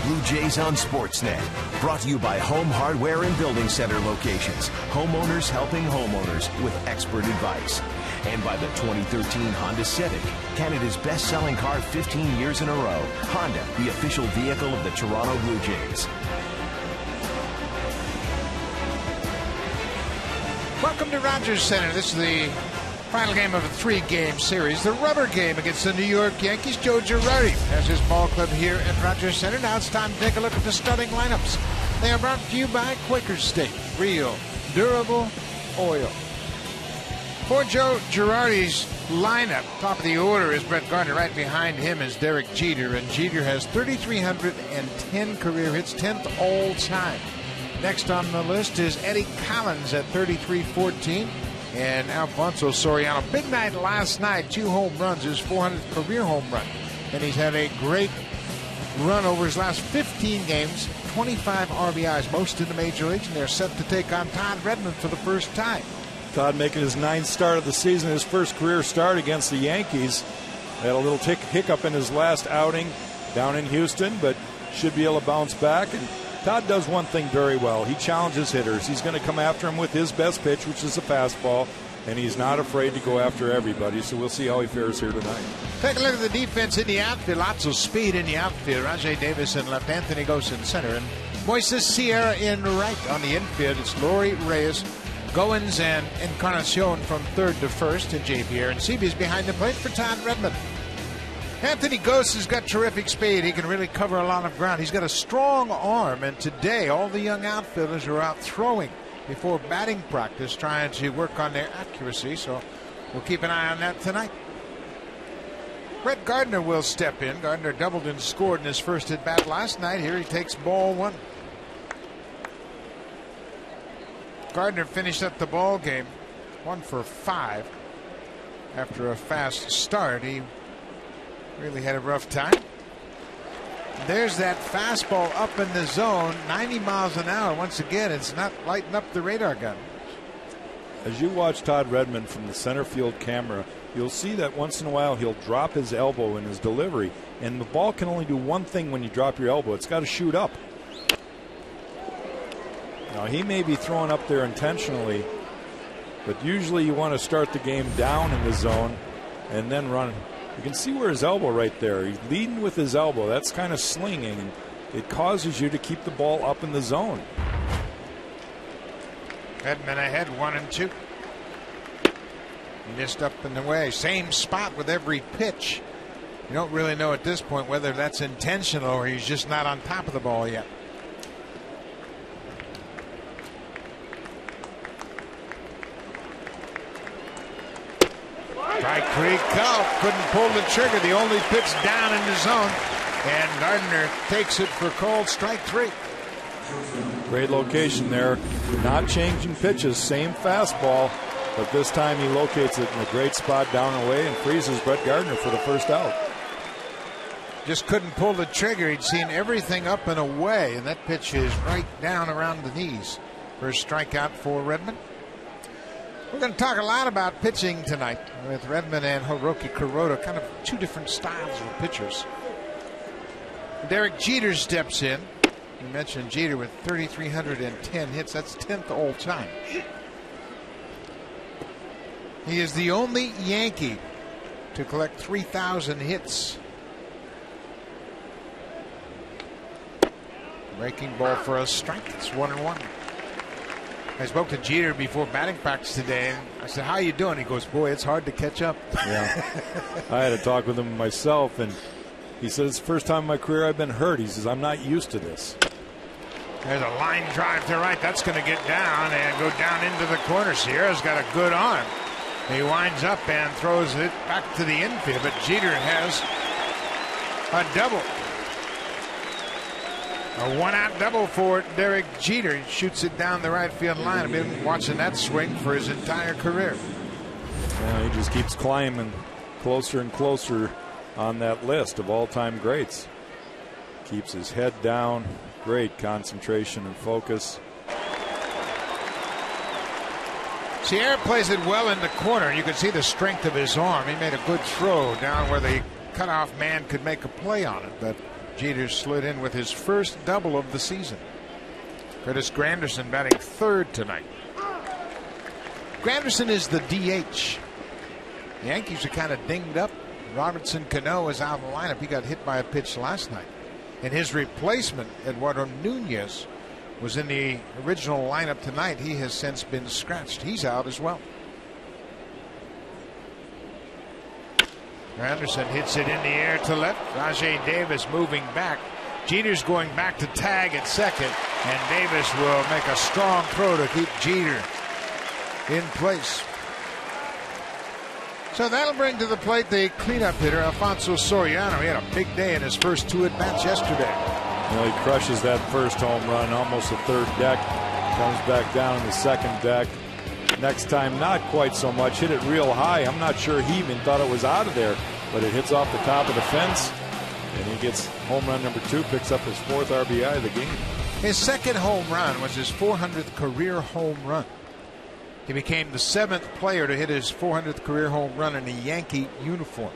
Blue Jays on Sportsnet. Brought to you by Home Hardware and Building Center locations. Homeowners helping homeowners with expert advice. And by the 2013 Honda Civic, Canada's best-selling car 15 years in a row. Honda, the official vehicle of the Toronto Blue Jays. Welcome to Rogers Center. This is the final game of a three-game series, the rubber game against the New York Yankees. Joe Girardi has his ball club here at Rogers Center. Now it's time to take a look at the starting lineups. They are brought to you by Quaker State, real, durable oil. For Joe Girardi's lineup, top of the order is Brett Gardner. Right behind him is Derek Jeter, and Jeter has 3,310 career hits, 10th all time. Next on the list is Eddie Collins at 3,314, and Alfonso Soriano. Big night last night, 2 home runs, his 400th career home run, and he's had a great run over his last 15 games, 25 RBIs, most in the major leagues, and they're set to take on Todd Redmond for the first time. Todd making his 9th start of the season, his first career start against the Yankees. Had a little hiccup in his last outing down in Houston, but should be able to bounce back. And Todd does one thing very well. He challenges hitters. He's going to come after him with his best pitch, which is a fastball, and he's not afraid to go after everybody. So we'll see how he fares here tonight. Take a look at the defense in the outfield. Lots of speed in the outfield. Rajai Davis in left, Anthony Gose in center, and Moises Sierra in right. On the infield, it's Laurie Reyes, Goins, and Encarnacion from third to first, and J.P. Arencibi is behind the plate for Todd Redmond. Anthony Gose has got terrific speed. He can really cover a lot of ground. He's got a strong arm, and today all the young outfielders are out throwing before batting practice, trying to work on their accuracy, so we'll keep an eye on that tonight. Brett Gardner will step in. Gardner doubled and scored in his first at bat last night. Here he takes ball one. Gardner finished up the ball game 1 for 5 after a fast start. He really had a rough time. There's that fastball up in the zone, 90 miles an hour. Once again, it's not lighting up the radar gun. As you watch Todd Redmond from the center field camera, you'll see that once in a while he'll drop his elbow in his delivery, and the ball can only do one thing when you drop your elbow. It's got to shoot up. Now, he may be throwing up there intentionally, but usually you want to start the game down in the zone and then run. You can see where his elbow right there. He's leading with his elbow. That's kind of slinging, and it causes you to keep the ball up in the zone. Redmond ahead, 1-2. Missed up in the way. Same spot with every pitch. You don't really know at this point whether that's intentional or he's just not on top of the ball yet. Strike 3 count. Couldn't pull the trigger. The only pitch down in the zone. And Gardner takes it for called strike 3. Great location there. Not changing pitches. Same fastball. But this time he locates it in a great spot down and away and freezes Brett Gardner for the first out. Just couldn't pull the trigger. He'd seen everything up and away. And that pitch is right down around the knees. First strikeout for Redmond. We're going to talk a lot about pitching tonight with Redmond and Hiroki Kuroda, kind of 2 different styles of pitchers. Derek Jeter steps in. You mentioned Jeter with 3,310 hits. That's 10th all time. He is the only Yankee to collect 3,000 hits. Breaking ball for a strike. It's 1-1. I spoke to Jeter before batting practice today, and I said, "How you doing?" He goes, "Boy, it's hard to catch up." Yeah, I had a talk with him myself, and he said it's the first time in my career I've been hurt. He says, "I'm not used to this." There's a line drive to right. That's going to get down and go down into the corner. Sierra's got a good arm. He winds up and throws it back to the infield, but Jeter has a double. A one-out double for Derek Jeter. He shoots it down the right field line. I've been watching that swing for his entire career. Yeah, he just keeps climbing closer and closer on that list of all-time greats. Keeps his head down. Great concentration and focus. Sierra plays it well in the corner. You can see the strength of his arm. He made a good throw down where the cutoff man could make a play on it, but Jeter slid in with his first double of the season. Curtis Granderson batting third tonight. Granderson is the DH. The Yankees are kind of dinged up. Robertson Cano is out of the lineup. He got hit by a pitch last night. And his replacement, Eduardo Nunez, was in the original lineup tonight. He has since been scratched. He's out as well. Anderson hits it in the air to left. Rajay Davis moving back. Jeter's going back to tag at second, and Davis will make a strong throw to keep Jeter in place. So that'll bring to the plate the cleanup hitter, Alfonso Soriano. He had a big day in his first two at-bats yesterday. Well, he crushes that first home run, almost the third deck. Comes back down in the second deck. Next time, not quite so much. Hit it real high. I'm not sure he even thought it was out of there, but it hits off the top of the fence, and he gets home run number 2, picks up his 4th RBI of the game. His second home run was his 400th career home run. He became the 7th player to hit his 400th career home run in a Yankee uniform.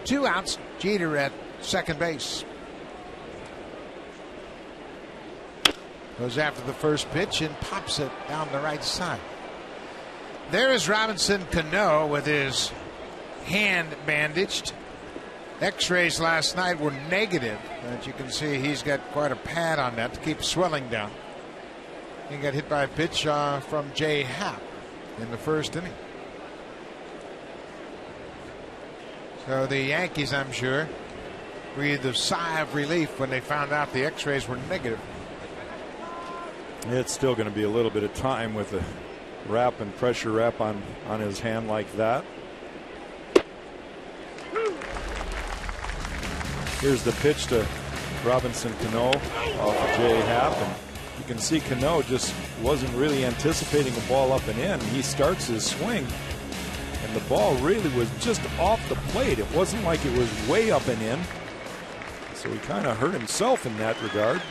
2 outs, Jeter at second base. Goes after the first pitch and pops it down the right side. There is Robinson Cano with his hand bandaged. X-rays last night were negative. As you can see, he's got quite a pad on that to keep swelling down. He got hit by a pitch from Jay Happ in the first inning. So the Yankees, I'm sure, breathed a sigh of relief when they found out the X-rays were negative. It's still going to be a little bit of time with a wrap and pressure wrap on his hand like that. Here's the pitch to Robinson Cano off of Jay Happ, and you can see Cano just wasn't really anticipating the ball up and in. He starts his swing, and the ball really was just off the plate. It wasn't like it was way up and in, so he kind of hurt himself in that regard.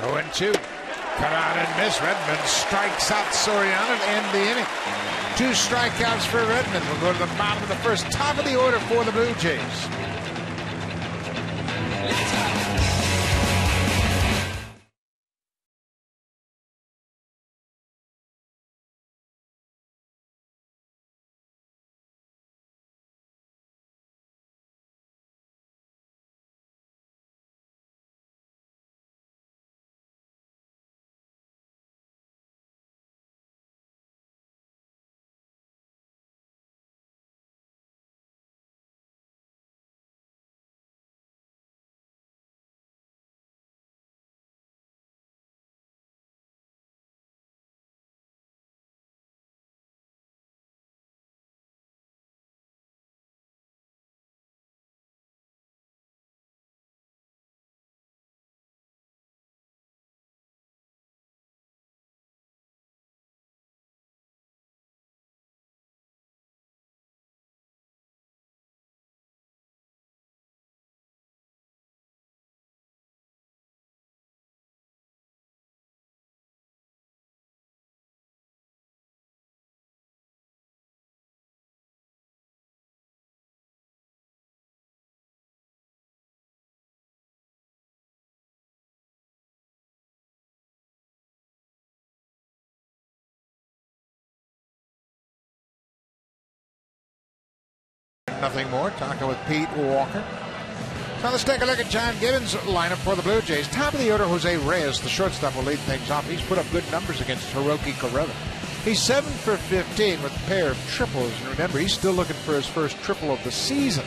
0-2. Cut out and miss. Redmond strikes out Soriano to end the inning. 2 strikeouts for Redmond. We'll go to the bottom of the first, top of the order for the Blue Jays. Nothing more. Talking with Pete Walker. So let's take a look at John Gibbons' lineup for the Blue Jays. Top of the order, Jose Reyes, the shortstop, will lead things off. He's put up good numbers against Hiroki Kuroda. He's 7 for 15 with a pair of triples. And remember, he's still looking for his first triple of the season.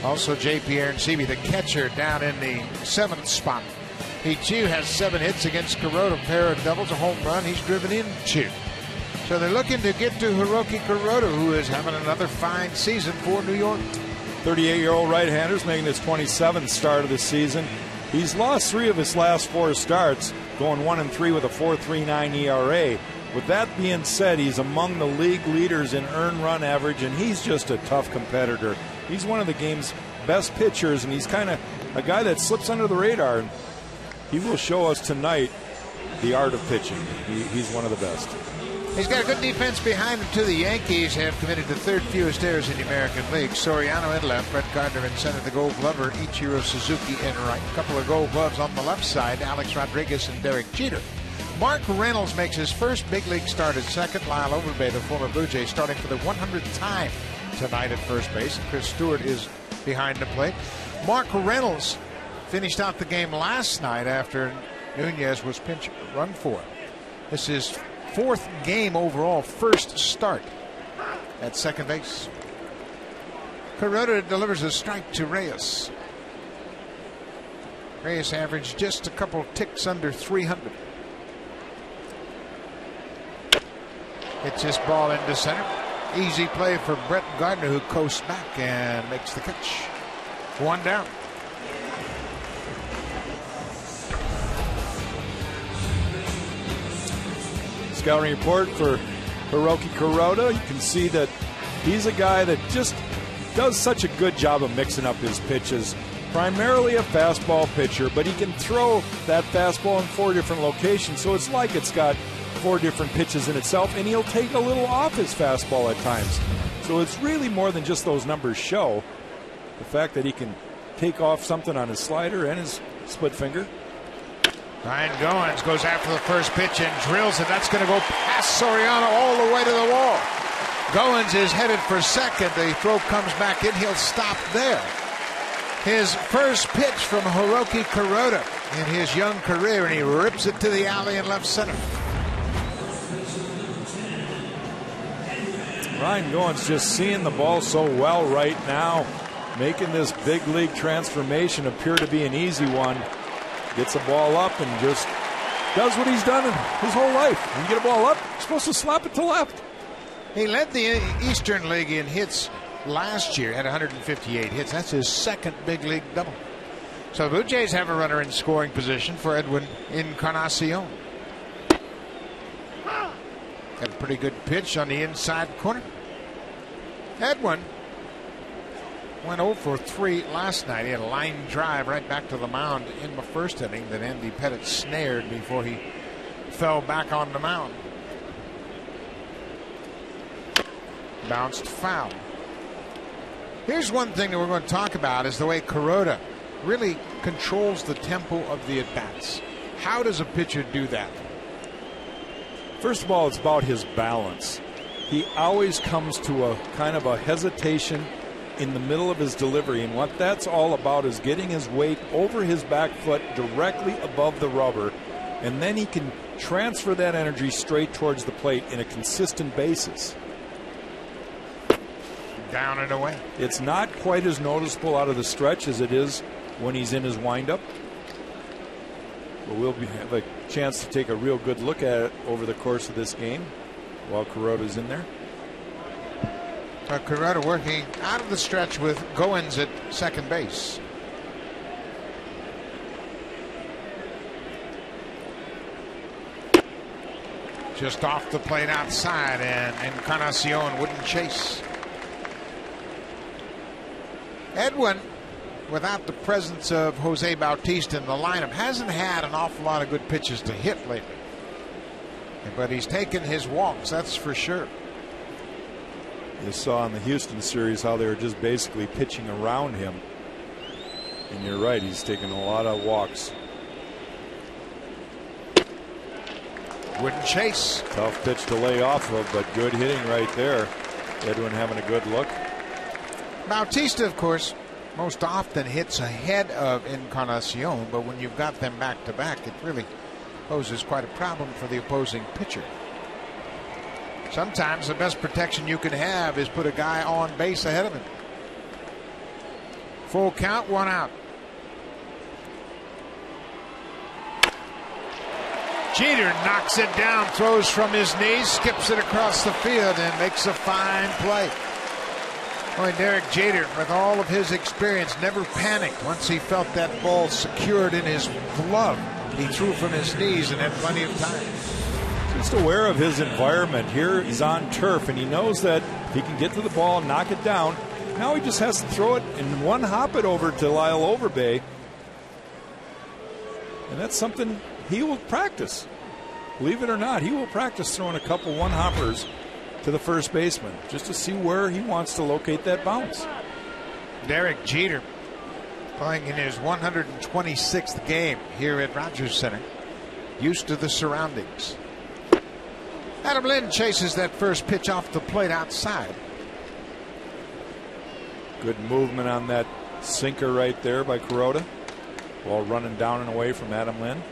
Also, J.P. Arancibia, the catcher, down in the 7th spot. He, too, has 7 hits against Kuroda, a pair of doubles, a home run. He's driven in 2. So they're looking to get to Hiroki Kuroda, who is having another fine season for New York. 38-year-old right-hander's making his 27th start of the season. He's lost 3 of his last 4 starts, going 1-3 with a 4.39 ERA. With that being said, he's among the league leaders in earned run average, and he's just a tough competitor. He's one of the game's best pitchers, and he's kind of a guy that slips under the radar. He will show us tonight the art of pitching. He's one of the best. He's got a good defense behind him, too. The Yankees have committed the third fewest errors in the American League. Soriano in left, Brett Gardner in center, the Gold Glover, Ichiro Suzuki in right. A couple of Gold Gloves on the left side, Alex Rodriguez and Derek Jeter. Mark Reynolds makes his first big league start at second. Lyle Overbay, the former Blue Jay, starting for the 100th time tonight at first base. Chris Stewart is behind the plate. Mark Reynolds finished out the game last night after Nunez was pinch run for. This is fourth game overall, first start at second base. Kuroda delivers a strike to Reyes. Reyes averaged just a couple ticks under 300. Hits this ball into center. Easy play for Brett Gardner, who coasts back and makes the catch. One down. Scouting report for Hiroki Kuroda. You can see that he's a guy that just does such a good job of mixing up his pitches. Primarily a fastball pitcher, but he can throw that fastball in 4 different locations, so it's like it's got 4 different pitches in itself, and he'll take a little off his fastball at times. So it's really more than just those numbers show. The fact that he can take off something on his slider and his split finger. Ryan Goins goes after the first pitch and drills it. That's going to go past Soriano all the way to the wall. Goins is headed for second. The throw comes back in. He'll stop there. His first pitch from Hiroki Kuroda in his young career, and he rips it to the alley in left center. Ryan Goins just seeing the ball so well right now, making this big league transformation appear to be an easy one. Gets the ball up and just does what he's done his whole life. When you get a ball up, you're supposed to slap it to left. He led the Eastern League in hits last year, had 158 hits. That's his second big league double. So the Blue Jays have a runner in scoring position for Edwin Encarnacion. Got a pretty good pitch on the inside corner. Edwin went 0 for 3 last night. He had a line drive right back to the mound in the first inning that Andy Pettitte snared before he fell back on the mound. Bounced foul. Here's one thing that we're going to talk about is the way Kuroda really controls the tempo of the at-bats. How does a pitcher do that? First of all, it's about his balance. He always comes to a kind of a hesitation in the middle of his delivery, and what that's all about is getting his weight over his back foot directly above the rubber, and then he can transfer that energy straight towards the plate in a consistent basis. Down and away. It's not quite as noticeable out of the stretch as it is when he's in his windup. But we'll have a chance to take a real good look at it over the course of this game while Kuroda's in there. Kuroda working out of the stretch with Goins at second base. Just off the plate outside, and Encarnacion wouldn't chase. Edwin, without the presence of Jose Bautista in the lineup, hasn't had an awful lot of good pitches to hit lately. But he's taken his walks, that's for sure. You saw in the Houston series how they were just basically pitching around him. And you're right, he's taken a lot of walks. Wouldn't chase. Tough pitch to lay off of, but good hitting right there. Edwin having a good look. Bautista, of course, most often hits ahead of Encarnacion, but when you've got them back to back, it really poses quite a problem for the opposing pitcher. Sometimes the best protection you can have is put a guy on base ahead of him. Full count, 1 out. Jeter knocks it down, throws from his knees, skips it across the field, and makes a fine play. Boy, Derek Jeter, with all of his experience, never panicked once he felt that ball secured in his glove. He threw from his knees and had plenty of time. Just aware of his environment. Here he's on turf, and he knows that if he can get to the ball and knock it down, now he just has to throw it and one hop it over to Lyle Overbay. And that's something he will practice. believe it or not, he will practice throwing a couple one-hoppers to the first baseman just to see where he wants to locate that bounce. Derek Jeter playing in his 126th game here at Rogers Center. Used to the surroundings. Adam Lind chases that first pitch off the plate outside. Good movement on that sinker right there by Kuroda. Ball running down and away from Adam Lind.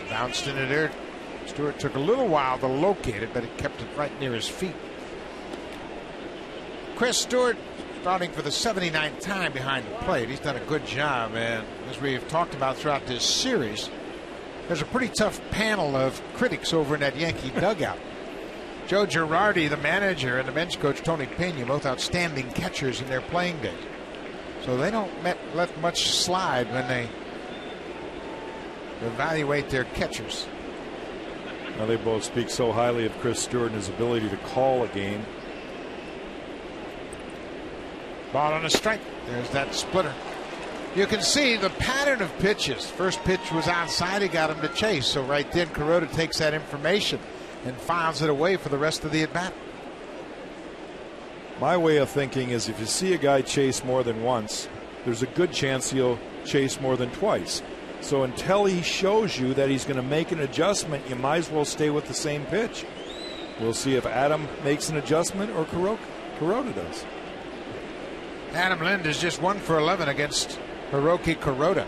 Bounced in the dirt. Stewart took a little while to locate it, but he kept it right near his feet. Chris Stewart starting for the 79th time behind the plate. He's done a good job, and as we've talked about throughout this series, there's a pretty tough panel of critics over in that Yankee dugout. Joe Girardi, the manager, and the bench coach Tony Pena, both outstanding catchers in their playing days. So they don't let much slide when they evaluate their catchers. Now they both speak so highly of Chris Stewart and his ability to call a game. Ball on a strike. There's that splitter. You can see the pattern of pitches. First pitch was outside. He got him to chase. So right then, Kuroda takes that information and files it away for the rest of the at-bat. My way of thinking is if you see a guy chase more than once, there's a good chance he'll chase more than twice. So until he shows you that he's going to make an adjustment, you might as well stay with the same pitch. We'll see if Adam makes an adjustment or Kuroda does. Adam Lind is just 1 for 11 against Hiroki Kuroda.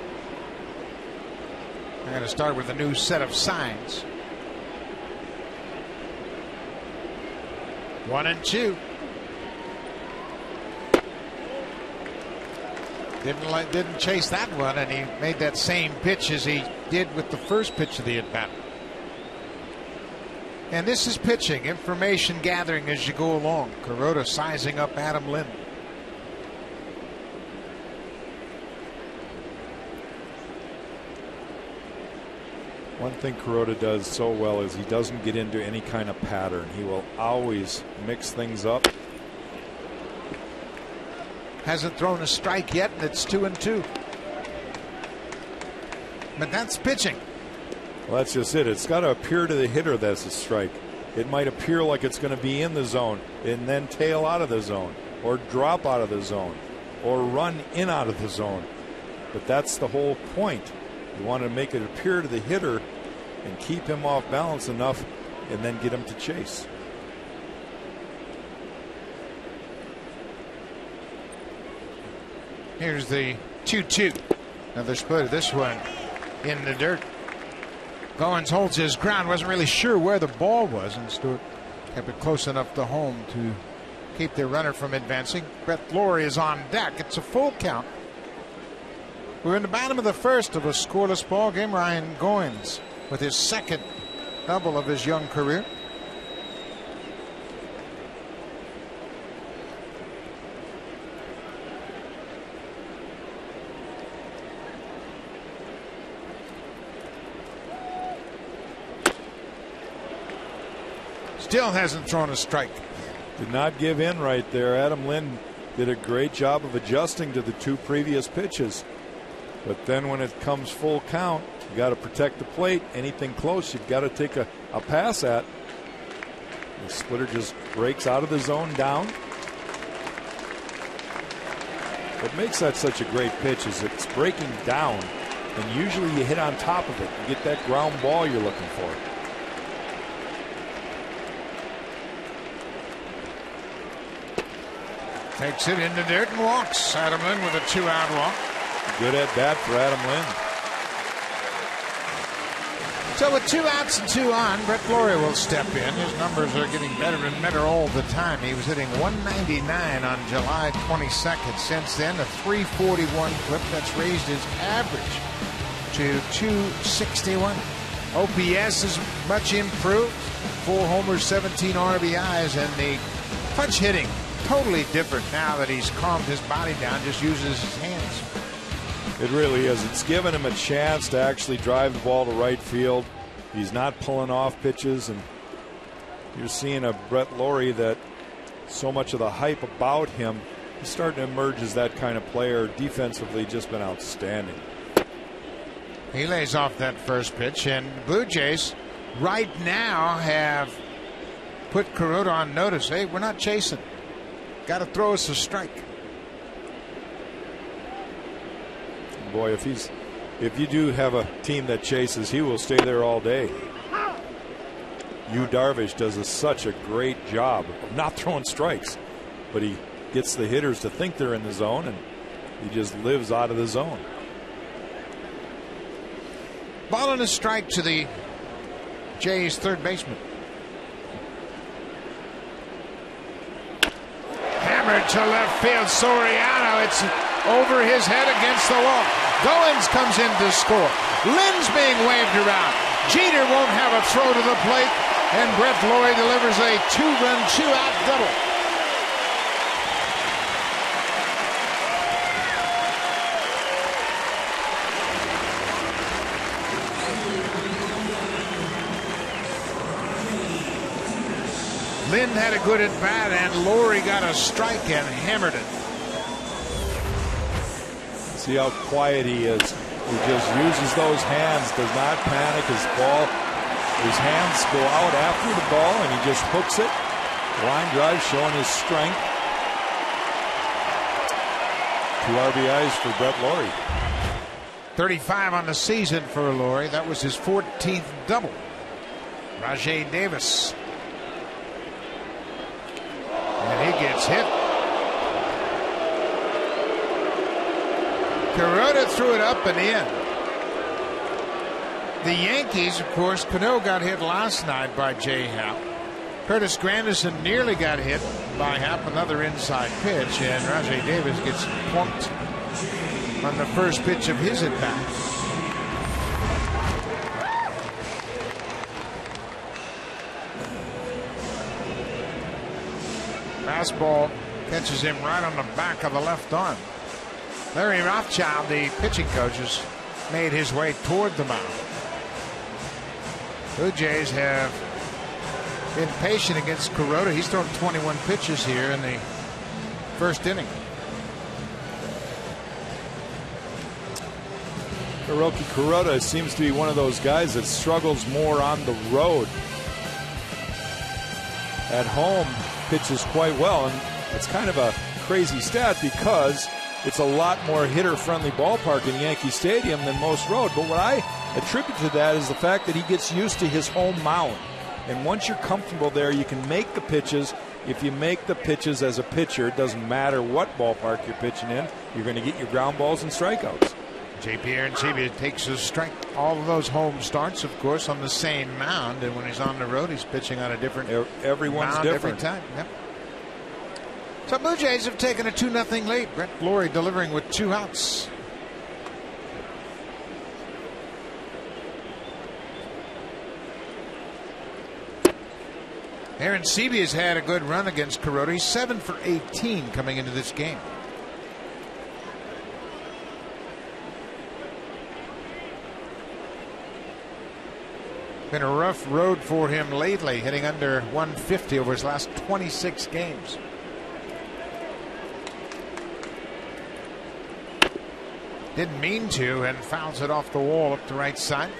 I'm going to start with a new set of signs. 1-2. Didn't chase that one, and he made that same pitch as he did with the first pitch of the at-bat. And this is pitching, information gathering as you go along. Kuroda sizing up Adam Lind. One thing Kuroda does so well is he doesn't get into any kind of pattern. He will always mix things up. Hasn't thrown a strike yet, and it's 2-2. But that's pitching. Well, that's just it. It's got to appear to the hitter that's a strike. It might appear like it's going to be in the zone and then tail out of the zone or drop out of the zone or run in out of the zone. But that's the whole point. You want to make it appear to the hitter and keep him off balance enough and then get him to chase. Here's the 2-2. Another split of this one in the dirt. Goins holds his ground. Wasn't really sure where the ball was, and Stewart kept it close enough to home to keep their runner from advancing. Brett Lawrie is on deck. It's a full count. We're in the bottom of the first of a scoreless ball game. Ryan Goins with his second double of his young career. Still hasn't thrown a strike. Did not give in right there. Adam Lind did a great job of adjusting to the two previous pitches. But then when it comes full count, you got to protect the plate. Anything close, you've got to take a pass at. The splitter just breaks out of the zone down. What makes that such a great pitch is it's breaking down, and usually you hit on top of it. You get that ground ball you're looking for. Takes it in the dirt and walks. Adam Lind with a 2-out walk. Good at bat for Adam Lind. So with 2 outs and 2 on, Brett Lawrie will step in. His numbers are getting better and better all the time. He was hitting 199 on July 22nd. Since then, a 341 clip that's raised his average to 261. OPS is much improved. 4 homers, 17 RBIs, and the punch hitting totally different now that he's calmed his body down, just uses his hands. It really is. It's given him a chance to actually drive the ball to right field. He's not pulling off pitches, and You're seeing a Brett Lawrie that so much of the hype about him, he's starting to emerge as that kind of player. Defensively, just been outstanding. He lays off that first pitch, and Blue Jays right now have put Kuroda on notice. Hey, we're not chasing. Got to throw us a strike. Boy, if you do have a team that chases, he will stay there all day. Yu Darvish does such a great job of not throwing strikes, but he gets the hitters to think they're in the zone, and he just lives out of the zone. Ball and a strike to the Jays' third baseman. Hammered to left field. Soriano. It's over his head against the wall. Goins comes in to score. Lynn's being waved around. Jeter won't have a throw to the plate, and Brett Lawrie delivers a 2-run, 2-out double. Lynn had a good at bat, and Lawrie got a strike and hammered it. See how quiet he is. He just uses those hands, does not panic. His hands go out after the ball, and he just hooks it. Line drive showing his strength. 2 RBIs for Brett Lawrie. 35 on the season for Lawrie. That was his 14th double. Rajai Davis. And he gets hit. Kuroda threw it up and in. The Yankees, of course, Cano got hit last night by Jay Happ. Curtis Granderson nearly got hit by Happ, another inside pitch, and Rajai Davis gets plunked on the first pitch of his at bat. Fastball catches him right on the back of the left arm. Larry Rothschild, the pitching coach, has made his way toward the mound. Blue Jays have been patient against Kuroda. He's thrown 21 pitches here in the first inning. Hiroki Kuroda seems to be one of those guys that struggles more on the road. At home, pitches quite well, and it's kind of a crazy stat because it's a lot more hitter-friendly ballpark in Yankee Stadium than most road. But what I attribute to that is the fact that he gets used to his home mound. And once you're comfortable there, you can make the pitches. If you make the pitches as a pitcher, it doesn't matter what ballpark you're pitching in, you're going to get your ground balls and strikeouts. J.P. Arancibia takes his strike. All of those home starts, of course, on the same mound. And when he's on the road, he's pitching on a different Everyone's mound different. every time. Yep. So Blue Jays have taken a 2-0 lead. Brett Lawrie delivering with 2 outs. Arancibia's had a good run against Kuroda. He's 7 for 18 coming into this game. Been a rough road for him lately, hitting under 150 over his last 26 games. Didn't mean to, and fouls it off the wall up the right side.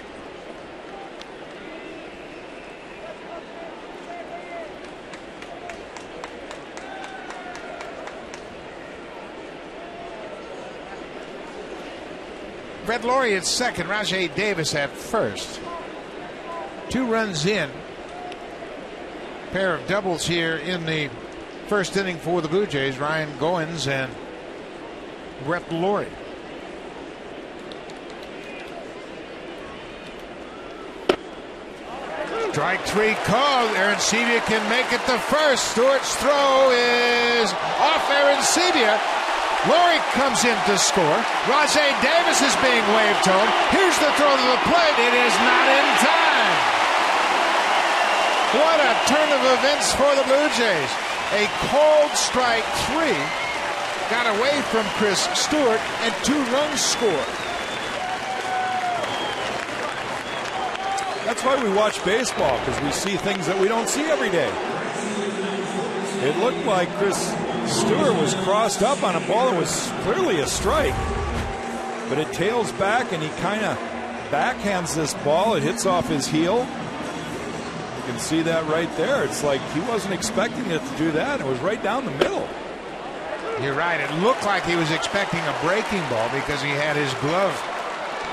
Brett Lawrie at second, Rajai Davis at first. 2 runs in. Pair of doubles here in the first inning for the Blue Jays. Ryan Goins and Brett Lawrie. Strike 3 called. Arancibia can make it to first. Stewart's throw is off Arancibia. Lawrie comes in to score. Rajai Davis is being waved home. Here's the throw to the plate. It is not in time. What a turn of events for the Blue Jays. A called strike 3 got away from Chris Stewart, and 2 runs scored. That's why we watch baseball, because we see things that we don't see every day. It looked like Chris Stewart was crossed up on a ball that was clearly a strike. But it tails back, and he kind of backhands this ball. It hits off his heel. You can see that right there. It's like he wasn't expecting it to do that. It was right down the middle. You're right. It looked like he was expecting a breaking ball because he had his glove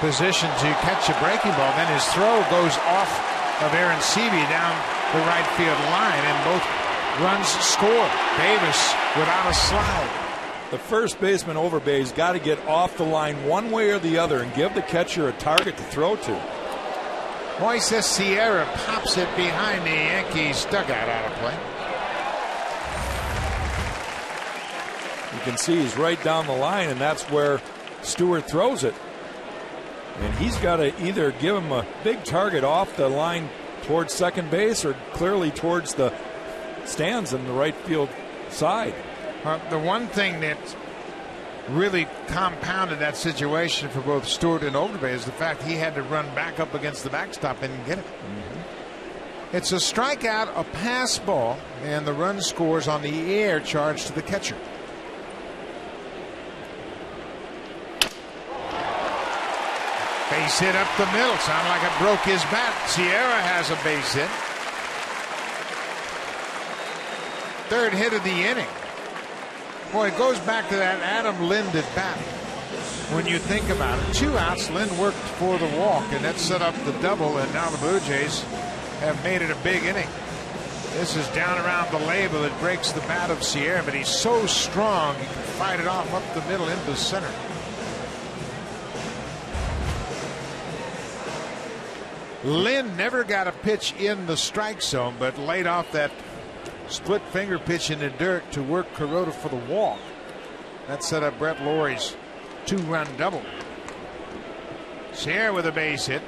positioned to catch a breaking ball. Then his throw goes off of Aaron Seavey down the right field line, and both runs score. Davis without a slide. The first baseman Overbay's got to get off the line one way or the other and give the catcher a target to throw to. Moises Sierra pops it behind the Yankees dugout out of play. You can see he's right down the line, and that's where Stewart throws it. And he's got to either give him a big target off the line towards second base or clearly towards the stands in the right field side. The one thing that really compounded that situation for both Stewart and Overbay is the fact he had to run back up against the backstop and get it. It's a strikeout, a pass ball, and the run scores on the air charge to the catcher. Base hit up the middle. Sounded like it broke his bat. Sierra has a base hit. Third hit of the inning. Boy, it goes back to that Adam Lind at bat. When you think about it, 2 outs, Lind worked for the walk, and that set up the double, and now the Blue Jays have made it a big inning. This is down around the label. It breaks the bat of Sierra, but he's so strong he can fight it off up the middle into center. Lind never got a pitch in the strike zone, but laid off that split finger pitch in the dirt to work Kuroda for the walk. That set up Brett Lawrie's 2-run double. Sierra with a base hit.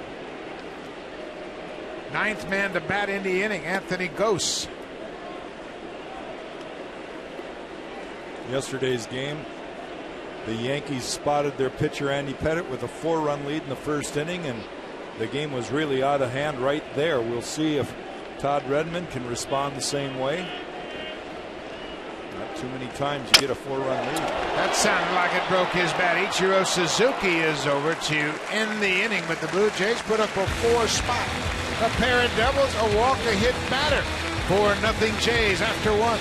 9th man to bat in the inning, Anthony Gose. Yesterday's game, the Yankees spotted their pitcher Andy Pettitte with a 4-run lead in the first inning, and the game was really out of hand right there. We'll see if Todd Redmond can respond the same way. Not too many times you get a 4-run lead. That sounded like it broke his bat. Ichiro Suzuki is over to end the inning, but the Blue Jays put up a 4 spot. A pair of doubles, a walk, a hit batter. 4-0 Jays after 1.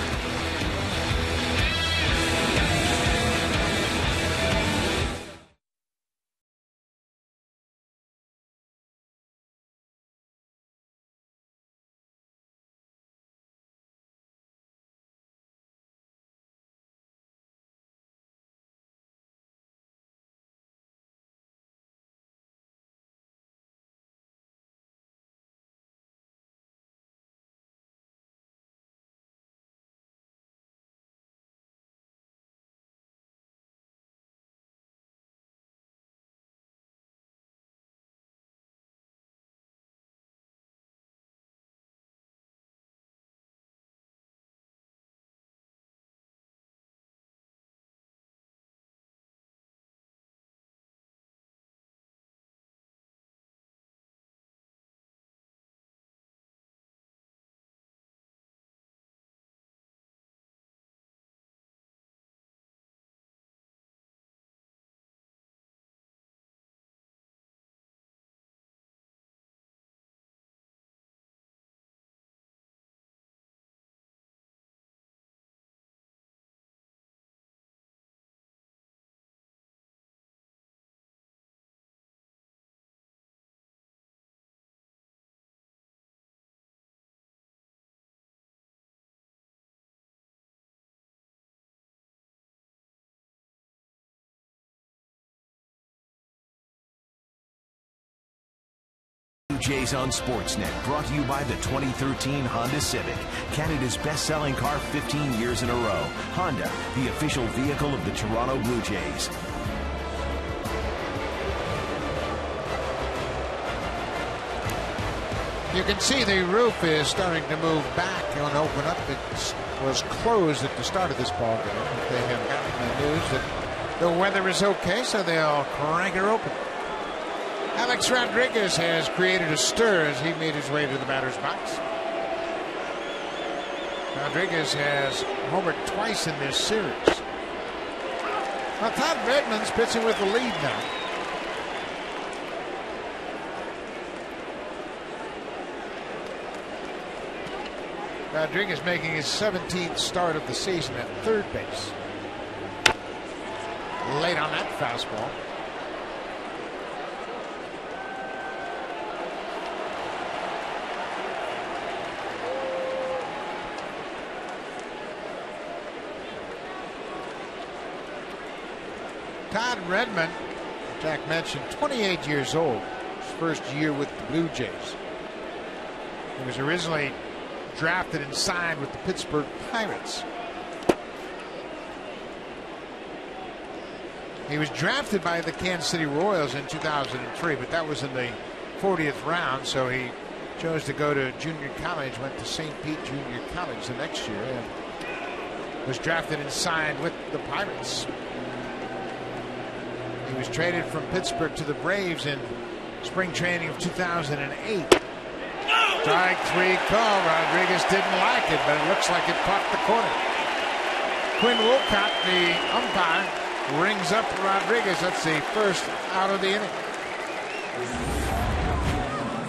Blue Jays on Sportsnet, brought to you by the 2013 Honda Civic, Canada's best-selling car 15 years in a row. Honda, the official vehicle of the Toronto Blue Jays. You can see the roof is starting to move back and open up. It was closed at the start of this ball game. They have gotten the news that the weather is okay, so they'll crank it open. Alex Rodriguez has created a stir as he made his way to the batter's box. Rodriguez has homered twice in this series. Now Todd Redmond's pitching with the lead now. Rodriguez making his 17th start of the season at third base. Late on that fastball. Todd Redmond, Jack mentioned, 28 years old. His first year with the Blue Jays. He was originally drafted and signed with the Pittsburgh Pirates. He was drafted by the Kansas City Royals in 2003, but that was in the 40th round, so he chose to go to junior college, went to St. Pete Junior College the next year, and was drafted and signed with the Pirates. He was traded from Pittsburgh to the Braves in spring training of 2008. Strike three call. Rodriguez didn't like it, but it looks like it caught the corner. Quinn Wolcott, the umpire, rings up Rodriguez. That's the first out of the inning.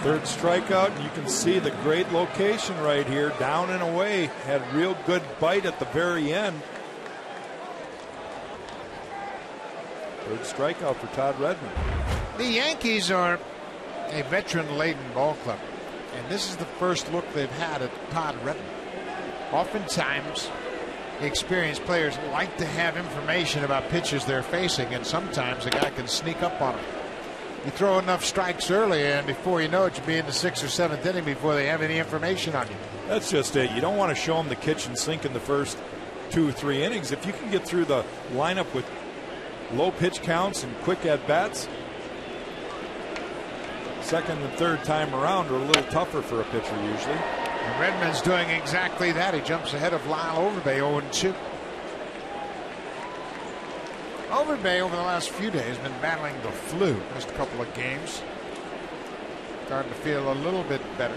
Third strikeout, and you can see the great location right here, down and away. Had real good bite at the very end. Third strikeout for Todd Redmond. The Yankees are a veteran-laden ball club, and this is the first look they've had at Todd Redmond. Oftentimes, experienced players like to have information about pitches they're facing, and sometimes a guy can sneak up on them. You throw enough strikes early, and before you know it, you'll be in the 6th or 7th inning before they have any information on you. That's just it. You don't want to show them the kitchen sink in the first 2 or 3 innings. If you can get through the lineup with low pitch counts and quick at bats, second and third time around are a little tougher for a pitcher usually. And Redmond's doing exactly that. He jumps ahead of Lyle Overbay 0-2. Overbay over the last few days has been battling the flu. Missed a couple of games. Starting to feel a little bit better.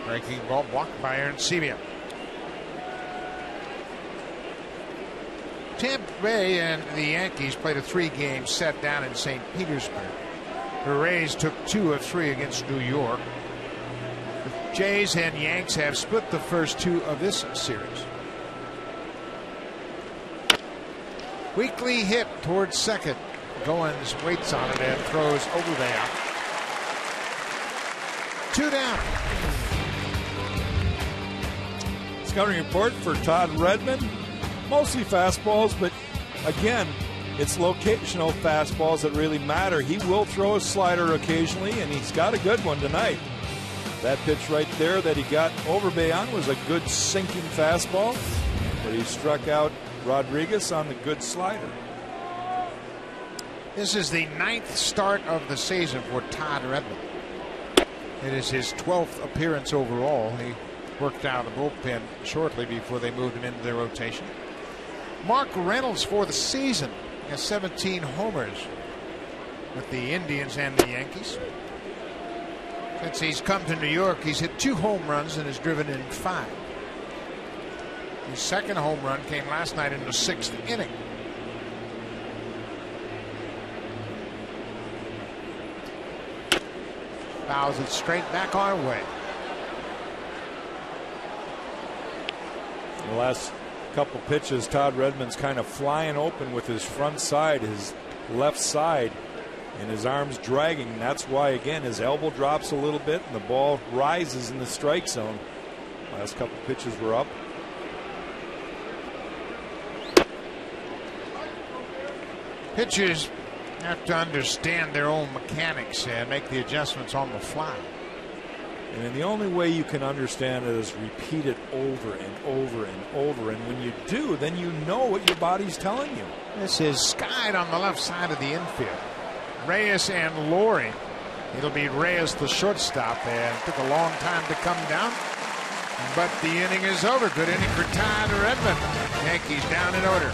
Breaking ball blocked by Aaron Sebia. Tampa Bay and the Yankees played a 3-game set down in St. Petersburg. The Rays took 2 of 3 against New York. The Jays and Yanks have split the first 2 of this series. Weekly hit towards second. Goins waits on it and throws Overbay out. 2 down. Scouting report for Todd Redmond. Mostly fastballs, but again, it's locational fastballs that really matter. He will throw a slider occasionally, and he's got a good one tonight. That pitch right there that he got Overbay on was a good sinking fastball, but he struck out Rodriguez on the good slider. This is the 9th start of the season for Todd Redmond. It is his 12th appearance overall. He worked out of the bullpen shortly before they moved him into their rotation. Mark Reynolds for the season has 17 homers with the Indians and the Yankees. Since he's come to New York, he's hit 2 home runs and has driven in 5. His second home run came last night in the 6th inning. Fouls it straight back our way. The last couple pitches, Todd Redmond's kind of flying open with his front side, his left side, and his arms dragging. That's why, again, his elbow drops a little bit and the ball rises in the strike zone. Last couple pitches were up. Pitchers have to understand their own mechanics and make the adjustments on the fly. And then the only way you can understand it is repeat it over and over and over. And when you do, then you know what your body's telling you. This is skied on the left side of the infield. Reyes and Laurie. It'll be Reyes the shortstop, and it took a long time to come down. But the inning is over. Good inning for Todd Redmond. Yankees down in order.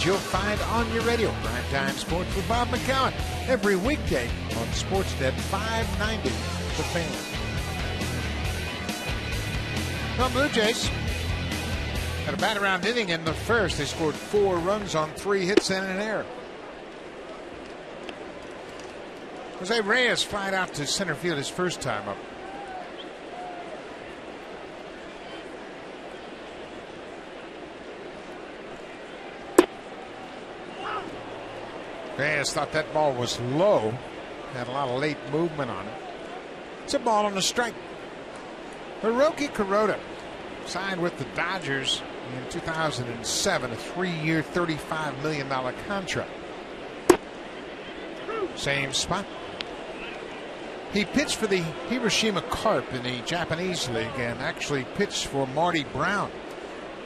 You'll find on your radio. Primetime Sports with Bob McCown every weekday on Sportsnet 590. The Fan. Well, Blue Jays had a bat-around inning in the first. They scored 4 runs on 3 hits and an error. Jose Reyes flied out to center field his first time up. Reyes thought that ball was low. Had a lot of late movement on it. It's a ball on the strike. Hiroki Kuroda signed with the Dodgers in 2007, a 3-year, $35 million contract. Same spot. He pitched for the Hiroshima Carp in the Japanese League and actually pitched for Marty Brown,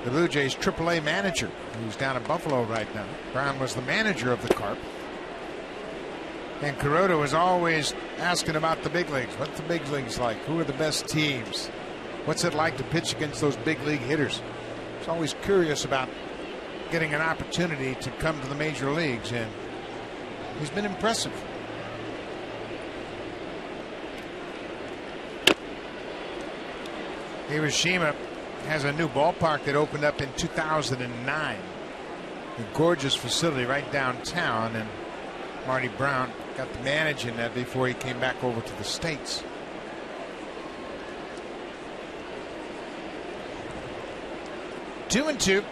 the Blue Jays AAA manager, who's down in Buffalo right now. Brown was the manager of the Carp. And Kuroda was always asking about the big leagues. What's the big leagues like? Who are the best teams? What's it like to pitch against those big league hitters? He's always curious about getting an opportunity to come to the major leagues, and he's been impressive. Hiroshima has a new ballpark that opened up in 2009. A gorgeous facility right downtown, and Marty Brown got the managing that before he came back over to the States. Two and two.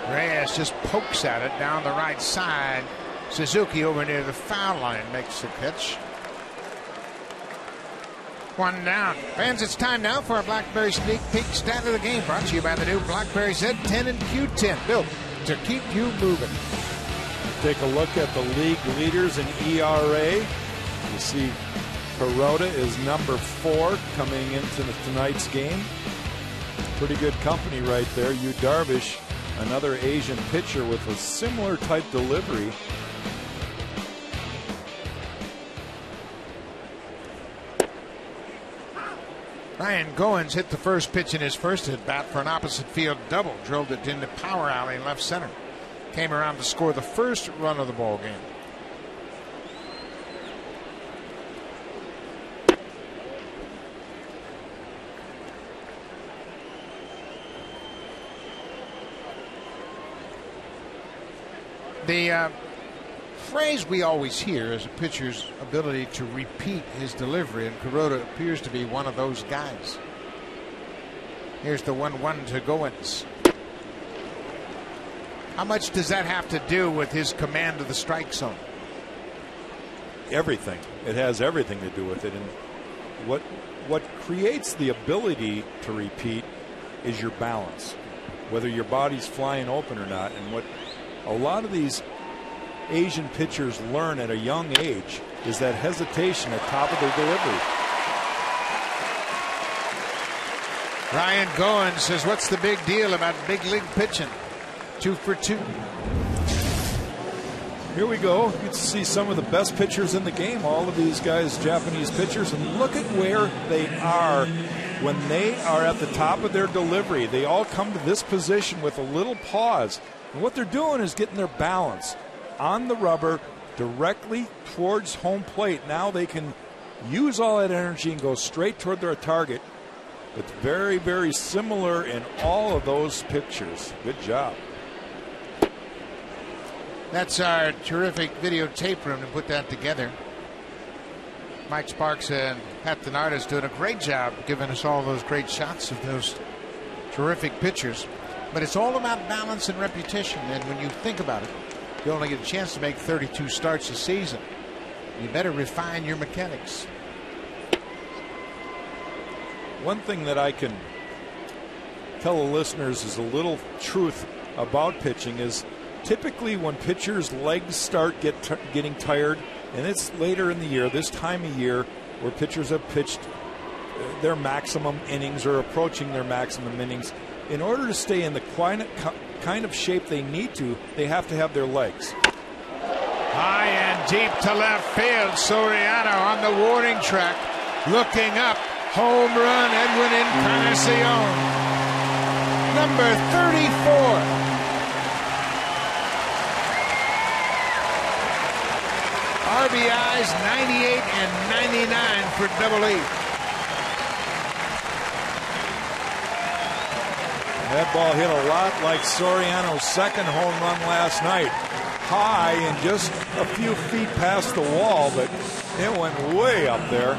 Reyes just pokes at it down the right side. Suzuki over near the foul line makes the catch. 1 down. Fans, it's time now for our BlackBerry Sneak Peek stat of the game, brought to you by the new BlackBerry Z10 and Q10, built to keep you moving. Take a look at the league leaders in ERA. You see Kuroda is number 4 coming into tonight's game. Pretty good company right there. Yu Darvish, another Asian pitcher with a similar type delivery. Ryan Goins hit the first pitch in his first at bat for an opposite field double. Drilled it into power alley in left center. Came around to score the first run of the ball game. The phrase we always hear is a pitcher's ability to repeat his delivery, and Kuroda appears to be one of those guys. Here's the 1-1 to Goins. How much does that have to do with his command of the strike zone? everything. It has everything to do with it. And what creates the ability to repeat is your balance, whether your body's flying open or not. And what a lot of these Asian pitchers learn at a young age is that hesitation at top of their delivery. Ryan Goins says, what's the big deal about big league pitching? 2 for 2. Here we go. You get to see some of the best pitchers in the game, all of these guys, Japanese pitchers, and look at where they are when they are at the top of their delivery. They all come to this position with a little pause. And what they're doing is getting their balance on the rubber directly towards home plate. Now they can use all that energy and go straight toward their target. It's very, very similar in all of those pictures. Good job. That's our terrific videotape room to put that together. Mike Sparks and Pat Denarda's doing a great job giving us all those great shots of those terrific pictures. But it's all about balance and repetition. And when you think about it, you only get a chance to make 32 starts a season. You better refine your mechanics. One thing that I can tell the listeners is a little truth about pitching is typically when pitchers' legs start getting tired, and it's later in the year, this time of year where pitchers have pitched their maximum innings or approaching their maximum innings, in order to stay in the kind of shape they need to, they have to have their legs. High and deep to left field. Soriano on the warning track. Looking up. Home run, Edwin Encarnacion. Number 34. RBIs 98 and 99 for Double E. That ball hit a lot like Soriano's second home run last night. High and just a few feet past the wall, but it went way up there.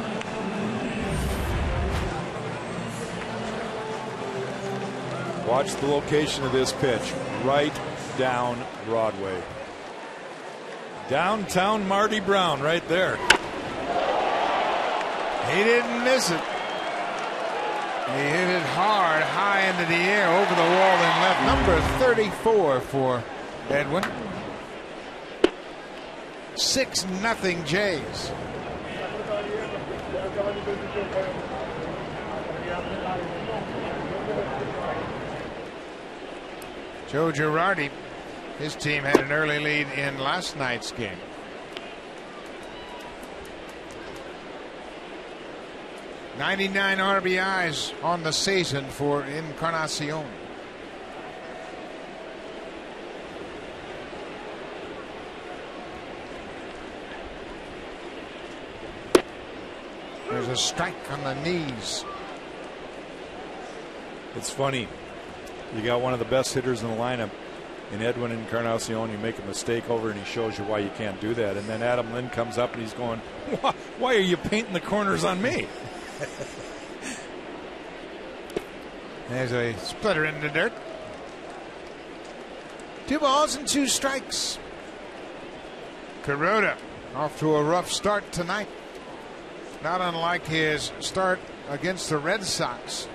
Watch the location of this pitch. Right down Broadway. Downtown Marty Brown right there. He didn't miss it. He hit it hard, high into the air, over the wall and left. Number 34 for Edwin. 6-0 Jays. Joe Girardi, his team had an early lead in last night's game. '99 RBIs on the season for Encarnacion. There's a strike on the knees. It's funny. You got one of the best hitters in the lineup in Edwin Encarnacion. You make a mistake over and he shows you why you can't do that. And then Adam Lynn comes up and he's going, why are you painting the corners on me? There's a splitter in the dirt. 2 balls and 2 strikes. Kuroda off to a rough start tonight. Not unlike his start against the Red Sox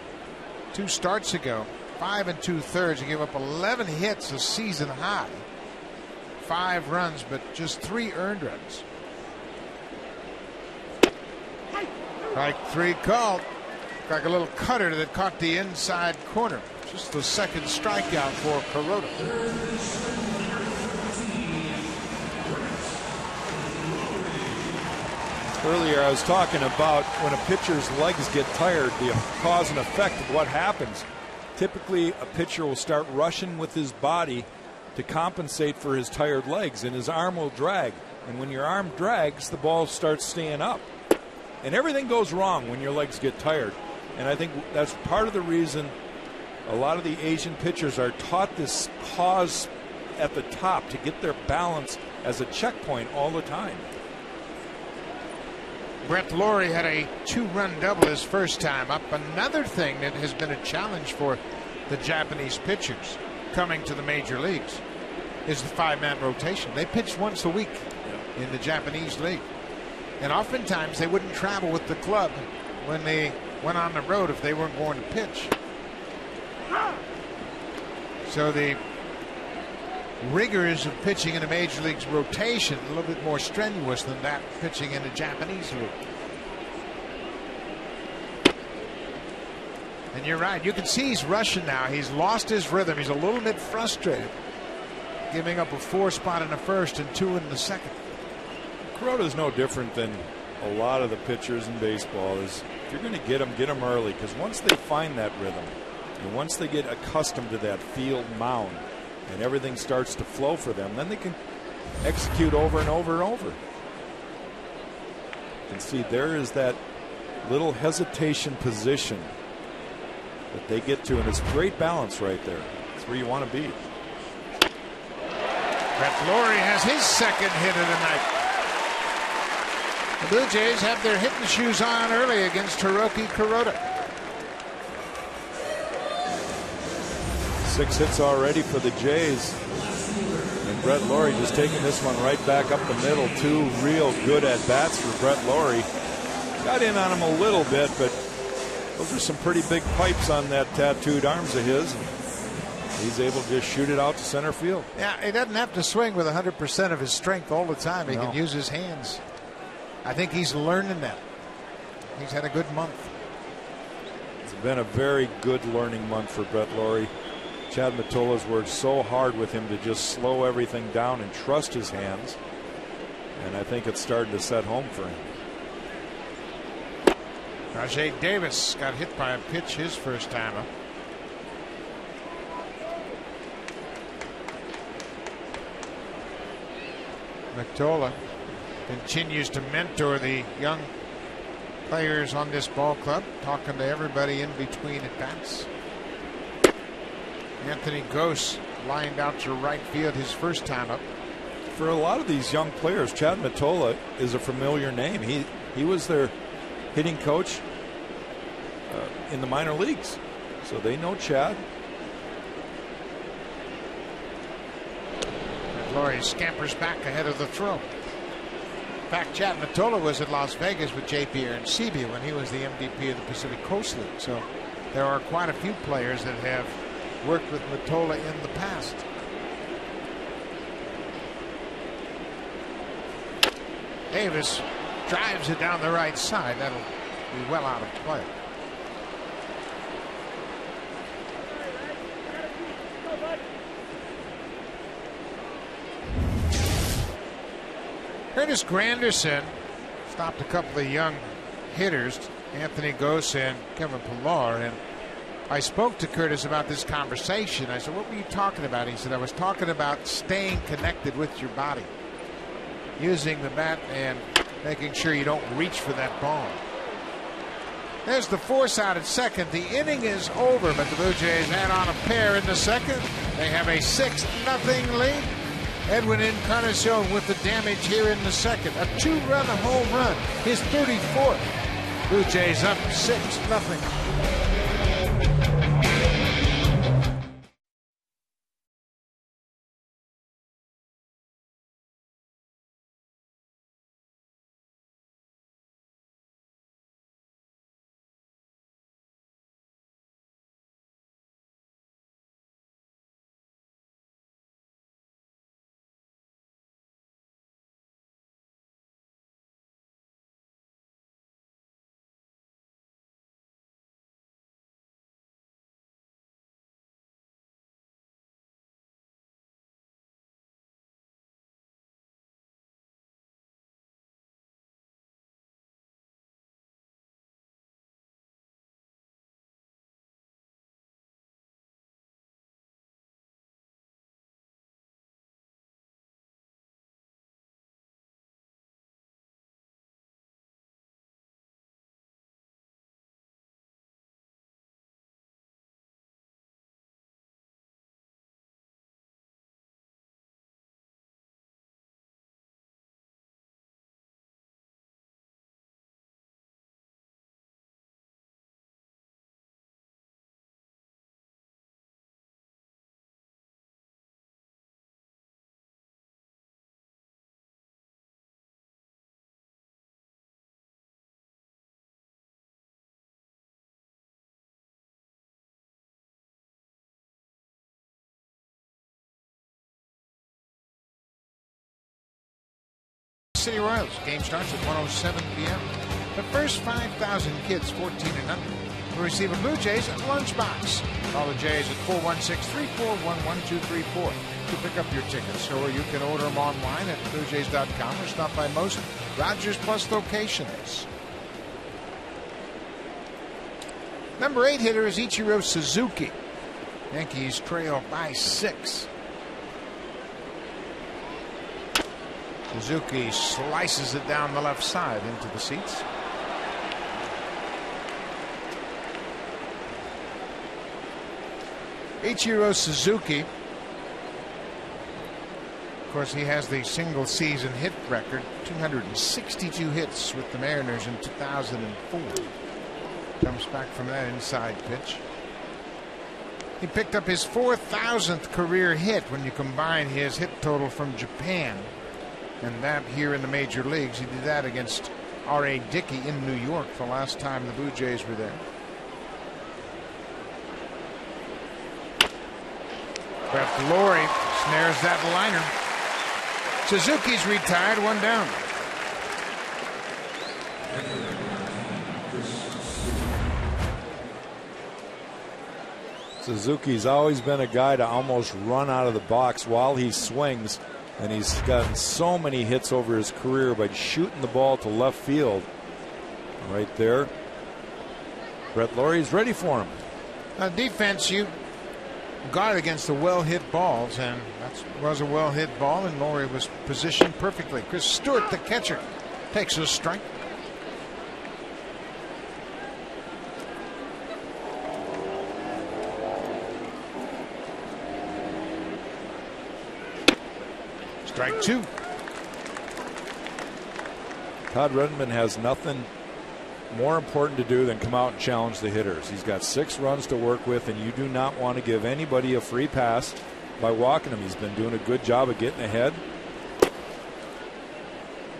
2 starts ago. 5 2/3. He gave up 11 hits, a season high. 5 runs, but just 3 earned runs. Strike 3 called. Like a little cutter that caught the inside corner. Just the second strikeout for Kuroda. Earlier I was talking about when a pitcher's legs get tired, the cause and effect of what happens. Typically a pitcher will start rushing with his body to compensate for his tired legs, and his arm will drag. And when your arm drags, the ball starts staying up. And everything goes wrong when your legs get tired. And I think that's part of the reason a lot of the Asian pitchers are taught this pause at the top to get their balance as a checkpoint all the time. Brett Lawrie had a 2-run double his first time up. Another thing that has been a challenge for the Japanese pitchers coming to the major leagues is the 5-man rotation. They pitch once a week in the Japanese league. And oftentimes they wouldn't travel with the club when they went on the road if they weren't going to pitch. So the rigors of pitching in a major league's rotation a little bit more strenuous than that pitching in a Japanese league. And you're right, you can see he's rushing now. He's lost his rhythm. He's a little bit frustrated, giving up a 4 spot in the first and 2 in the second. Kuroda's no different than a lot of the pitchers in baseball. Is if you're going to get them early, because once they find that rhythm and once they get accustomed to that field mound and everything starts to flow for them, then they can execute over and over and over. You can see there is that little hesitation position that they get to, and it's great balance right there. It's where you want to be. Brett Lawrie has his second hit of the night. The Blue Jays have their hitting shoes on early against Hiroki Kuroda. 6 hits already for the Jays. And Brett Lawrie just taking this one right back up the middle. 2 real good at-bats for Brett Lawrie. Got in on him a little bit, but those are some pretty big pipes on that tattooed arms of his. He's able to just shoot it out to center field. Yeah, he doesn't have to swing with 100% of his strength all the time. He can use his hands. I think he's learning that. He's had a good month. It's been a very good learning month for Brett Lawrie. Chad Matola's worked so hard with him to just slow everything down and trust his hands. And I think it's starting to set home for him. Rajay Davis got hit by a pitch his first time up. Matola continues to mentor the young players on this ball club, talking to everybody in between at bats. Anthony Gose lined out to right field his first time up. For a lot of these young players, Chad Matola is a familiar name. He was their hitting coach in the minor leagues, so they know Chad. Lawrie scampers back ahead of the throw. In fact, Chad Matola was at Las Vegas with J.P. Arancibia when he was the MVP of the Pacific Coast League. So there are quite a few players that have worked with Matola in the past. Davis drives it down the right side. That'll be well out of play. Curtis Granderson stopped a couple of young hitters, Anthony Gose and Kevin Pillar, and I spoke to Curtis about this conversation. I said, what were you talking about? He said, I was talking about staying connected with your body, using the bat and making sure you don't reach for that ball. There's the force out at second. The inning is over, but the Blue Jays add on a pair in the second. They have a 6-0 lead. Edwin Encarnacion with the damage here in the second. A 2-run home run. His 34th. Blue Jays up 6-0. City Royals. Game starts at 1:07 p.m. The first 5,000 kids 14 and under will receive a Blue Jays lunchbox. Call the Jays at 416-341-1234 to pick up your tickets, or you can order them online at BlueJays.com or stop by most Rogers Plus locations. Number 8 hitter is Ichiro Suzuki. Yankees trail by 6. Suzuki slices it down the left side into the seats. Ichiro Suzuki, of course, he has the single season hit record, 262 hits with the Mariners in 2004. Comes back from that inside pitch. He picked up his 4,000th career hit when you combine his hit total from Japan and that here in the major leagues. He did that against R.A. Dickey in New York the last time the Blue Jays were there. Brett Laurie snares that liner. Suzuki's retired, 1 down. Suzuki's always been a guy to almost run out of the box while he swings, and he's gotten so many hits over his career by shooting the ball to left field. Right there. Brett Laurie's ready for him. Defense, you guard against the well-hit balls, and that was a well-hit ball, and Laurie was positioned perfectly. Chris Stewart, the catcher, takes a strike. Strike 2. Todd Redmond has nothing more important to do than come out and challenge the hitters. He's got 6 runs to work with, and you do not want to give anybody a free pass by walking him. He's been doing a good job of getting ahead.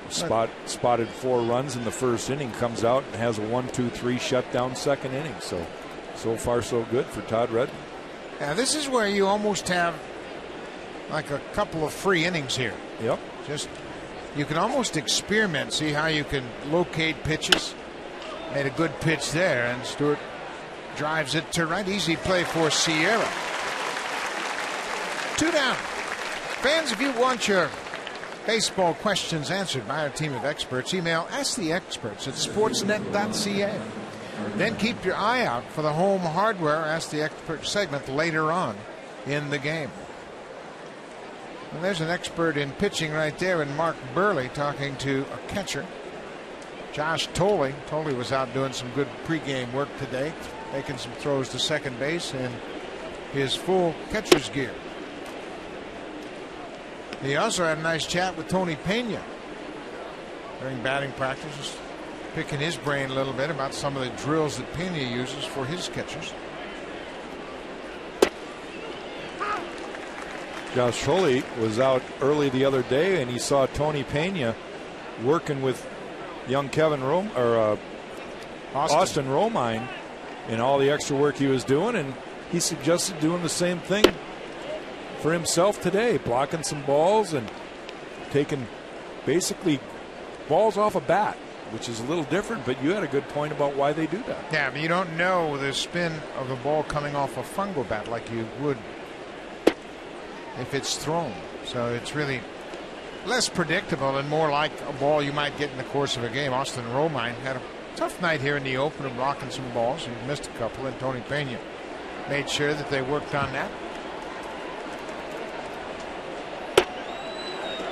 Spotted 4 runs in the first inning, comes out and has a 1-2-3 shutdown second inning. So far so good for Todd Redmond. Yeah, this is where you almost have like a couple of free innings here. Yep. Just you can almost experiment, see how you can locate pitches. Made a good pitch there, and Stewart drives it to right. Easy play for Sierra. 2 down. Fans, if you want your baseball questions answered by our team of experts, email asktheexperts@sportsnet.ca. Then keep your eye out for the home hardware Ask the Expert segment later on in the game. And there's an expert in pitching right there in Mark Burley talking to a catcher, Josh Tolley. Tolley was out doing some good pregame work today, making some throws to second base in his full catcher's gear. He also had a nice chat with Tony Pena during batting practice, just picking his brain a little bit about some of the drills that Pena uses for his catchers. Josh Tolley was out early the other day, and he saw Tony Pena working with young Austin Romine in all the extra work he was doing, and he suggested doing the same thing for himself today, blocking some balls and taking basically balls off a bat, which is a little different, but you had a good point about why they do that. Yeah, but you don't know the spin of the ball coming off a fungo bat like you would if it's thrown. So it's really less predictable and more like a ball you might get in the course of a game. Austin Romine had a tough night here in the opener, blocking some balls. He missed a couple, and Tony Pena made sure that they worked on that.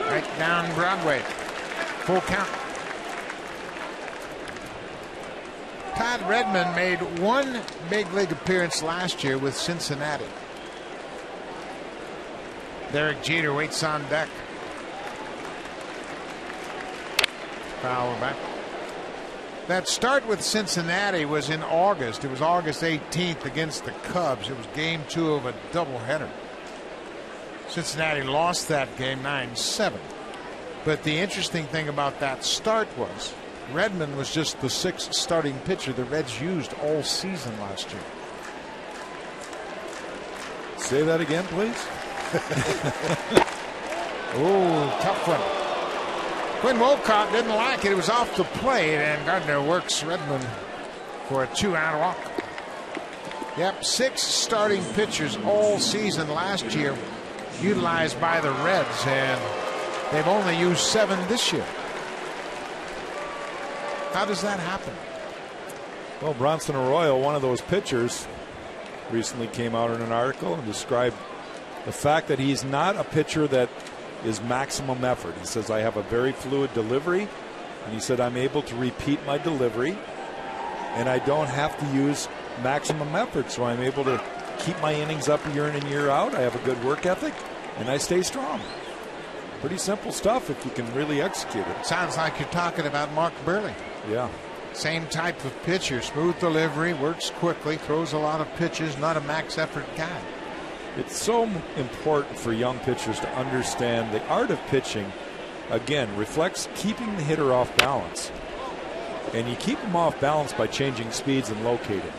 Right down Broadway. Full count. Todd Redmond made 1 big league appearance last year with Cincinnati. Derek Jeter waits on deck. Foul back. That start with Cincinnati was in August. It was August 18th against the Cubs. It was game 2 of a doubleheader. Cincinnati lost that game 9-7. But the interesting thing about that start was Redmond was just the 6th starting pitcher the Reds used all season last year. Say that again, please. Oh, tough one. Quinn Wolcott didn't like it. It was off the plate, and Gardner works Redmond for a 2-out walk. Yep, 6 starting pitchers all season last year utilized by the Reds, and they've only used 7 this year. How does that happen? Well, Bronson Arroyo, one of those pitchers, recently came out in an article and described the fact that he's not a pitcher that is maximum effort. He says, I have a very fluid delivery, and he said, I'm able to repeat my delivery, and I don't have to use maximum effort, so I'm able to keep my innings up year in and year out. I have a good work ethic, and I stay strong. Pretty simple stuff if you can really execute it. Sounds like you're talking about Mark Burley. Yeah. Same type of pitcher, smooth delivery, works quickly, throws a lot of pitches, not a max effort guy. It's so important for young pitchers to understand the art of pitching, again, reflects keeping the hitter off balance. And you keep them off balance by changing speeds and locating.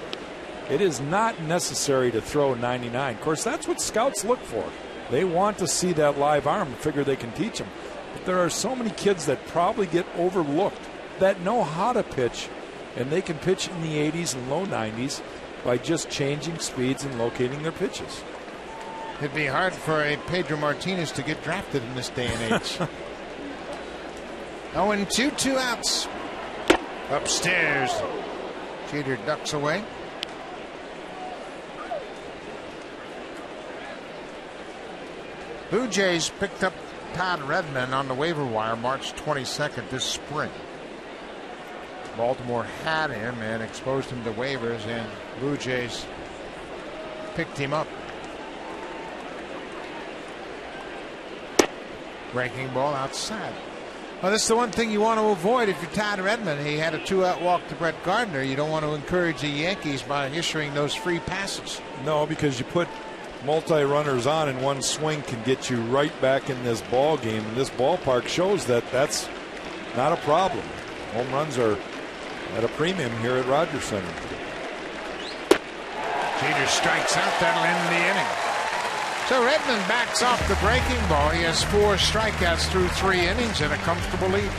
It is not necessary to throw 99. Of course, that's what scouts look for. They want to see that live arm and figure they can teach them. But there are so many kids that probably get overlooked that know how to pitch, and they can pitch in the 80s and low 90s by just changing speeds and locating their pitches. It'd be hard for a Pedro Martinez to get drafted in this day and age. 0-2, 2 outs. Upstairs. Jeter ducks away. Blue Jays picked up Todd Redmond on the waiver wire March 22nd this spring. Baltimore had him and exposed him to waivers, and Blue Jays picked him up. Breaking ball outside. Well, this is the one thing you want to avoid if you're Todd Redmond. He had a 2-out walk to Brett Gardner. You don't want to encourage the Yankees by issuing those free passes. No, because you put multi-runners on in one swing can get you right back in this ball game. And this ballpark shows that that's not a problem. Home runs are at a premium here at Rogers Center. Jeter strikes out. That'll end the inning. So Redmond backs off the breaking ball. He has 4 strikeouts through 3 innings and a comfortable lead.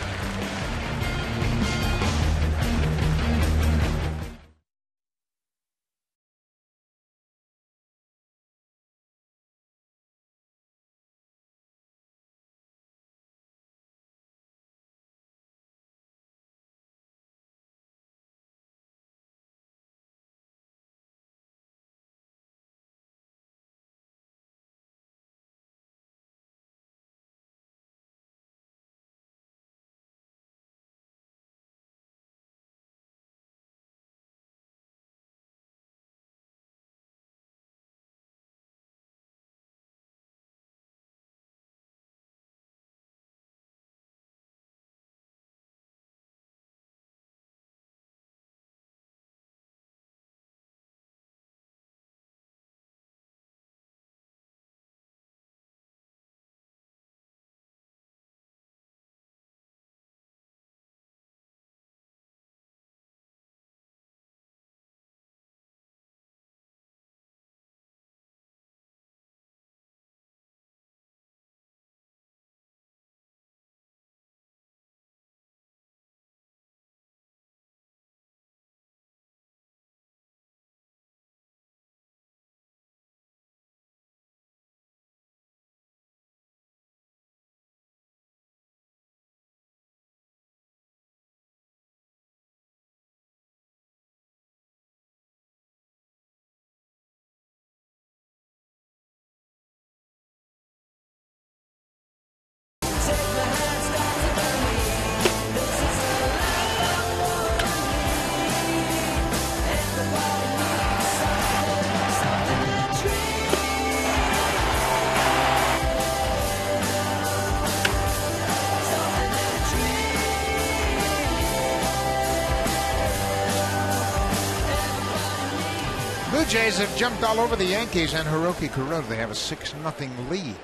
Blue Jays have jumped all over the Yankees and Hiroki Kuroda. They have a 6-0 lead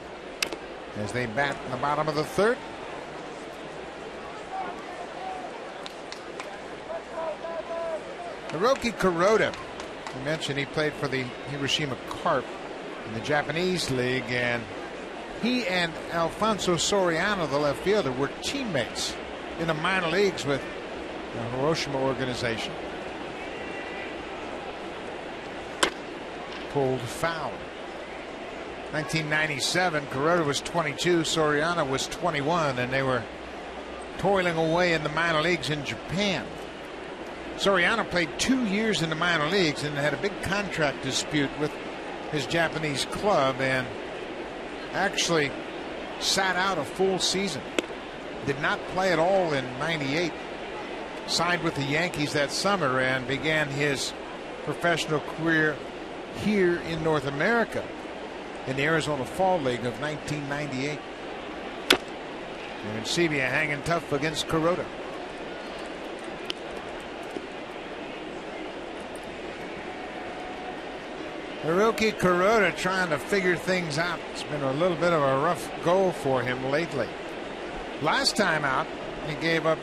as they bat in the bottom of the 3rd. Hiroki Kuroda, you mentioned he played for the Hiroshima Carp in the Japanese League, and He and Alfonso Soriano, the left fielder, were teammates in the minor leagues with the Hiroshima organization. Pulled foul. 1997, Kuroda was 22, Soriano was 21, and they were toiling away in the minor leagues in Japan. Soriano played 2 years in the minor leagues and had a big contract dispute with his Japanese club and actually sat out a full season. Did not play at all in '98. Signed with the Yankees that summer and began his professional career here in North America in the Arizona Fall League of 1998. And Sebia hanging tough against Kuroda. Hiroki Kuroda trying to figure things out. It's been a little bit of a rough go for him lately. Last time out, he gave up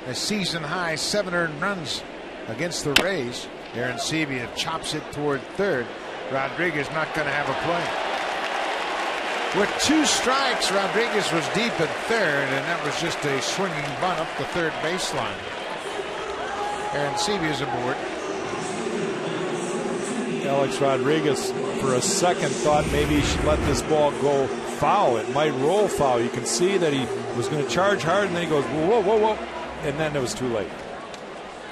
a season high 7 earned runs against the Rays. Aaron Sebia chops it toward third. Rodriguez not going to have a play. With 2 strikes, Rodriguez was deep at third, and that was just a swinging bunt up the third baseline. Aaron Sebia's aboard. Alex Rodriguez, for a second, thought maybe he should let this ball go foul. It might roll foul. You can see that he was going to charge hard, and then he goes, whoa, whoa, whoa, and then it was too late.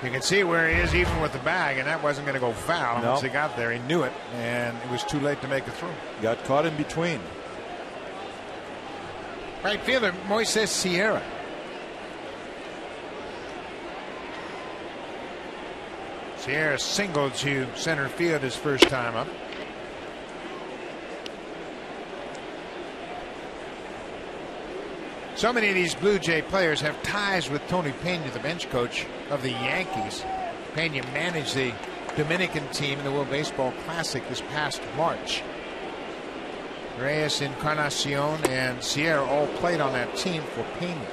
You can see where he is even with the bag, and that wasn't going to go foul. No. Once he got there, he knew it, and it was too late to make a throw. Got caught in between. Right fielder Moises Sierra. Sierra singled to center field his first time up. So many of these Blue Jay players have ties with Tony Pena, the bench coach of the Yankees. Pena managed the Dominican team in the World Baseball Classic this past March. Reyes, Encarnacion, and Sierra all played on that team for Pena.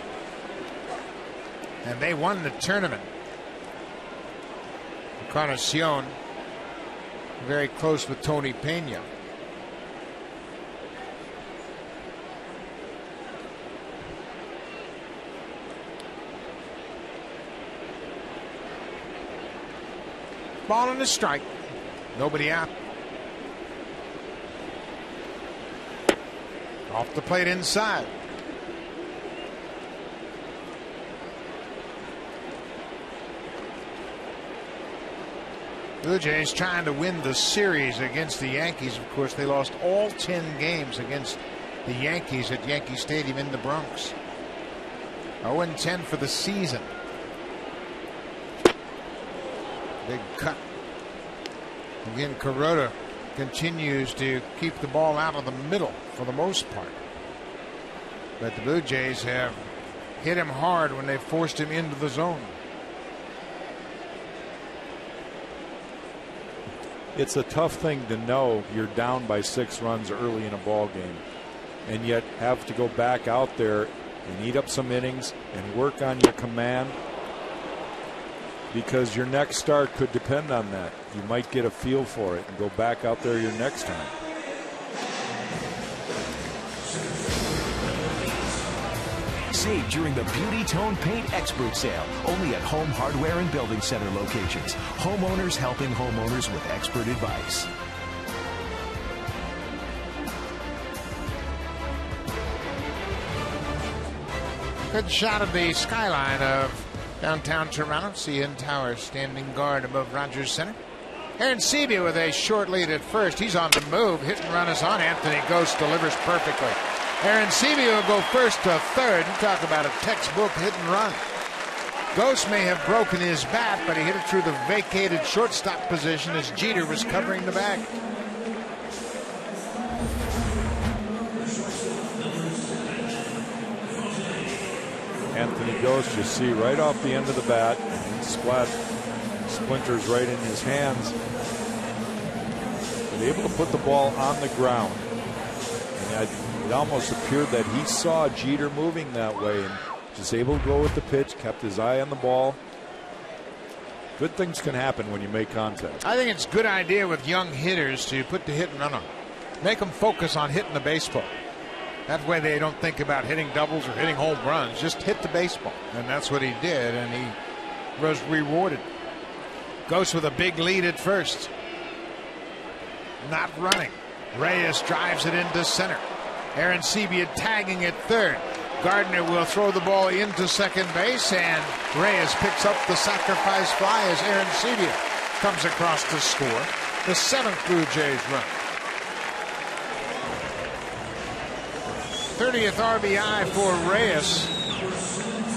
And they won the tournament. Encarnacion very close with Tony Pena. Ball and a strike. Nobody out. Off the plate inside. Blue Jays trying to win the series against the Yankees. Of course, they lost all 10 games against the Yankees at Yankee Stadium in the Bronx. 0-10 for the season. Big cut. Again, Kuroda continues to keep the ball out of the middle for the most part. But the Blue Jays have hit him hard when they forced him into the zone. It's a tough thing to know you're down by 6 runs early in a ball game, and yet have to go back out there and eat up some innings and work on your command, because your next start could depend on that. You might get a feel for it and go back out there your next time. Save during the Beauty Tone Paint Expert Sale, only at Home Hardware and Building Center locations. Homeowners helping homeowners with expert advice. Good shot of the skyline of downtown Toronto. CN Tower standing guard above Rogers Center. Aaron Sebia with a short lead at first. He's on the move. Hit and run is on. Anthony Ghost delivers perfectly. Aaron Sebia will go first to third. You talk about a textbook hit and run. Ghost may have broken his bat, but he hit it through the vacated shortstop position as Jeter was covering the bag. Anthony Ghost, you see right off the end of the bat, and splinters right in his hands. But able to put the ball on the ground. And it almost appeared that he saw Jeter moving that way and just able to go with the pitch, kept his eye on the ball. Good things can happen when you make contact. I think it's a good idea with young hitters to put the hit and run on. Make them focus on hitting the baseball. That way they don't think about hitting doubles or hitting home runs. Just hit the baseball. And that's what he did, and he was rewarded. Ghost with a big lead at first. Not running. Reyes drives it into center. Aaron Sebia tagging at third. Gardner will throw the ball into second base, and Reyes picks up the sacrifice fly as Aaron Sebia comes across to score the 7th Blue Jays run. 30th RBI for Reyes.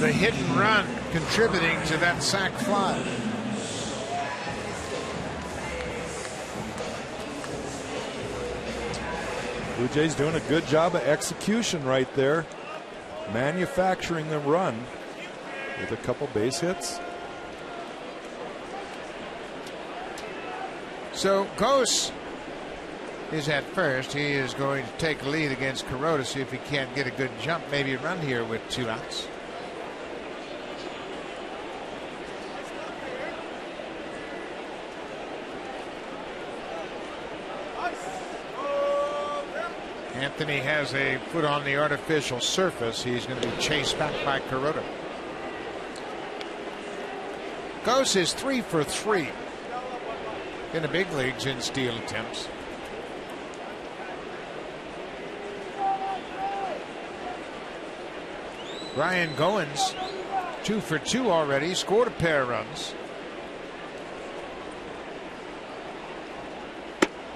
The hit and run contributing to that sac fly. Blue Jays doing a good job of execution right there, manufacturing the run with a couple base hits. So Ghost is at first. He is going to take a lead against Kuroda, see if he can't get a good jump, maybe run here with 2 outs. Anthony has a foot on the artificial surface. He's going to be chased back by Kuroda. Ghost is 3 for 3 in the big leagues in steal attempts. Ryan Goins 2 for 2 already, scored a pair of runs.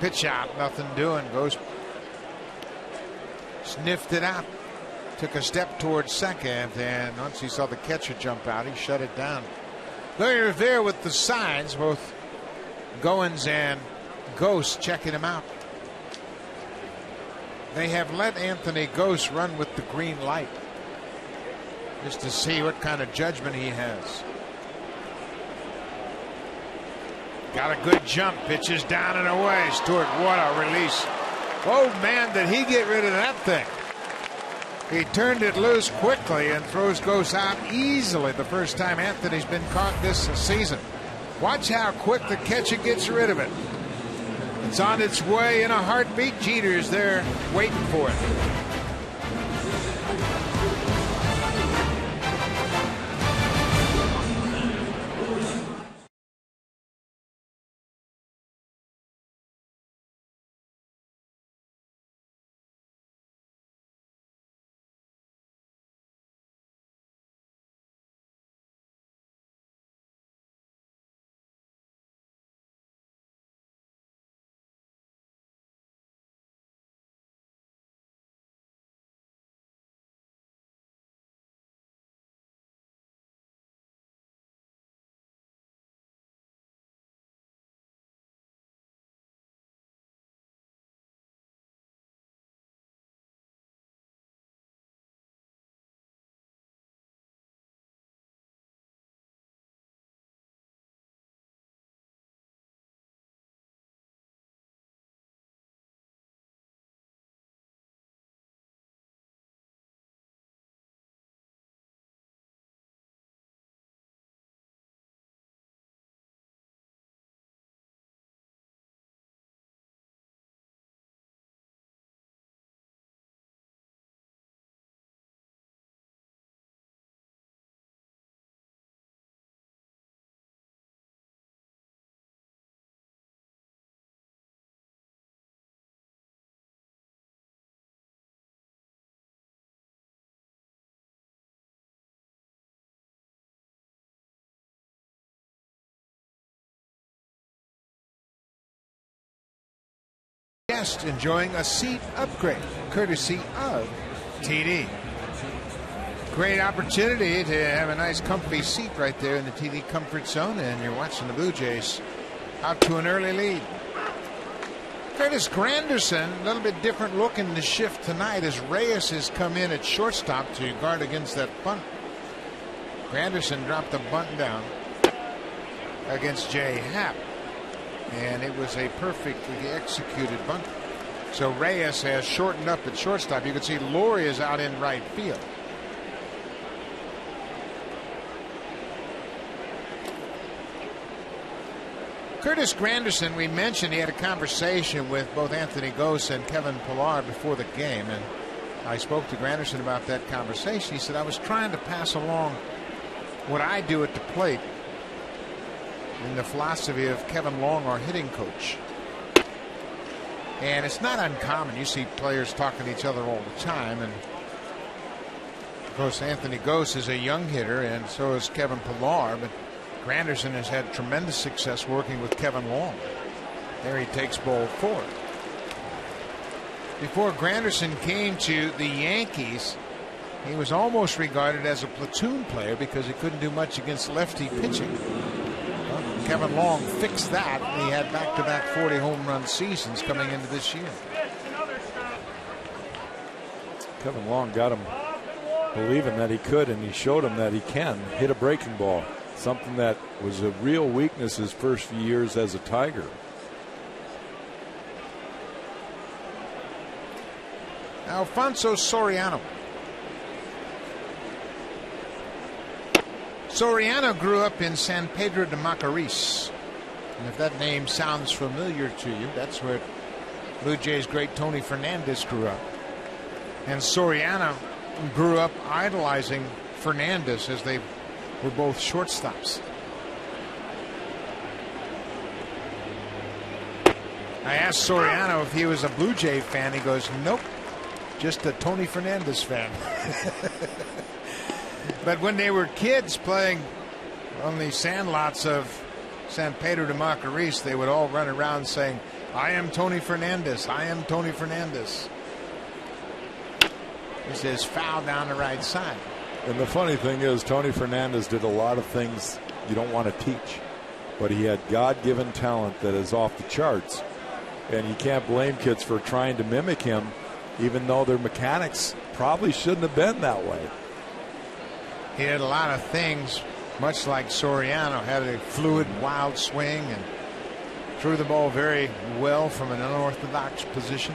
Pitch out, nothing doing. Ghost sniffed it out, took a step towards second, and once he saw the catcher jump out, he shut it down. Larry Rivera with the signs, both Goins and Ghost checking him out. They have let Anthony Ghost run with the green light, just to see what kind of judgment he has. Got a good jump, pitches down and away. Stuart, what a release. Oh man, did he get rid of that thing. He turned it loose quickly and throws Ghost out easily the first time Anthony's been caught this season. Watch how quick the catcher gets rid of it. It's on its way in a heartbeat. Jeter's there waiting for it. Guest enjoying a seat upgrade courtesy of TD. Great opportunity to have a nice comfy seat right there in the TD comfort zone, and you're watching the Blue Jays out to an early lead. Curtis Granderson, a little bit different look in the shift tonight as Reyes has come in at shortstop to guard against that bunt. Granderson dropped the bunt down against Jay Happ, and it was a perfectly executed bunt. So Reyes has shortened up at shortstop. You can see Laurie is out in right field. Curtis Granderson, we mentioned he had a conversation with both Anthony Gose and Kevin Pillar before the game, and I spoke to Granderson about that conversation. He said, I was trying to pass along what I do at the plate in the philosophy of Kevin Long, our hitting coach. And it's not uncommon. You see players talking to each other all the time. And of course, Anthony Gose is a young hitter, and so is Kevin Pillar. But Granderson has had tremendous success working with Kevin Long. There he takes ball 4. Before Granderson came to the Yankees, he was almost regarded as a platoon player because he couldn't do much against lefty pitching. Well, Kevin Long fixed that, and he had back-to-back 40 home run seasons coming into this year. Kevin Long got him believing that he could, and he showed him that he can hit a breaking ball, something that was a real weakness his first few years as a Tiger. Alfonso Soriano. Soriano grew up in San Pedro de Macorís. And if that name sounds familiar to you, that's where Blue Jays great Tony Fernandez grew up. And Soriano grew up idolizing Fernandez as they were both shortstops. I asked Soriano if he was a Blue Jay fan. He goes, nope, just a Tony Fernandez fan. But when they were kids playing on the sandlots of San Pedro de Macorís, they would all run around saying, I am Tony Fernandez, I am Tony Fernandez. He says foul down the right side. And the funny thing is, Tony Fernandez did a lot of things you don't want to teach, but he had God-given talent that is off the charts. And you can't blame kids for trying to mimic him, even though their mechanics probably shouldn't have been that way. He had a lot of things, much like Soriano, had a fluid, wild swing and threw the ball very well from an unorthodox position.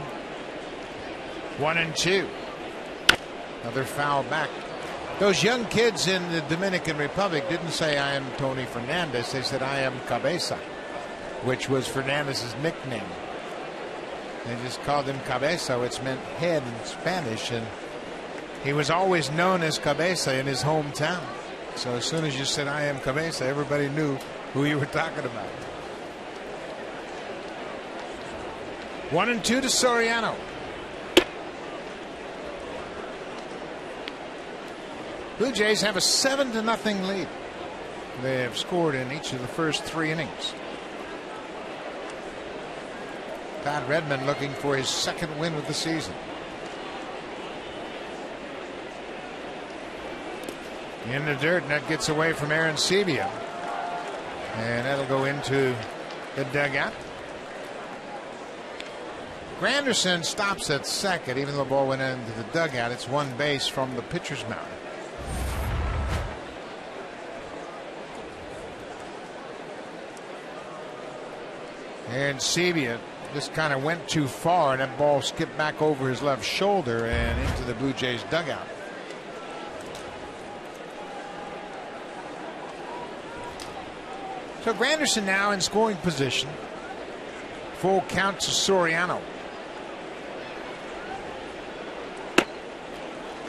1-2. Another foul back. Those young kids in the Dominican Republic didn't say, I am Tony Fernandez. They said, I am Cabeza, which was Fernandez's nickname. They just called him Cabeza, which meant head in Spanish, and he was always known as Cabeza in his hometown. So as soon as you said, I am Cabeza, everybody knew who you were talking about. 1-2 to Soriano. Blue Jays have a 7-0 lead. They have scored in each of the first 3 innings. Todd Redmond looking for his second win of the season. In the dirt, and that gets away from Aaron Sebia. And that'll go into the dugout. Granderson stops at second, even though the ball went into the dugout. It's one base from the pitcher's mound. And Sebia just kind of went too far, and that ball skipped back over his left shoulder and into the Blue Jays dugout. So Granderson now in scoring position. Full count to Soriano.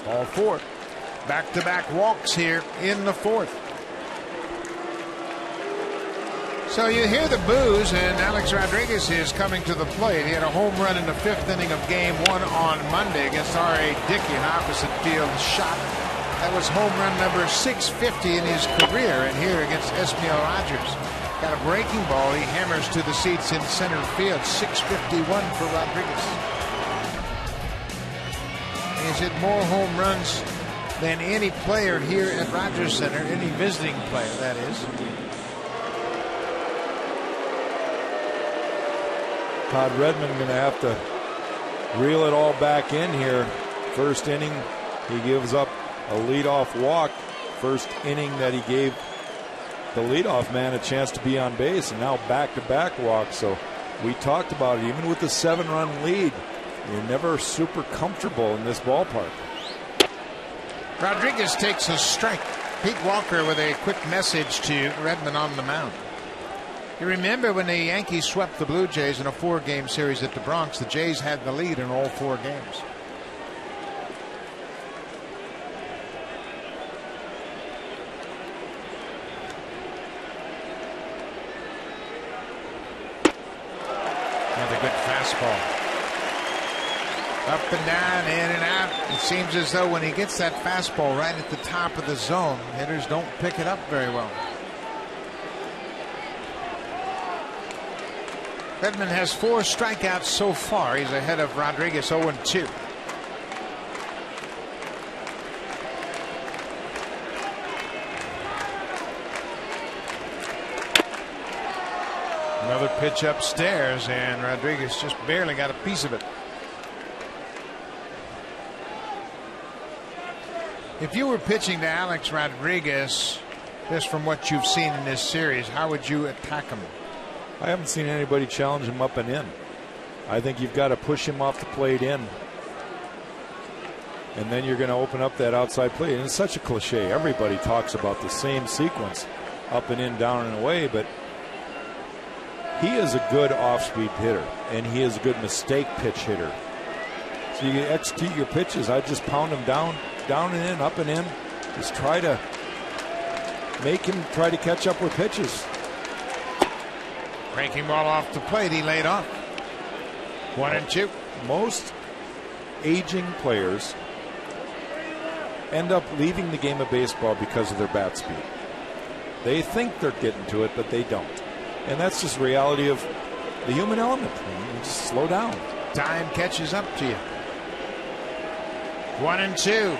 Ball 4. Back-to-back walks here in the 4th. So you hear the boos, and Alex Rodriguez is coming to the plate. He had a home run in the 5th inning of Game 1 on Monday against R.A. Dickey, an opposite field shot. That was home run number 650 in his career, and here against Esmiel Rogers. Got a breaking ball. He hammers to the seats in center field. 651 for Rodriguez. He's hit more home runs than any player here at Rogers Center, any visiting player, that is. Todd Redmond going to have to reel it all back in here. First inning, he gives up a leadoff walk. First inning that he gave the leadoff man a chance to be on base, and now back-to-back walks. So we talked about it. Even with the 7-run lead, you're never super comfortable in this ballpark. Rodriguez takes a strike. Pete Walker with a quick message to Redmond on the mound. You remember when the Yankees swept the Blue Jays in a 4-game series at the Bronx, the Jays had the lead in all 4 games. fastball. Up and down, in and out. It seems as though when he gets that fastball right at the top of the zone, hitters don't pick it up very well. Redmond has 4 strikeouts so far. He's ahead of Rodriguez 0-2. Another pitch upstairs, and Rodriguez just barely got a piece of it. If you were pitching to Alex Rodriguez, just from what you've seen in this series, how would you attack him? I haven't seen anybody challenge him up and in. I think you've got to push him off the plate in. And then you're going to open up that outside plate. And it's such a cliche. Everybody talks about the same sequence, up and in, down and away, but he is a good off-speed hitter, and he is a good mistake pitch hitter. So you execute your pitches. I just pound him down and in, up and in. Just try to make him try to catch up with pitches. Breaking ball off the plate. He laid off. 1-2. Most aging players end up leaving the game of baseball because of their bat speed. They think they're getting to it, but they don't. And that's just reality of the human element. You just slow down. Time catches up to you. 1-2.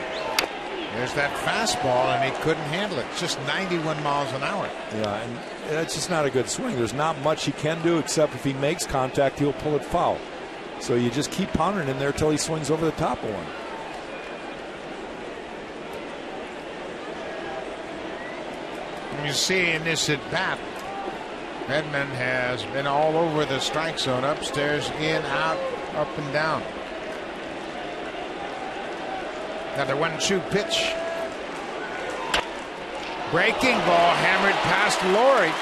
There's that fastball, and he couldn't handle it. It's just 91 miles an hour. Yeah, and that's just not a good swing. There's not much he can do, except if he makes contact, he'll pull it foul. So you just keep pounding in there until he swings over the top of one. You see in this at bat, Redmond has been all over the strike zone, upstairs, in, out, up and down. Another 1-2 pitch. Breaking ball hammered past Laurie.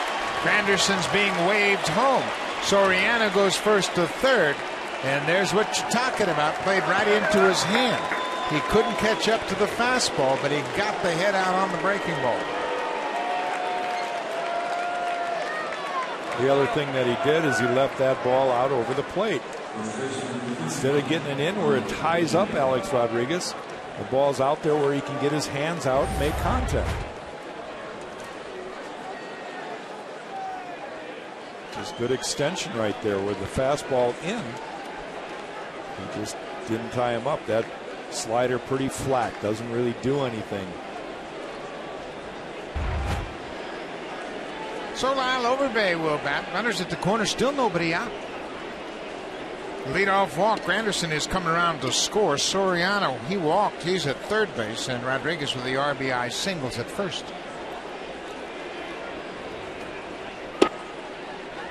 Granderson's being waved home. Soriano goes first to third, and there's what you're talking about. Played right into his hand. He couldn't catch up to the fastball, but he got the head out on the breaking ball. The other thing that he did is he left that ball out over the plate. Instead of getting it in where it ties up Alex Rodriguez, the ball's out there where he can get his hands out and make contact. Just good extension right there with the fastball in. He just didn't tie him up. That slider pretty flat, doesn't really do anything. So Lyle Overbay will bat. Runners at the corner, still nobody out. Leadoff walk. Granderson is coming around to score. Soriano, he walked. He's at third base, and Rodriguez with the RBI singles at first.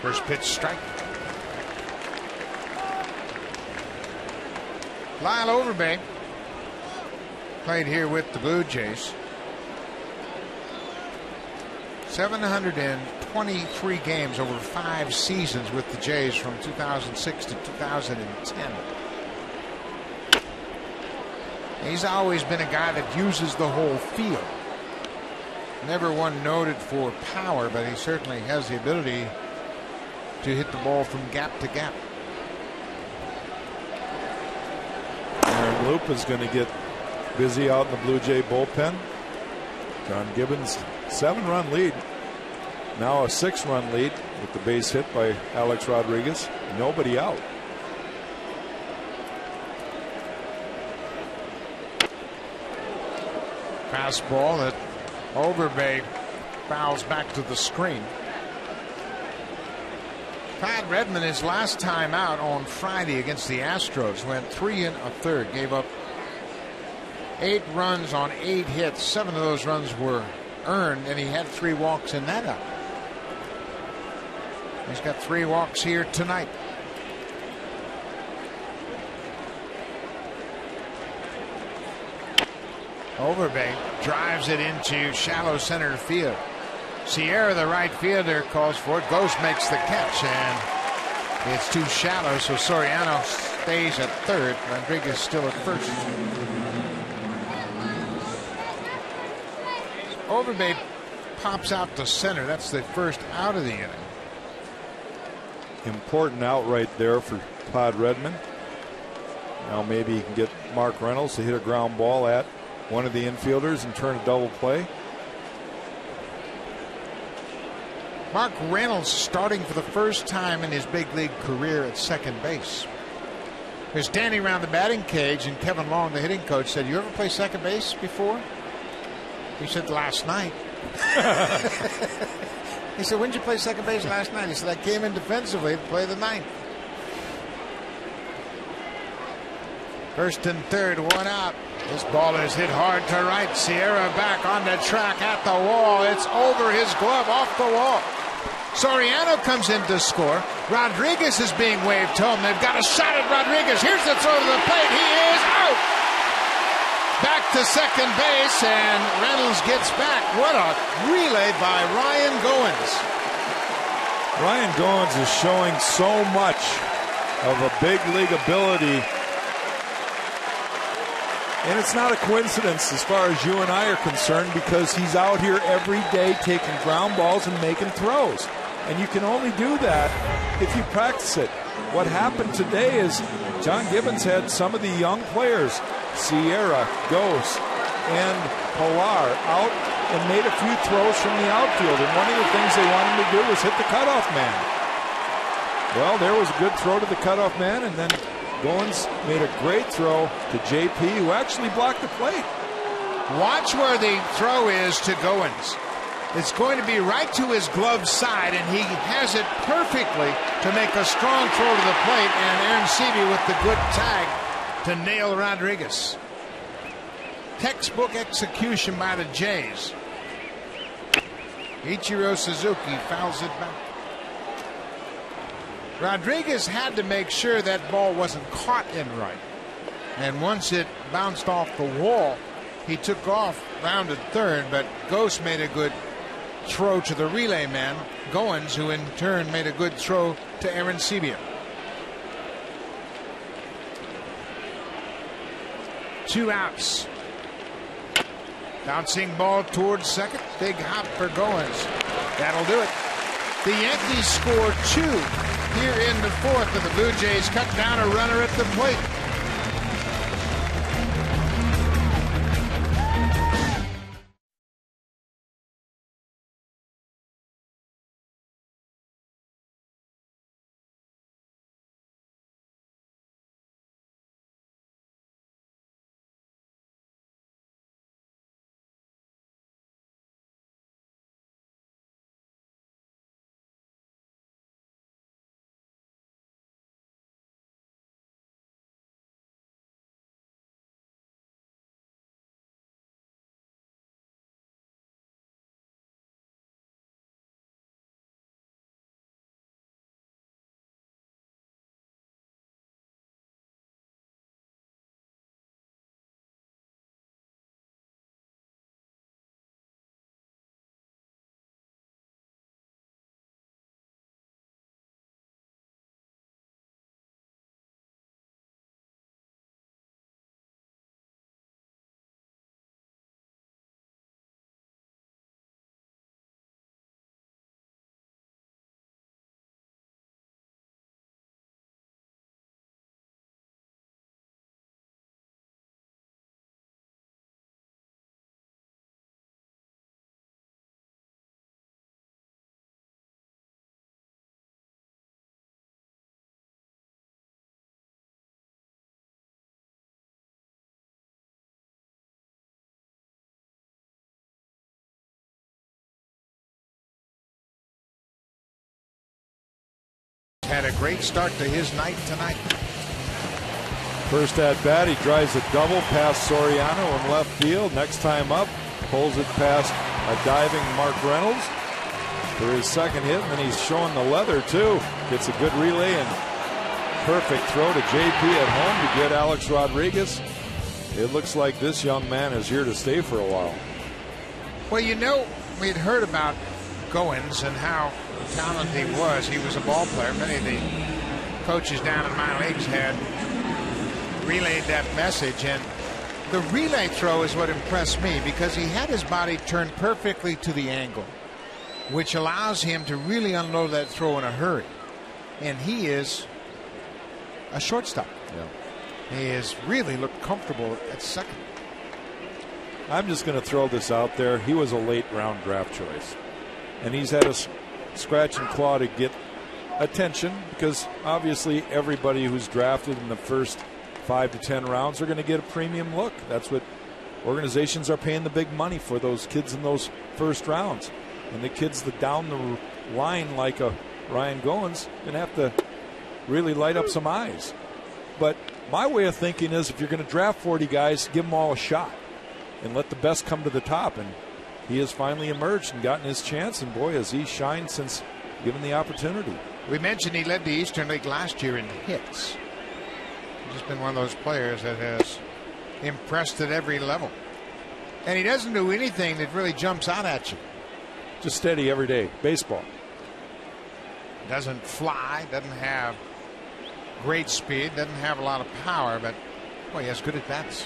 First pitch strike. Lyle Overbay played here with the Blue Jays. 723 games over 5 seasons with the Jays from 2006 to 2010. He's always been a guy that uses the whole field. Never one noted for power, but he certainly has the ability to hit the ball from gap to gap. Aaron Loop is going to get busy out in the Blue Jay bullpen. John Gibbons, 7-run lead. Now a 6-run lead with the base hit by Alex Rodriguez. Nobody out. Fastball that Overbay fouls back to the screen. Pat Redmond, his last time out on Friday against the Astros, went 3 1/3, gave up 8 runs on 8 hits. 7 of those runs were earned, and he had 3 walks in that out. He's got 3 walks here tonight. Overbay drives it into shallow center field. Sierra, the right fielder, calls for it. Ghost makes the catch, and it's too shallow, so Soriano stays at third. Rodriguez still at first. Overbay pops out to center. That's the first out of the inning. important out right there for Todd Redmond. Now maybe he can get Mark Reynolds to hit a ground ball at one of the infielders and turn a double play. Mark Reynolds starting for the first time in his big league career at second base. They're standing around the batting cage, and Kevin Long, the hitting coach, said, "You ever play second base before?" He said, "Last night." He said, "When did you play second base last night?" He said, "I came in defensively to play the ninth." First and third, one out. This ball is hit hard to right. Sierra back on the track at the wall. It's over his glove, off the wall. Soriano comes in to score. Rodriguez is being waved home. They've got a shot at Rodriguez. Here's the throw to the plate. He is out. Back to second base, and Reynolds gets back. What a relay by Ryan Goins. Ryan Goins is showing so much of a big league ability. And it's not a coincidence as far as you and I are concerned, because he's out here every day taking ground balls and making throws. And you can only do that if you practice it. What happened today is John Gibbons had some of the young players, Sierra, Gose, and Pilar, out and made a few throws from the outfield. And one of the things they wanted to do was hit the cutoff man. Well, there was a good throw to the cutoff man, and then Goins made a great throw to JP, who actually blocked the plate. Watch where the throw is to Goins. It's going to be right to his glove side, and he has it perfectly to make a strong throw to the plate, and Aaron Seavey with the good tag to nail Rodriguez. Textbook execution by the Jays. Ichiro Suzuki fouls it back. Rodriguez had to make sure that ball wasn't caught in right. And once it bounced off the wall, he took off, rounded third, but Gose made a good throw to the relay man, Goins, who in turn made a good throw to Aaron Sebia. 2 outs. Bouncing ball towards second. Big hop for Goins. That'll do it. The Yankees score 2 here in the fourth, and the Blue Jays cut down a runner at the plate. Had a great start to his night tonight. First at bat, he drives a double past Soriano in left field. Next time up, pulls it past a diving Mark Reynolds for his second hit, and then he's showing the leather too. Gets a good relay and perfect throw to JP at home to get Alex Rodriguez. It looks like this young man is here to stay for a while. Well, you know, we had heard about Goins and how talented he was. He was a ball player. Many of the coaches down in minor leagues had relayed that message, and the relay throw is what impressed me, because he had his body turned perfectly to the angle, which allows him to really unload that throw in a hurry. and he is a shortstop. Yeah. He has really looked comfortable at second. I'm just going to throw this out there. He was a late round draft choice, and he's had a scratch and claw to get attention because obviously everybody who's drafted in the first 5 to 10 rounds are going to get a premium look. That's what organizations are paying the big money for, those kids in those first rounds. And the kids that down the line like a Ryan Goins going to have to really light up some eyes. But my way of thinking is if you're going to draft 40 guys, give them all a shot and let the best come to the top. And he has finally emerged and gotten his chance. And boy, has he shined since given the opportunity. We mentioned he led the Eastern League last year in hits. He's just been one of those players that has impressed at every level. And he doesn't do anything that really jumps out at you. Just steady every day. Baseball. Doesn't fly, doesn't have great speed, doesn't have a lot of power, but boy, he has good at bats.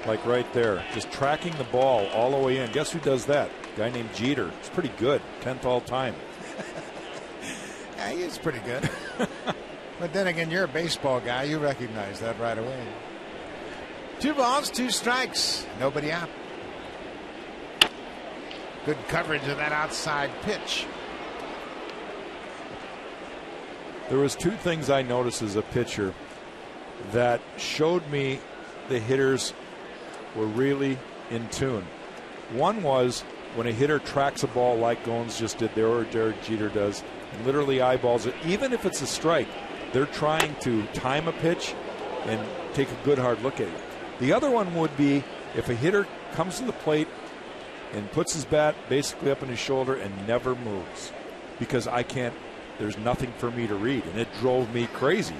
Like right there, just tracking the ball all the way in. Guess who does that? A guy named Jeter. It's pretty good. 10th all time. Yeah, he is pretty good. But then again, you're a baseball guy. You recognize that right away. 2 balls, 2 strikes. Nobody out. Good coverage of that outside pitch. There was 2 things I noticed as a pitcher that showed me the hitters were really in tune. One was when a hitter tracks a ball like Goins just did there, or Derek Jeter does, and literally eyeballs it, even if it's a strike, they're trying to time a pitch and take a good hard look at it. The other one would be if a hitter comes to the plate and puts his bat basically up on his shoulder and never moves, because there's nothing for me to read, and it drove me crazy.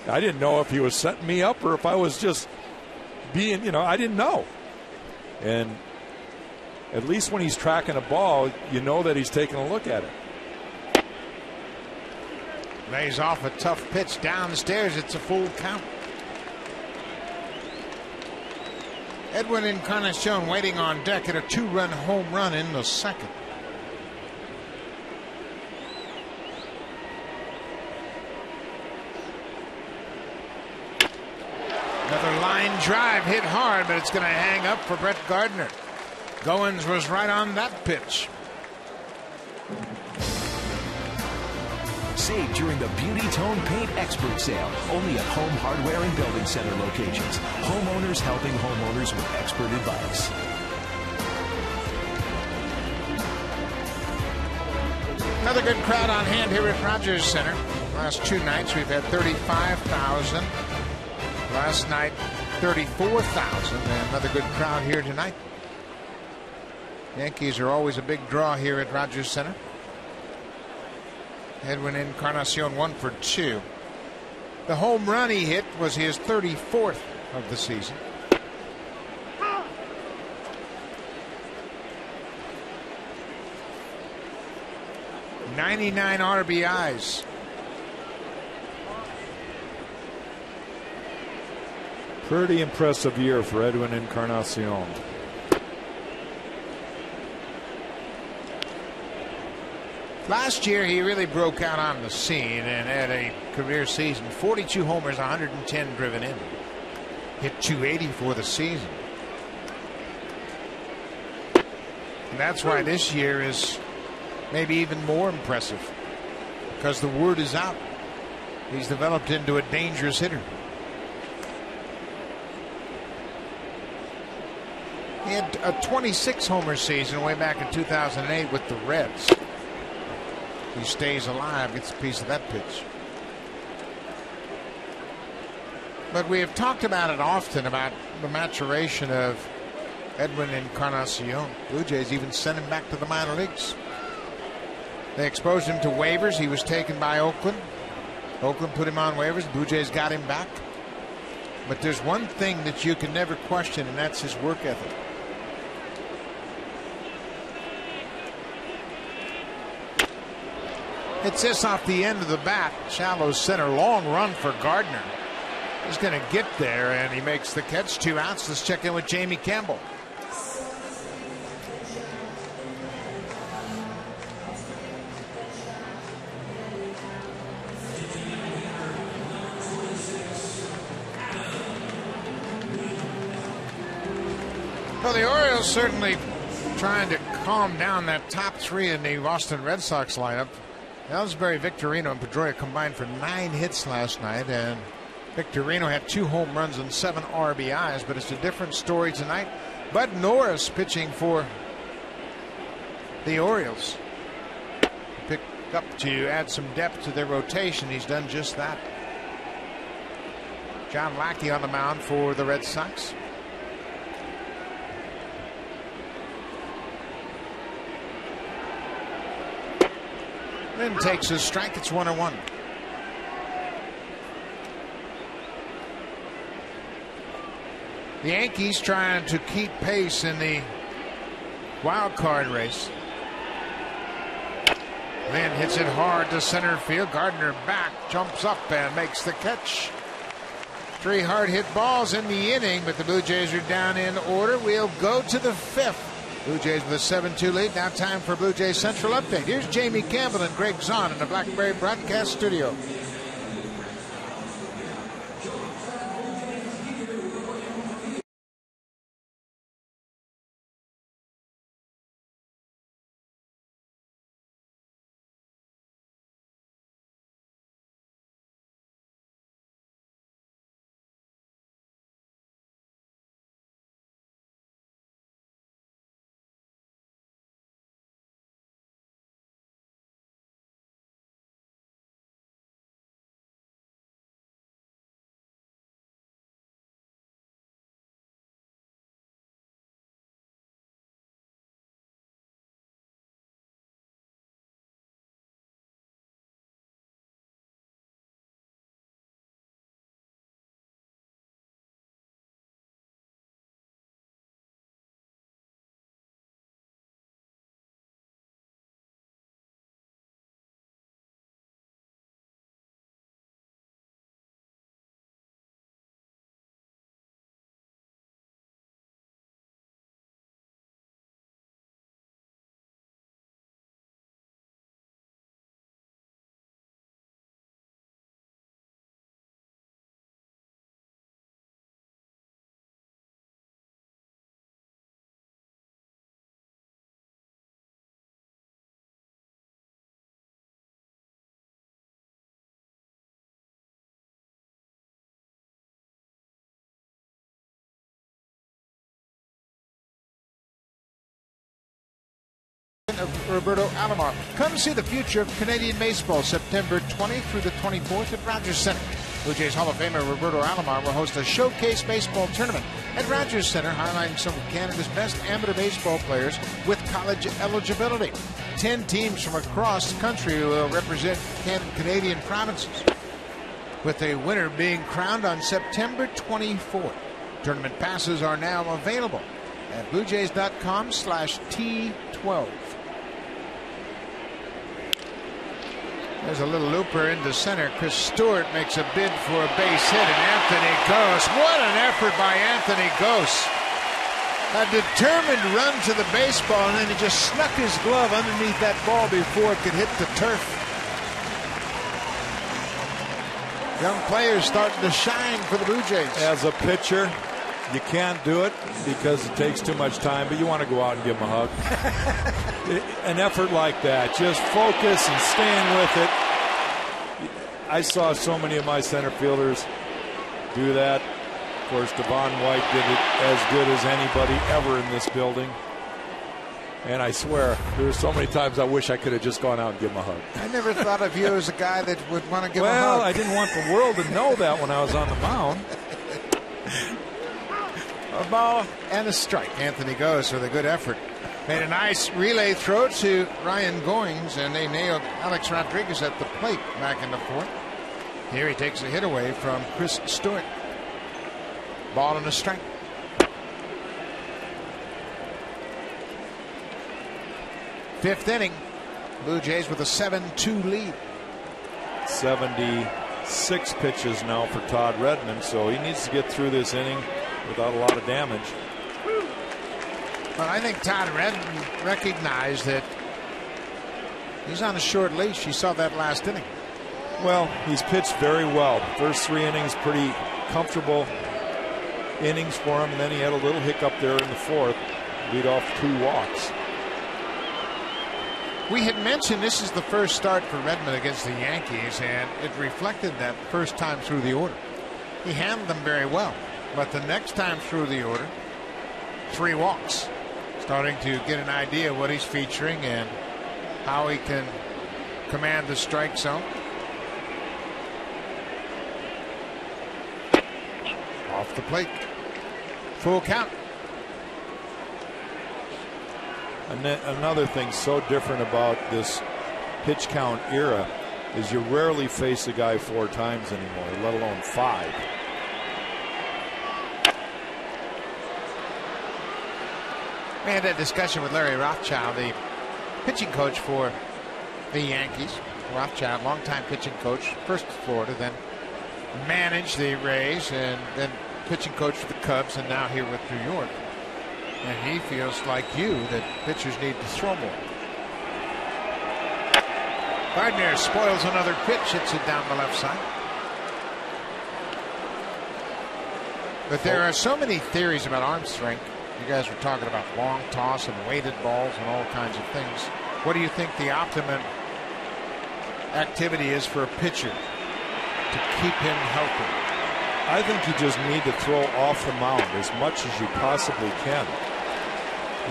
I didn't know if he was setting me up or if I was just being, I didn't know. And at least when he's tracking a ball, you know that he's taking a look at it. Lays off a tough pitch downstairs. It's a full count. Edwin Encarnacion waiting on deck at a 2-run home run in the second. Another line drive hit hard, but it's going to hang up for Brett Gardner. Goins was right on that pitch. Save during the Beauty Tone Paint Expert Sale, only at Home Hardware and Building Center locations. Homeowners helping homeowners with expert advice. Another good crowd on hand here at Rogers Center. Last 2 nights we've had 35,000. Last night 34,000. And another good crowd here tonight. Yankees are always a big draw here at Rogers Center. Edwin Encarnacion 1 for 2. The home run he hit was his 34th of the season. '99 RBIs. Pretty impressive year for Edwin Encarnacion. Last year he really broke out on the scene and had a career season. 42 homers, 110 driven in. Hit .280 for the season. And that's why this year is maybe even more impressive, because the word is out. He's developed into a dangerous hitter. He had a 26 homer season way back in 2008 with the Reds. He stays alive, gets a piece of that pitch. But we have talked about it often, about the maturation of Edwin Encarnacion. Blue Jays even sent him back to the minor leagues. They exposed him to waivers. He was taken by Oakland. Oakland put him on waivers. Blue Jays got him back. But there's one thing that you can never question, and that's his work ethic. It's this off the end of the bat. Shallow center. Long run for Gardner. He's going to get there, and he makes the catch. 2 outs. Let's check in with Jamie Campbell. Well, the Orioles certainly trying to calm down that top three in the Boston Red Sox lineup. Ellsbury, Victorino, and Pedroia combined for 9 hits last night, and Victorino had 2 home runs and 7 RBIs, but it's a different story tonight. Bud Norris pitching for the Orioles. Picked up to add some depth to their rotation. He's done just that. John Lackey on the mound for the Red Sox. Then takes a strike. It's 1-1. The Yankees trying to keep pace in the wild card race. Then hits it hard to center field. Gardner back, jumps up and makes the catch. 3 hard hit balls in the inning, but the Blue Jays are down in order. We'll go to the 5th. Blue Jays with a 7-2 lead. Now time for Blue Jays Central Update. Here's Jamie Campbell and Greg Zahn in the Blackberry Broadcast Studio. Of Roberto Alomar. Come see the future of Canadian baseball September 20th through the 24th at Rogers Center. Blue Jays Hall of Famer Roberto Alomar will host a showcase baseball tournament at Rogers Center, highlighting some of Canada's best amateur baseball players with college eligibility. 10 teams from across the country will represent Canadian provinces, with a winner being crowned on September 24th. Tournament passes are now available at bluejays.com/T12. There's a little looper into center. Chris Stewart makes a bid for a base hit, and Anthony Gose. What an effort by Anthony Gose. A determined run to the baseball, and then he just snuck his glove underneath that ball before it could hit the turf. Young players starting to shine for the Blue Jays. As a pitcher, you can't do it because it takes too much time, but you want to go out and give them a hug. An effort like that, just focus and staying with it. I saw so many of my center fielders do that. Of course, Devon White did it as good as anybody ever in this building. And I swear, there were so many times I wish I could have just gone out and given him a hug. I never thought of you as a guy that would want to give a hug. Well, I didn't want the world to know that when I was on the mound. A ball and a strike. Anthony Gose with a good effort. Made a nice relay throw to Ryan Goings, and they nailed Alex Rodriguez at the plate back in the 4th. Here he takes a hit away from Chris Stewart. Ball and a strike. Fifth inning. Blue Jays with a 7-2 lead. 76 pitches now for Todd Redmond, so he needs to get through this inning without a lot of damage. Well, I think Todd Redmond recognized that he's on a short leash. You saw that last inning. Well, he's pitched very well. First 3 innings pretty comfortable. innings for him, and then he had a little hiccup there in the fourth, lead off 2 walks. We had mentioned this is the first start for Redmond against the Yankees, and it reflected that first time through the order. He handled them very well, but the next time through the order, 3 walks. Starting to get an idea of what he's featuring and how he can command the strike zone. Off the plate. Full count. And another thing so different about this pitch count era is you rarely face a guy 4 times anymore, let alone 5. We had that discussion with Larry Rothschild, the pitching coach for the Yankees. Rothschild, longtime pitching coach, first with Florida, then managed the Rays, and then pitching coach for the Cubs, and now here with New York. And he feels like you that pitchers need to throw more. Gardner spoils another pitch, hits it down the left side. But there are so many theories about arm strength. You guys were talking about long toss and weighted balls and all kinds of things. What do you think the optimum activity is for a pitcher to keep him healthy? I think you just need to throw off the mound as much as you possibly can.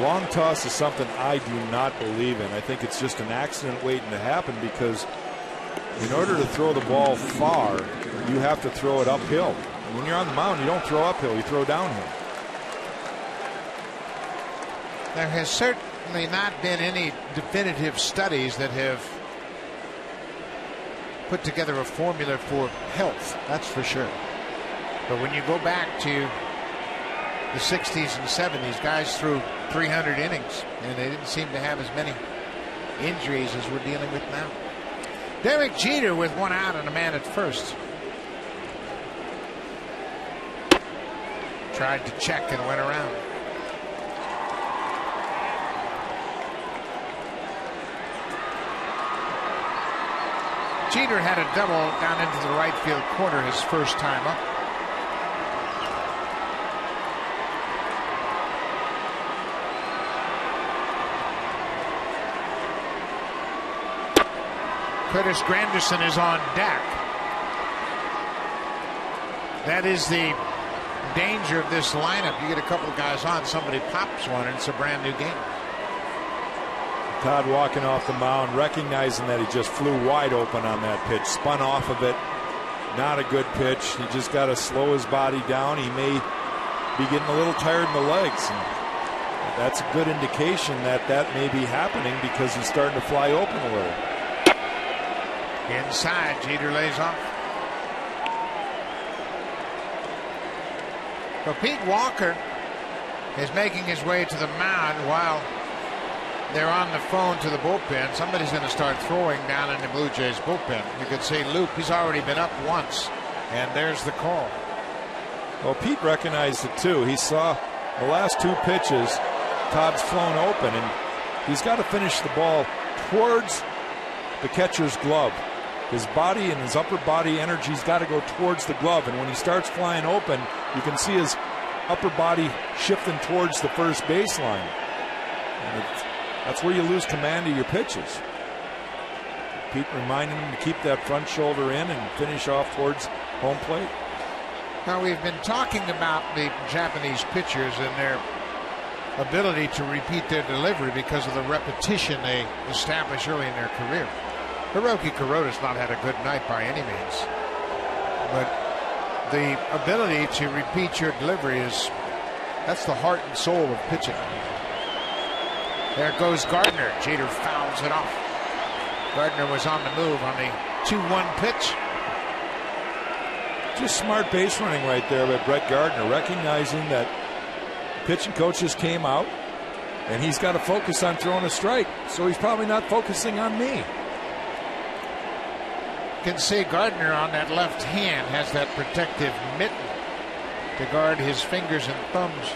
Long toss is something I do not believe in. I think it's just an accident waiting to happen, because in order to throw the ball far, you have to throw it uphill. When you're on the mound, you don't throw uphill, you throw downhill. There has certainly not been any definitive studies that have put together a formula for health, that's for sure. But when you go back to the 60s and 70s, guys threw 300 innings, and they didn't seem to have as many injuries as we're dealing with now. Derek Jeter with 1 out and a man at first. Tried to check and went around. Jeter had a double down into the right field corner his first time up. Curtis Granderson is on deck. That is the danger of this lineup. You get a couple of guys on, somebody pops one, and it's a brand new game. Todd walking off the mound, recognizing that he just flew wide open on that pitch, spun off of it. Not a good pitch. He just got to slow his body down. He may be getting a little tired in the legs. And that's a good indication that that may be happening, because he's starting to fly open a little. Inside, Jeter lays off. So Pete Walker is making his way to the mound while they're on the phone to the bullpen. Somebody's going to start throwing down in the Blue Jays bullpen. You could see Luke, he's already been up once, and there's the call. Well, Pete recognized it too. He saw the last 2 pitches, Todd's flown open, and he's got to finish the ball towards the catcher's glove. His body and his upper body energy's got to go towards the glove, and when he starts flying open, you can see his upper body shifting towards the first baseline. And that's where you lose command of your pitches. Pete reminding him to keep that front shoulder in and finish off towards home plate. Now, we've been talking about the Japanese pitchers and their ability to repeat their delivery because of the repetition they establish early in their career. Hiroki Kuroda's not had a good night by any means, but the ability to repeat your delivery that's the heart and soul of pitching. There goes Gardner. Jeter fouls it off. Gardner was on the move on the 2-1 pitch. Just smart base running right there by Brett Gardner, recognizing that pitching coaches came out and he's got to focus on throwing a strike, so he's probably not focusing on me. You can see Gardner on that left hand has that protective mitten to guard his fingers and thumbs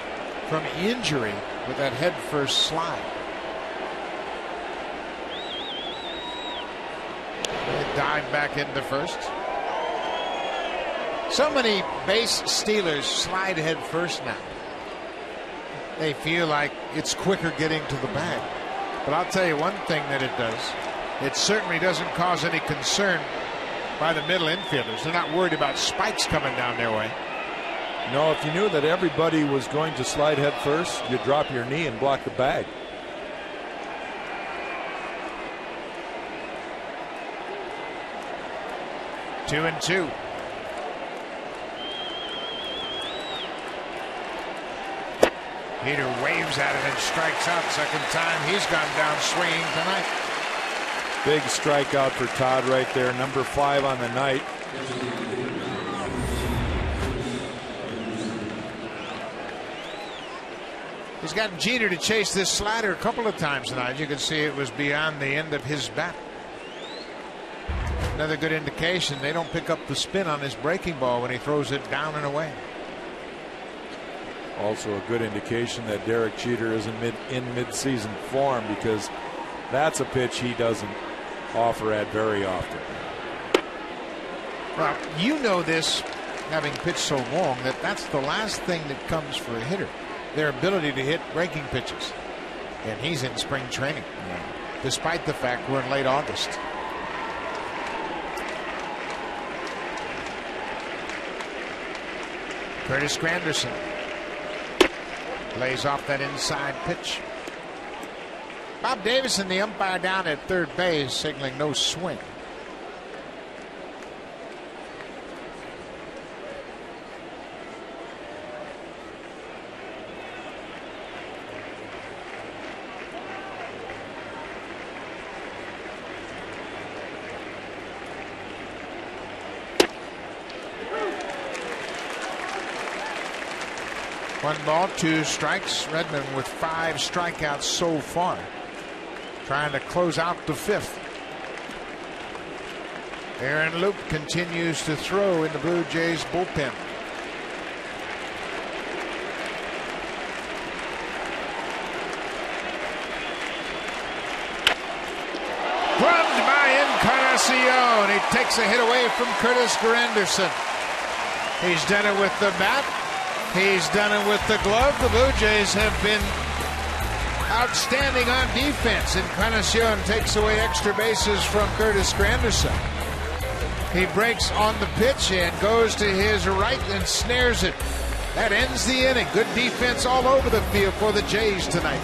from injury with that head first slide. They dive back into first. So many base stealers slide head first now. They feel like it's quicker getting to the bag. But I'll tell you one thing that it does. It certainly doesn't cause any concern by the middle infielders. They're not worried about spikes coming down their way. No, if you knew that everybody was going to slide head first, you'd drop your knee and block the bag. Two and two. Peter waves at it and strikes out. Second time he's gone down swinging tonight. Big strikeout for Todd right there. Number 5 on the night. He's gotten Jeter to chase this slider a couple of times tonight. You can see it was beyond the end of his bat. Another good indication they don't pick up the spin on his breaking ball when he throws it down and away. Also a good indication that Derek Jeter is in mid-season form, because that's a pitch he doesn't offer at very often. Well, you know this, having pitched so long, that's the last thing that comes for a hitter, their ability to hit breaking pitches. And he's in spring training, despite the fact we're in late August. Curtis Granderson lays off that inside pitch. Bob Davison, the umpire down at third base, signaling no swing. One ball, 2 strikes. Redmond with 5 strikeouts so far, trying to close out the 5th. Aaron Luke continues to throw in the Blue Jays bullpen. Gloved by Encarnacion. He takes a hit away from Curtis Granderson. He's done it with the bat. He's done it with the glove. The Blue Jays have been outstanding on defense. Encarnacion takes away extra bases from Curtis Granderson. He breaks on the pitch and goes to his right and snares it. That ends the inning. Good defense all over the field for the Jays tonight.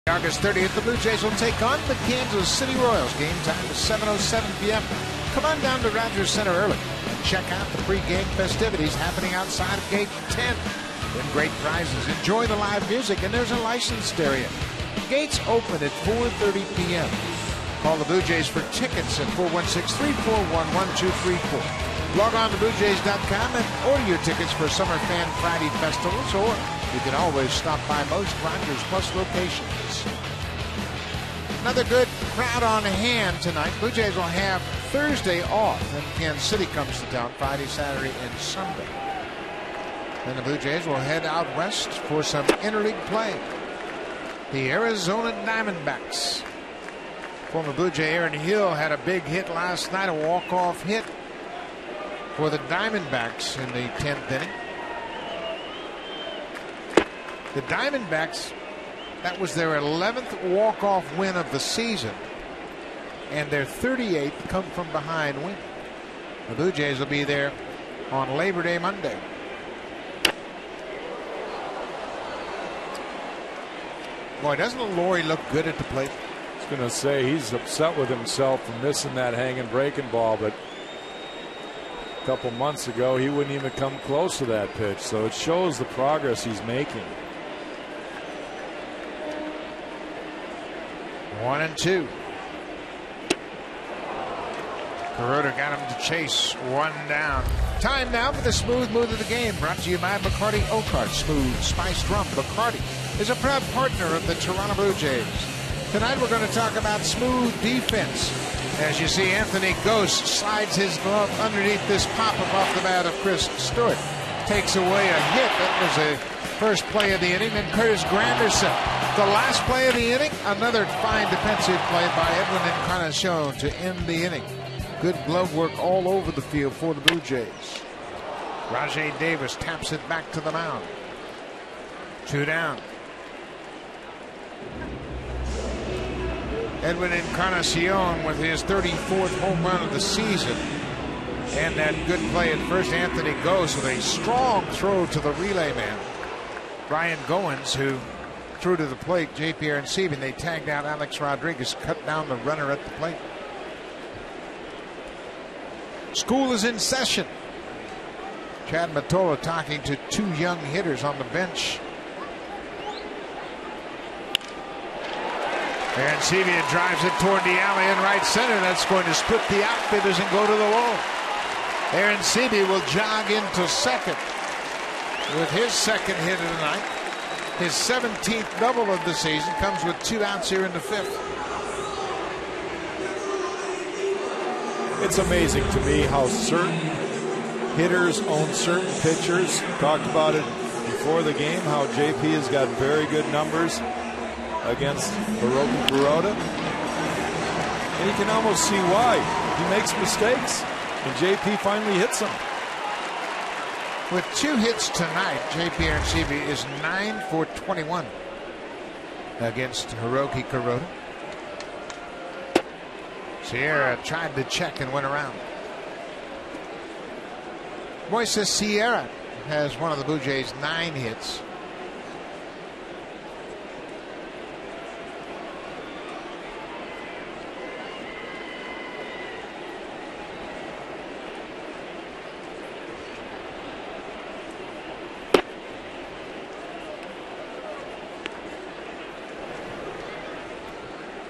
August 30th, the Blue Jays will take on the Kansas City Royals. Game time is 7:07 p.m. Come on down to Rogers Center early and check out the pre-game festivities happening outside of Gate 10. Win great prizes, enjoy the live music, and there's a licensed area. Gates open at 4:30 p.m. Call the Blue Jays for tickets at 416-341-1234. Log on to BlueJays.com and order your tickets for Summer Fan Friday festivals, or you can always stop by most Rogers Plus locations. Another good crowd on hand tonight. Blue Jays will have Thursday off, and Kansas City comes to town Friday, Saturday, and Sunday. Then the Blue Jays will head out west for some interleague play. The Arizona Diamondbacks. Former Blue Jay Aaron Hill had a big hit last night, a walk-off hit for the Diamondbacks in the 10th inning. The Diamondbacks, that was their 11th walk-off win of the season, and their 38th come from behind win. The Blue Jays will be there on Labor Day Monday. Boy, doesn't Laurie look good at the plate? I was going to say he's upset with himself for missing that hanging breaking ball, but a couple months ago he wouldn't even come close to that pitch, so it shows the progress he's making. 1-2. Kuroda got him to chase one down. Time now for the smooth move of the game, brought to you by Bacardi Oakart Smooth Spiced Rum. Bacardi is a proud partner of the Toronto Blue Jays. Tonight we're going to talk about smooth defense. As you see, Anthony Ghost slides his glove underneath this pop-up off the bat of Chris Stewart. Takes away a hit. That was the first play of the inning. Then Curtis Granderson, the last play of the inning. Another fine defensive play by Edwin Encarnacion to end the inning. Good glove work all over the field for the Blue Jays. Rajay Davis taps it back to the mound. 2 down. Edwin Encarnacion with his 34th home run of the season. And that good play at first. Anthony Ghost with a strong throw to the relay man, Ryan Goins, who threw to the plate. J.P. Arencibi. They tagged out Alex Rodriguez, cut down the runner at the plate. School is in session. Chad Mottola talking to 2 young hitters on the bench. Arencibi drives it toward the alley in right center. That's going to split the outfielders and go to the wall. Arencibi will jog into second with his second hit of the night. His 17th double of the season comes with 2 outs here in the 5th. It's amazing to me how certain hitters own certain pitchers. Talked about it before the game, how JP has got very good numbers against Hiroki Kuroda. And you can almost see why. He makes mistakes, and JP finally hits him. With 2 hits tonight, J.P. Arencibi is 9 for 21 against Hiroki Kuroda. Sierra tried to check and went around. Moises Sierra has one of the Blue Jays' 9 hits.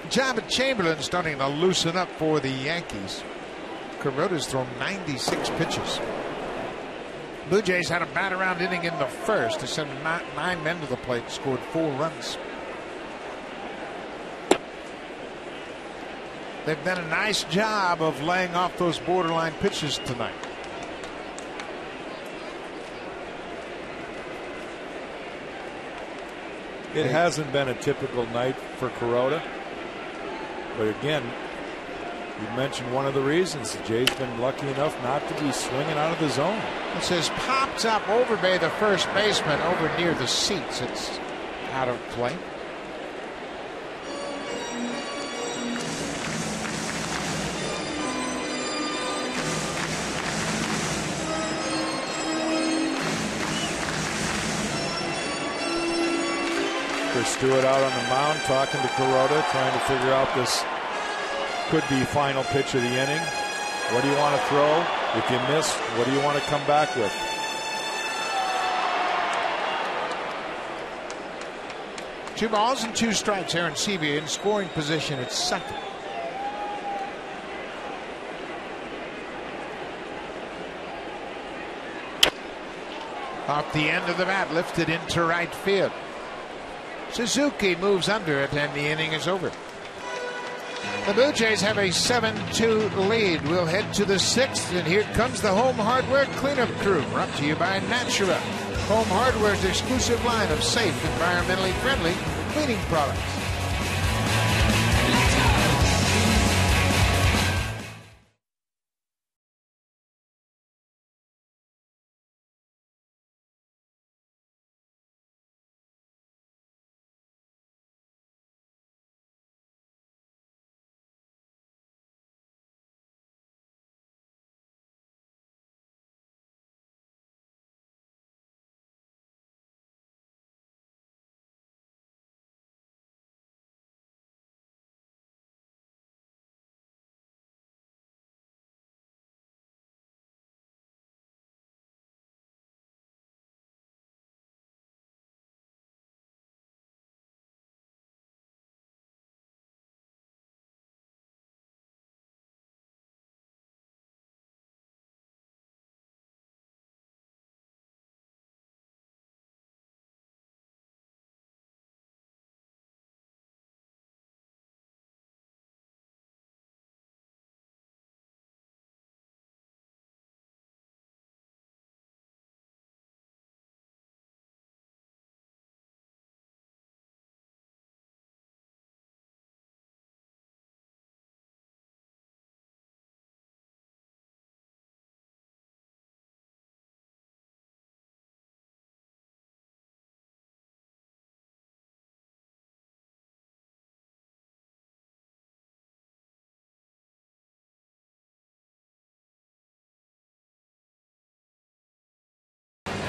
Jabba Chamberlain starting to loosen up for the Yankees. Kuroda's thrown 96 pitches. Blue Jays had a bat around inning in the first. They sent 9 men to the plate, scored 4 runs. They've done a nice job of laying off those borderline pitches tonight. It hasn't been a typical night for Kuroda. But again, you mentioned one of the reasons. The Jays been lucky enough not to be swinging out of the zone. It says popped up Overbay, the first baseman, over near the seats. It's out of play. Chris Stewart out on the mound talking to Kuroda, trying to figure out this could be final pitch of the inning. What do you want to throw? If you miss, what do you want to come back with? Two balls and 2 strikes. Arencibi in scoring position at second. Off the end of the bat, lifted into right field. Suzuki moves under it, and the inning is over. The Blue Jays have a 7-2 lead. We'll head to the 6th, and here comes the Home Hardware cleanup crew, brought to you by Natura. Home Hardware's exclusive line of safe, environmentally friendly cleaning products.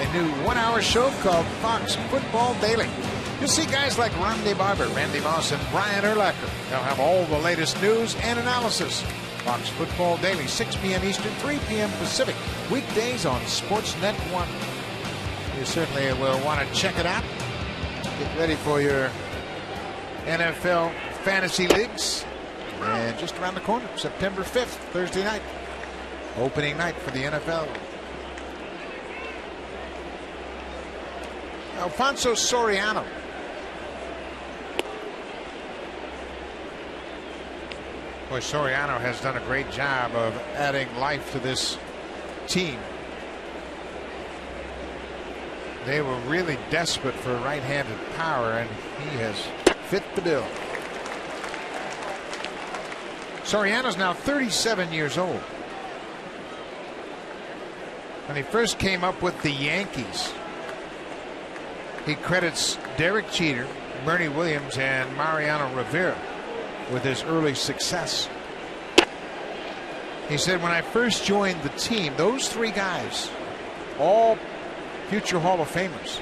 A new one-hour show called Fox Football Daily. You'll see guys like Randy Barber, Randy Moss, and Brian Urlacher. They'll have all the latest news and analysis. Fox Football Daily, 6 p.m. Eastern, 3 p.m. Pacific. Weekdays on Sportsnet 1. You certainly will want to check it out. Get ready for your NFL fantasy leagues. And just around the corner, September 5th, Thursday night. Opening night for the NFL. Alfonso Soriano. Boy, Soriano has done a great job of adding life to this team. They were really desperate for right-handed power, and he has fit the bill. Soriano's now 37 years old. When he first came up with the Yankees, he credits Derek Jeter, Bernie Williams, and Mariano Rivera with his early success. He said, when I first joined the team, those three guys, all future Hall of Famers,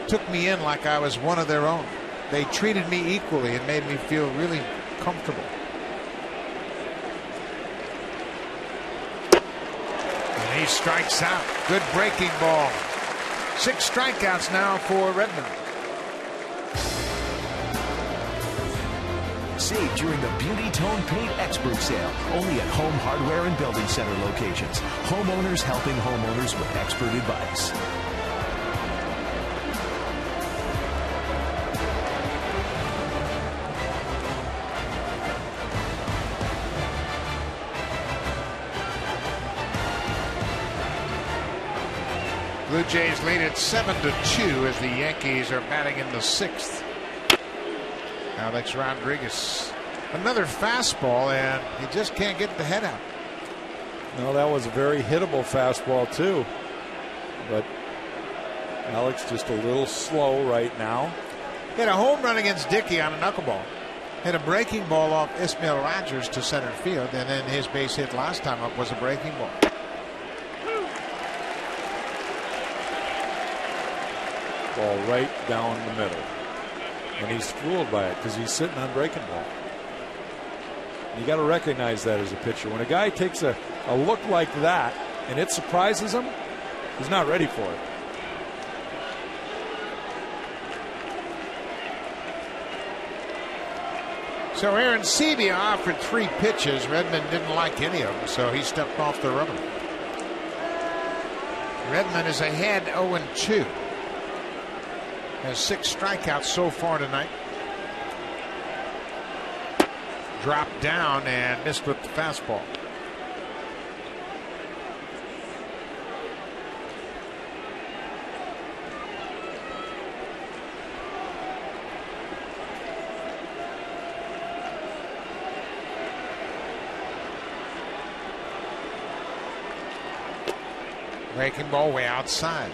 took me in like I was one of their own. They treated me equally and made me feel really comfortable. And he strikes out. Good breaking ball. 6 strikeouts now for Redmond. Save during the Beauty Tone Paint Expert Sale, only at Home Hardware and Building Center locations. Homeowners helping homeowners with expert advice. Blue Jays lead at 7-2 as the Yankees are batting in the 6th. Alex Rodriguez, another fastball, and he just can't get the head out. No, that was a very hittable fastball too, but Alex just a little slow right now. Hit a home run against Dickey on a knuckleball. Hit a breaking ball off Ismail Rogers to center field, and then his base hit last time up was a breaking ball. Ball right down the middle. And he's fooled by it because he's sitting on breaking ball. You got to recognize that as a pitcher. When a guy takes a look like that and it surprises him, he's not ready for it. So Aaron Sebia offered 3 pitches. Redmond didn't like any of them, so he stepped off the rubber. Redmond is ahead 0-2. Has 6 strikeouts so far tonight. Dropped down and missed with the fastball. Breaking ball way outside.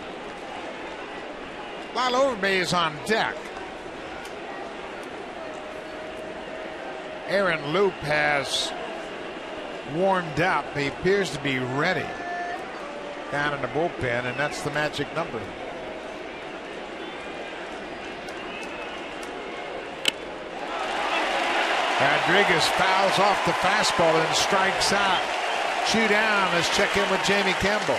Lyle Overbay is on deck. Aaron Loop has warmed up. He appears to be ready down in the bullpen, and that's the magic number. Rodriguez fouls off the fastball and strikes out. 2 down. Let's check in with Jamie Campbell.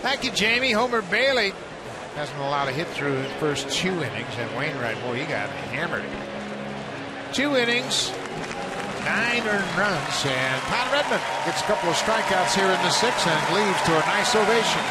Thank you, Jamie. Homer Bailey hasn't allowed a hit through his first 2 innings, and Wainwright, boy, he got hammered. 2 innings, 9 earned runs, and Todd Redmond gets a couple of strikeouts here in the 6th and leaves to a nice ovation.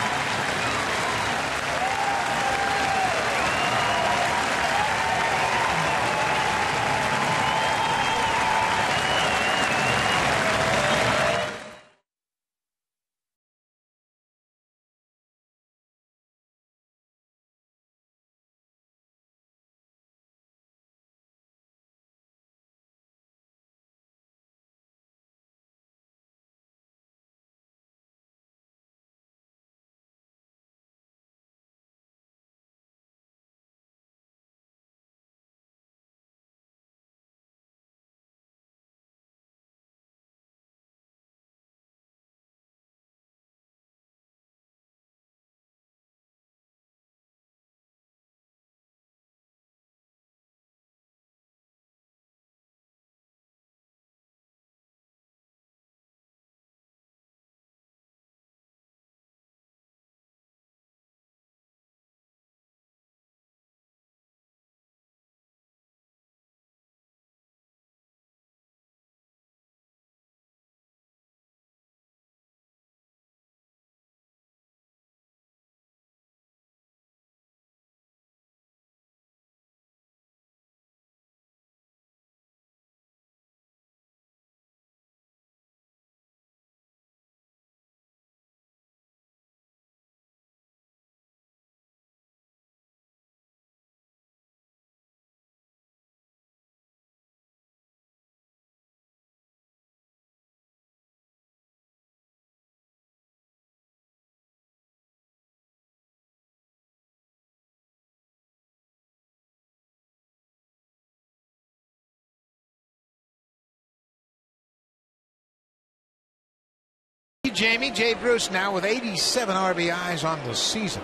Jamie. Jay Bruce now with 87 RBIs on the season.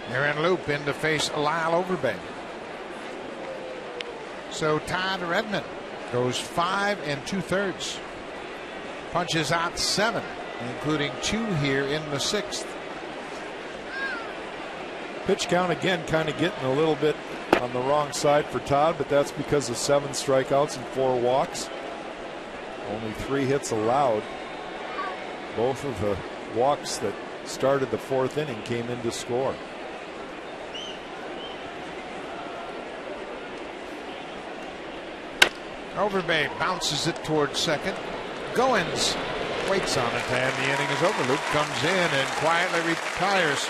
Aaron Loop in to face Lyle Overbay. So Todd Redmond goes 5 2/3. Punches out 7, including 2 here in the 6th. Pitch count again kind of getting a little bit on the wrong side for Todd, but that's because of 7 strikeouts and 4 walks. Only 3 hits allowed. Both of the walks that started the 4th inning came in to score. Overbay bounces it towards second. Goins waits on it, and the inning is over. Luke comes in and quietly retires.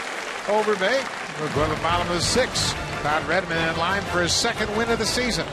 Overbay, we're going to the bottom of the 6th. Todd Redmond in line for his 2nd win of the season.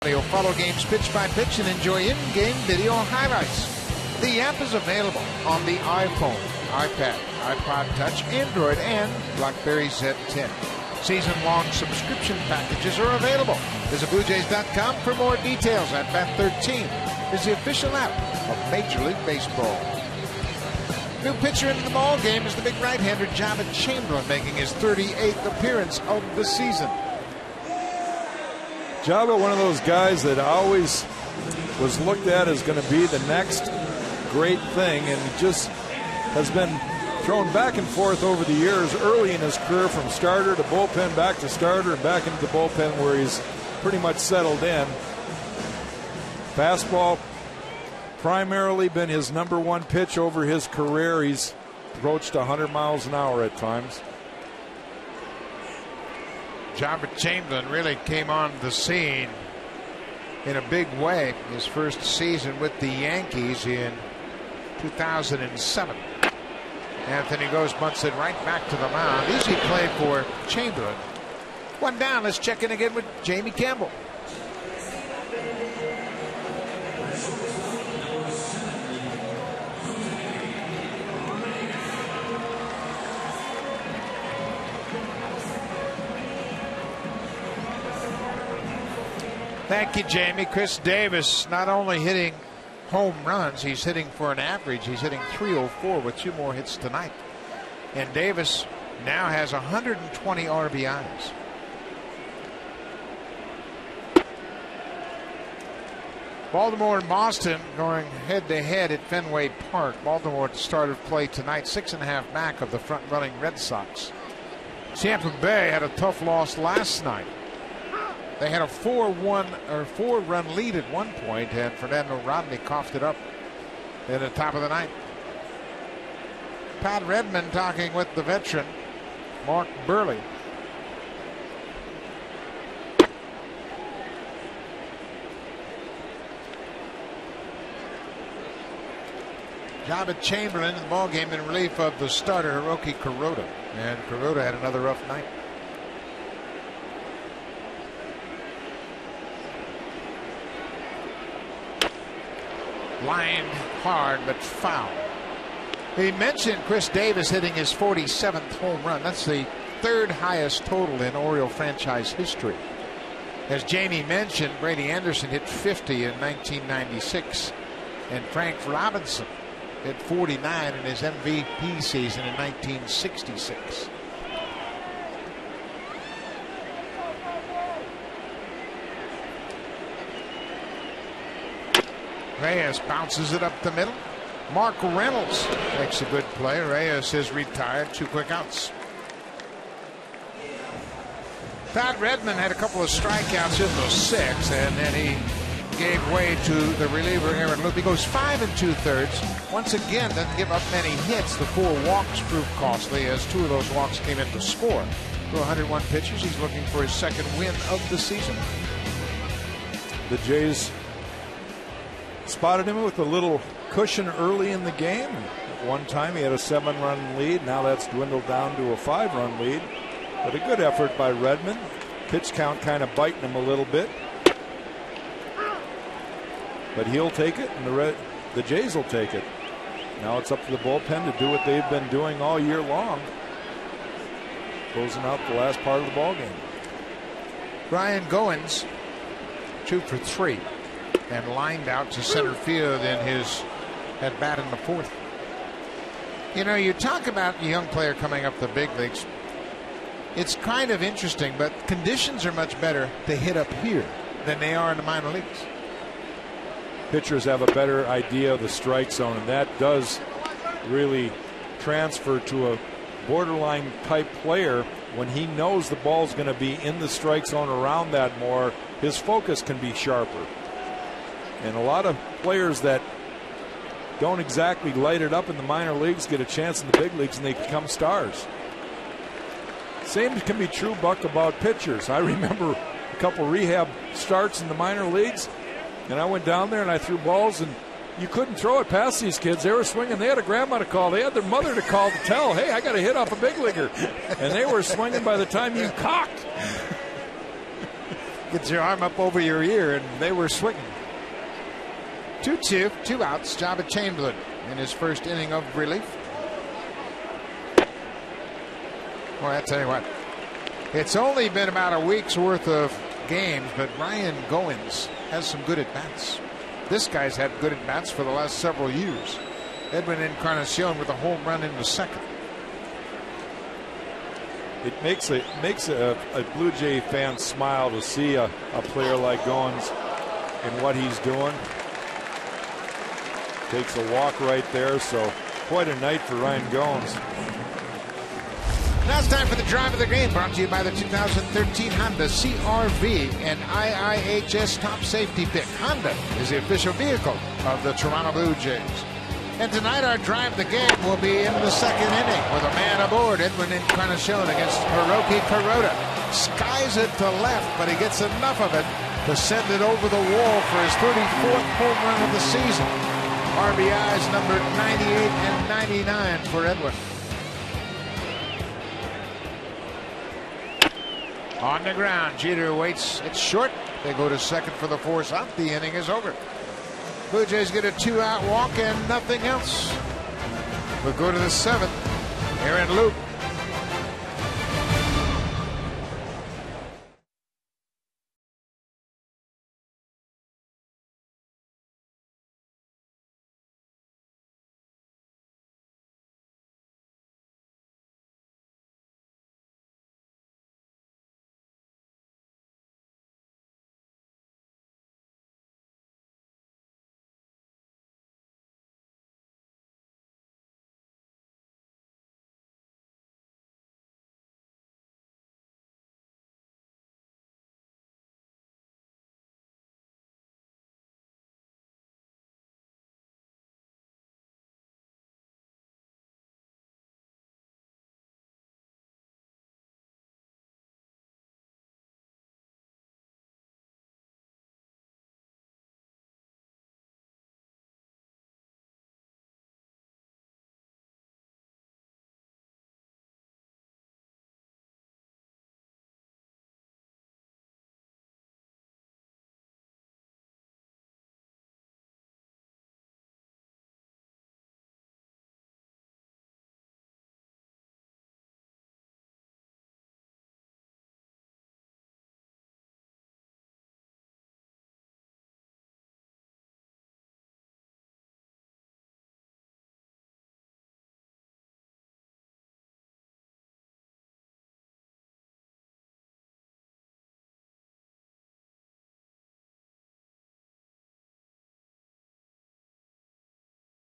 You'll follow games pitch by pitch and enjoy in-game video highlights. The app is available on the iPhone, iPad, iPod Touch, Android, and BlackBerry Z10. Season-long subscription packages are available. Visit BlueJays.com for more details. At Bat 13 is the official app of Major League Baseball. New pitcher into the ball game is the big right-hander Jabba Chamberlain, making his 38th appearance of the season. Jabba, one of those guys that always was looked at as going to be the next great thing, and just has been thrown back and forth over the years, early in his career from starter to bullpen, back to starter, and back into the bullpen where he's pretty much settled in. Fastball primarily been his number one pitch over his career. He's approached 100 miles an hour at times. Jabba Chamberlain really came on the scene in a big way his first season with the Yankees in 2007. Anthony goes, bunts it right back to the mound. Easy play for Chamberlain. One down. Let's check in again with Jamie Campbell. Thank you, Jamie. Chris Davis not only hitting home runs, he's hitting for an average. He's hitting .304 with 2 more hits tonight. And Davis now has 120 RBIs. Baltimore and Boston going head-to-head at Fenway Park. Baltimore at the start of play tonight, 6.5 back of the front-running Red Sox. Tampa Bay had a tough loss last night. They had a 4-run lead at one point, and Fernando Rodney coughed it up in the top of the ninth. Pat Redmond talking with the veteran, Mark Burley. Jabba Chamberlain in the ballgame in relief of the starter, Hiroki Kuroda. And Kuroda had another rough night. Lined hard but foul. He mentioned Chris Davis hitting his 47th home run. That's the 3rd highest total in Oriole franchise history. As Jamie mentioned, Brady Anderson hit 50 in 1996, and Frank Robinson hit 49 in his MVP season in 1966. Reyes bounces it up the middle. Mark Reynolds makes a good play. Reyes is retired. 2 quick outs. Pat Redmond had a couple of strikeouts in the 6th, and then he gave way to the reliever Aaron Loop. He goes 5 2/3. Once again, doesn't give up many hits. The 4 walks proved costly, as 2 of those walks came in to score. Through 101 pitches, he's looking for his 2nd win of the season. The Jays spotted him with a little cushion early in the game. At one time he had a 7-run lead. Now that's dwindled down to a 5-run lead. But a good effort by Redmond. Pitch count kind of biting him a little bit. But he'll take it, and the Jays will take it. Now it's up to the bullpen to do what they've been doing all year long, closing out the last part of the ballgame. Brian Goins, 2 for 3. And lined out to center field in his at bat in the 4th. You know, you talk about a young player coming up the big leagues. It's kind of interesting, but conditions are much better to hit up here than they are in the minor leagues. Pitchers have a better idea of the strike zone, and that does really transfer to a borderline type player. When he knows the ball's going to be in the strike zone around that more, his focus can be sharper. And a lot of players that don't exactly light it up in the minor leagues get a chance in the big leagues, and they become stars. Same can be true, Buck, about pitchers. I remember a couple rehab starts in the minor leagues, and I went down there and I threw balls, and you couldn't throw it past these kids. They were swinging. They had a grandma to call. They had their mother to call to tell, hey, I got to hit off a big leaguer. And they were swinging by the time you cocked. Get your arm up over your ear, and they were swinging. 2-2, 2 outs. Jabba Chamberlain in his first inning of relief. Well, I tell you what, it's only been about a week's worth of games, but Ryan Goins has some good at-bats. This guy's had good at-bats for the last several years. Edwin Encarnacion with a home run in the second. It makes a Blue Jay fan smile to see a player like Goins and what he's doing. Takes a walk right there, so quite a night for Ryan Goins. Now it's time for the drive of the game, brought to you by the 2013 Honda CR-V and IIHS Top Safety Pick. Honda is the official vehicle of the Toronto Blue Jays. And tonight our drive of the game will be in the second inning with a man aboard, Edwin Encarnacion against Hiroki Kuroda. Skies it to left, but he gets enough of it to send it over the wall for his 34th home run of the season. RBIs numbered 98 and 99 for Edwin. On the ground, Jeter waits. It's short. They go to second for the force out. The inning is over. Blue Jays get a 2-out walk and nothing else. We'll go to the seventh. Aaron Loup.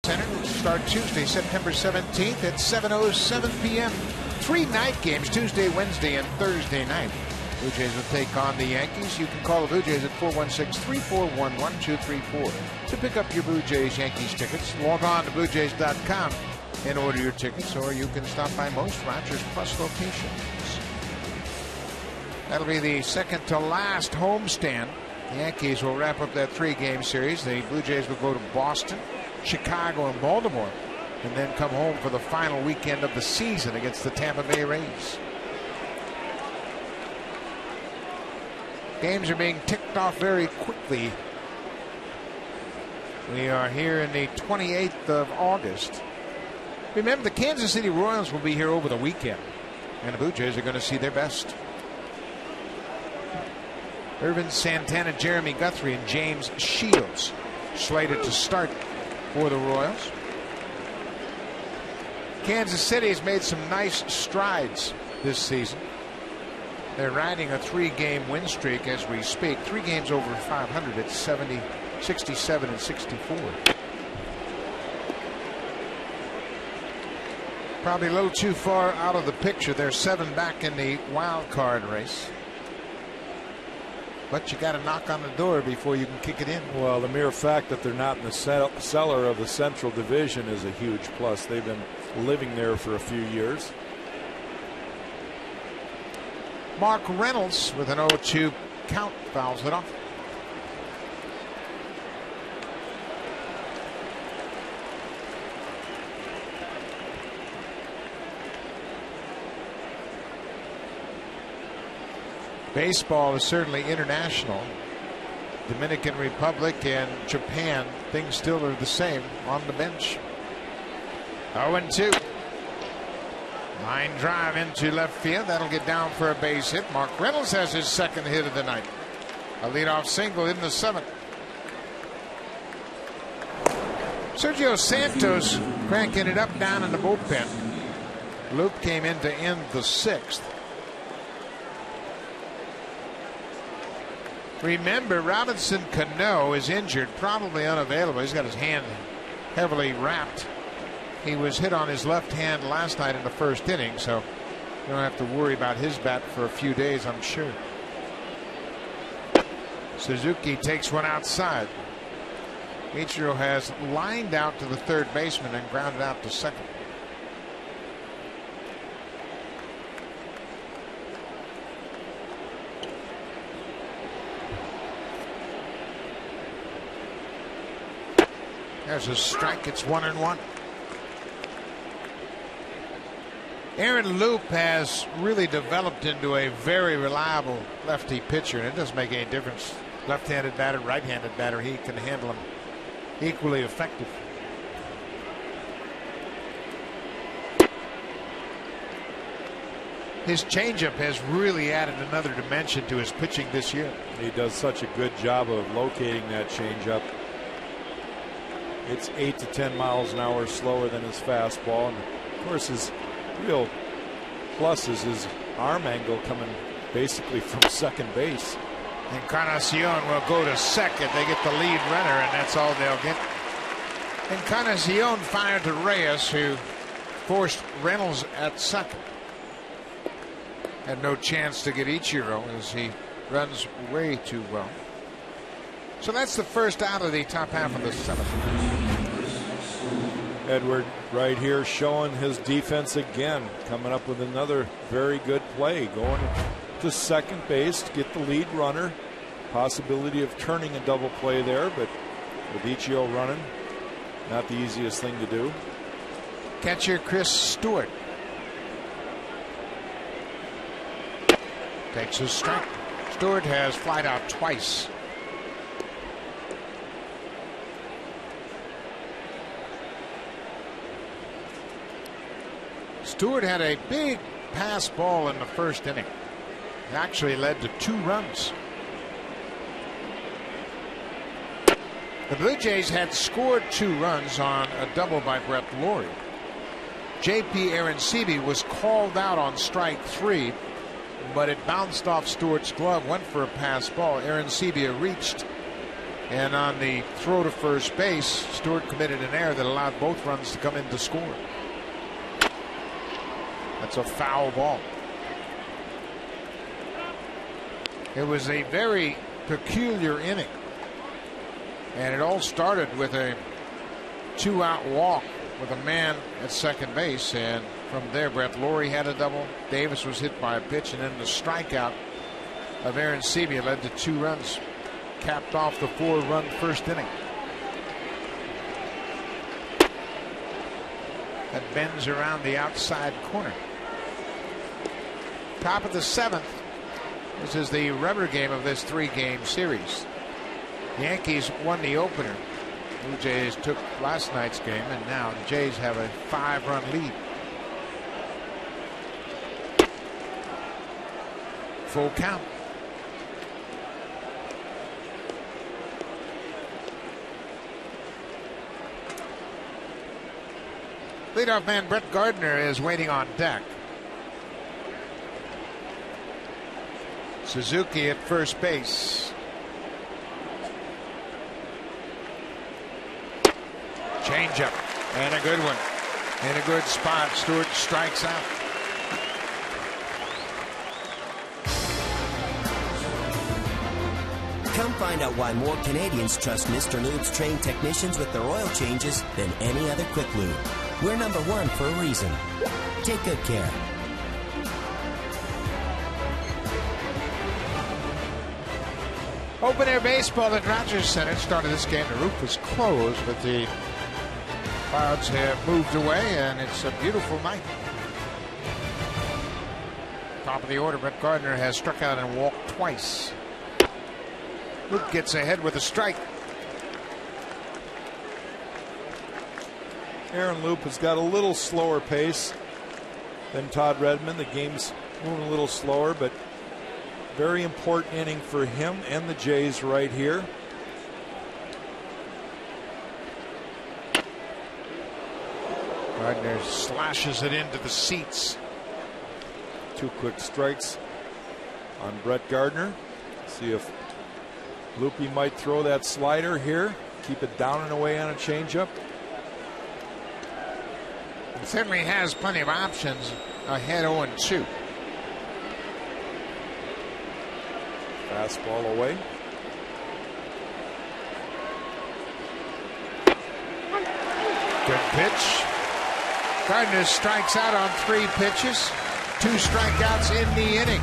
Center start Tuesday, September 17th at 7:07 p.m. 3 night games, Tuesday, Wednesday, and Thursday night. Blue Jays will take on the Yankees. You can call the Blue Jays at 416-341-1234 to pick up your Blue Jays Yankees tickets. Log on to BlueJays.com and order your tickets, or you can stop by most Rogers Plus locations. That'll be the second to last homestand. The Yankees will wrap up that 3-game series. The Blue Jays will go to Boston, Chicago, and Baltimore, and then come home for the final weekend of the season against the Tampa Bay Rays. Games are being ticked off very quickly. We are here in the 28th of August. Remember, the Kansas City Royals will be here over the weekend, and the Blue Jays are going to see their best. Irvin Santana, Jeremy Guthrie, and James Shields slated to start for the Royals. Kansas City has made some nice strides this season. They're riding a 3-game win streak as we speak. 3 games over 500 at 70, 67, and 64. Probably a little too far out of the picture. They're 7 back in the wild card race. But you got to knock on the door before you can kick it in. Well, the mere fact that they're not in the cellar of the Central Division is a huge plus. They've been living there for a few years. Mark Reynolds with an 0-2 count fouls it off. Baseball is certainly international. Dominican Republic and Japan, things still are the same on the bench. 0-2. Line drive into left field. That'll get down for a base hit. Mark Reynolds has his second hit of the night. A leadoff single in the 7th. Sergio Santos cranking it up down in the bullpen. Loop came in to end the 6th. Remember, Robinson Cano is injured, probably unavailable. He's got his hand heavily wrapped. He was hit on his left hand last night in the 1st inning, so you don't have to worry about his bat for a few days, I'm sure. Suzuki takes one outside. Ichiro has lined out to the 3rd baseman and grounded out to 2nd. There's a strike. It's 1-1. Aaron Loop has really developed into a very reliable lefty pitcher, and it doesn't make any difference. Left-handed batter, right-handed batter, he can handle them equally effective. His changeup has really added another dimension to his pitching this year. He does such a good job of locating that changeup. It's 8 to 10 miles an hour slower than his fastball, and of course his real plus is his arm angle coming basically from second base. Encarnacion will go to second. They get the lead runner, and that's all they'll get. Encarnacion fired to Reyes, who forced Reynolds at second. Had no chance to get Ichiro as he runs way too well. So that's the first out of the top half of the 7th. Edward right here showing his defense again, coming up with another very good play, going to second base to get the lead runner. Possibility of turning a double play there, but with Ichiro running, not the easiest thing to do. Catcher Chris Stewart takes a strike. Stewart has flied out twice. Stewart had a big pass ball in the 1st inning. It actually led to 2 runs. The Blue Jays had scored 2 runs on a double by Brett Lawrie. J.P. Arancibia was called out on strike 3, but it bounced off Stewart's glove, went for a pass ball. Arancibia reached, and on the throw to first base, Stewart committed an error that allowed both runs to come in to score. That's a foul ball. It was a very peculiar inning, and it all started with a 2-out walk with a man at second base, and from there Brett Lawrie had a double. Davis was hit by a pitch, and then the strikeout of Arancibia led to 2 runs, capped off the 4-run 1st inning. That bends around the outside corner. Top of the 7th. This is the rubber game of this 3-game series. The Yankees won the opener. Blue Jays took last night's game, and now the Jays have a 5-run lead. Full count. Leadoff man Brett Gardner is waiting on deck. Suzuki at first base. Changeup, and a good one. In a good spot. Stewart strikes out. Come find out why more Canadians trust Mr. Lube's trained technicians with their oil changes than any other quick lube. We're #1 for a reason. Take good care. Open air baseball at Rogers Center. Started this game. The roof was closed, but the clouds have moved away, and it's a beautiful night. Top of the order, Brett Gardner has struck out and walked twice. Luke gets ahead with a strike. Aaron Loup has got a little slower pace than Todd Redmond. The game's moving a little slower, but very important inning for him and the Jays right here. Gardner slashes it into the seats. 2 quick strikes on Brett Gardner. See if Loopy might throw that slider here. Keep it down and away on a changeup. He certainly has plenty of options ahead 0-2. Fastball away. Good pitch. Gardner strikes out on 3 pitches. 2 strikeouts in the inning.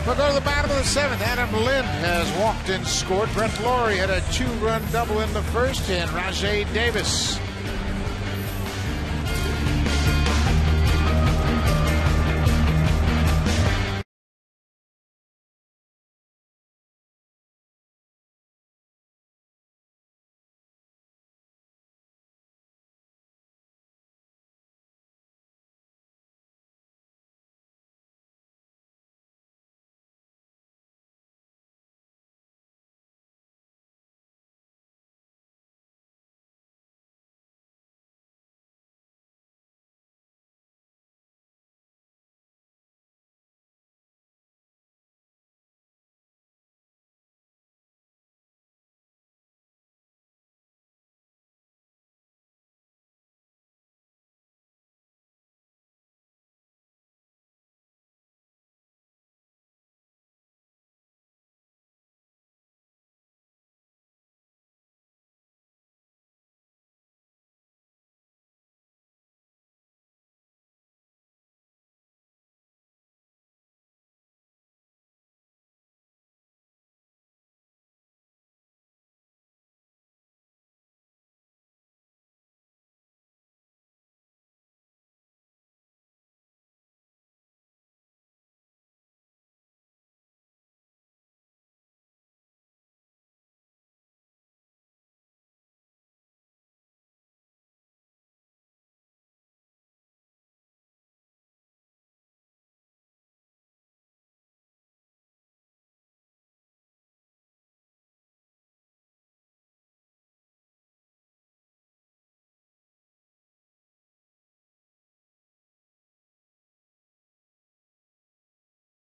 We'll go to the bottom of the 7th. Adam Lind has walked and scored. Brett Laurie had a 2-run double in the first, and Rajay Davis.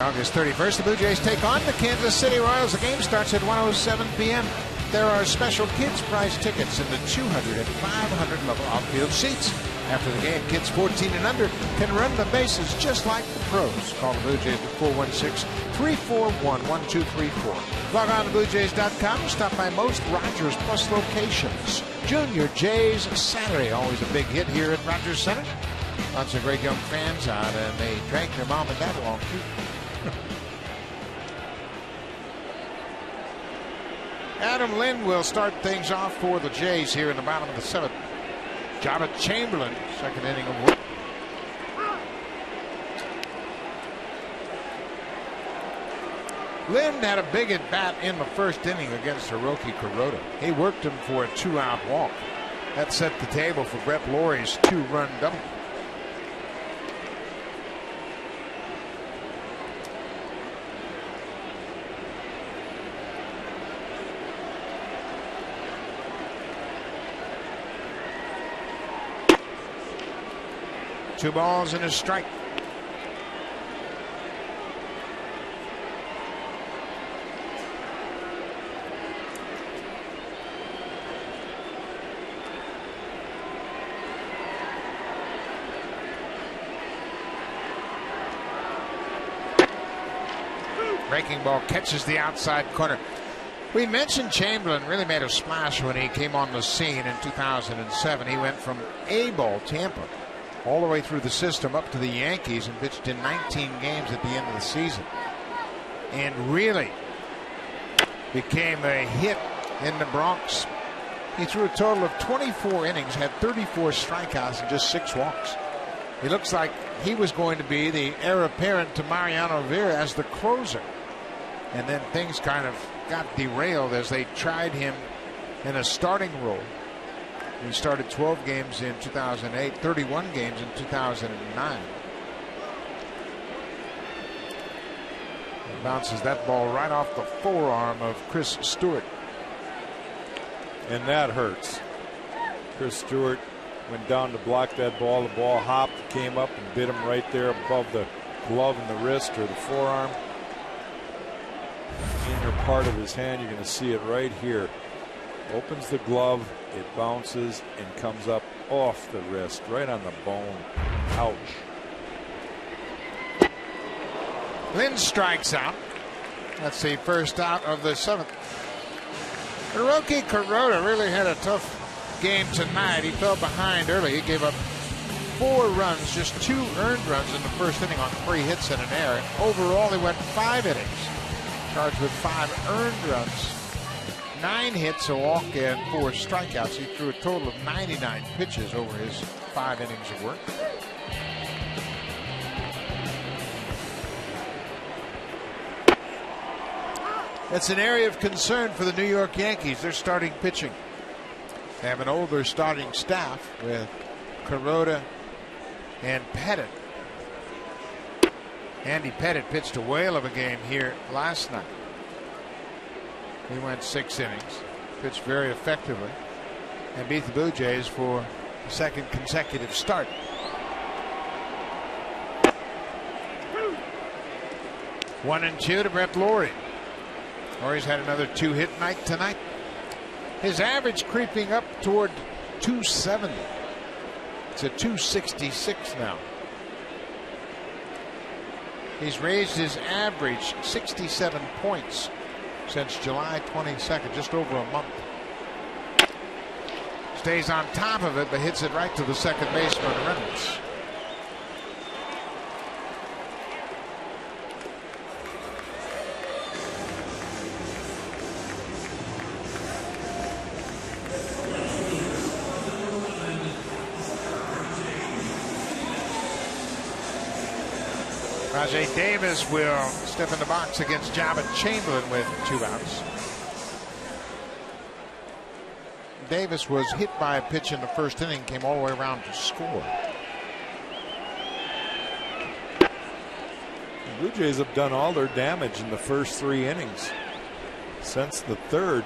August 31st, the Blue Jays take on the Kansas City Royals. The game starts at 1:07 p.m. There are special kids prize tickets in the 200 and 500 level outfield seats. After the game, kids 14 and under can run the bases just like the pros. Call the Blue Jays at 416-341-1234. Log on to BlueJays.com and stop by most Rogers Plus locations. Junior Jays Saturday, always a big hit here at Rogers Center. Lots of great young fans out, and they drank their mom and dad along too. Adam Lind will start things off for the Jays here in the bottom of the 7th. Java Chamberlain, second inning of work. Lind had a big at bat in the first inning against Hiroki Kuroda. He worked him for a 2-out walk. That set the table for Brett Laurie's 2-run double. Two balls and a strike. Breaking ball catches the outside corner. We mentioned Chamberlain really made a splash when he came on the scene in 2007. He went from A-ball Tampa all the way through the system up to the Yankees and pitched in 19 games at the end of the season. And really became a hit in the Bronx. He threw a total of 24 innings, had 34 strikeouts and just 6 walks. He looks like he was going to be the heir apparent to Mariano Rivera as the closer. And then things kind of got derailed as they tried him in a starting role. He started 12 games in 2008, 31 games in 2009. He bounces that ball right off the forearm of Chris Stewart. And that hurts. Chris Stewart went down to block that ball. The ball hopped, came up and bit him right there above the glove and the wrist or the forearm. Inner part of his hand, you're going to see it right here. Opens the glove, it bounces and comes up off the wrist, right on the bone. Ouch. Lynn strikes out. That's the first out of the seventh. Hiroki Kuroda really had a tough game tonight. He fell behind early. He gave up 4 runs, just 2 earned runs in the first inning on 3 hits and an error. Overall, he went 5 innings. Charged with 5 earned runs, 9 hits, a walk, and 4 strikeouts. He threw a total of 99 pitches over his 5 innings of work. That's an area of concern for the New York Yankees. They're starting pitching. They have an older starting staff with Kuroda and Pettit. Andy Pettit pitched a whale of a game here last night. He went 6 innings, pitched very effectively, and beat the Blue Jays for the second consecutive start. One and 2 to Brett Lawrie. Lawrie's had another 2-hit night tonight. His average creeping up toward 270. It's at 266 now. He's raised his average 67 points since July 22nd, just over a month. Stays on top of it, but hits it right to the second baseman, Reynolds. Rajay Davis will step in the box against Jabba Chamberlain with 2 outs. Davis was hit by a pitch in the first inning, came all the way around to score. The Blue Jays have done all their damage in the first 3 innings. Since the third,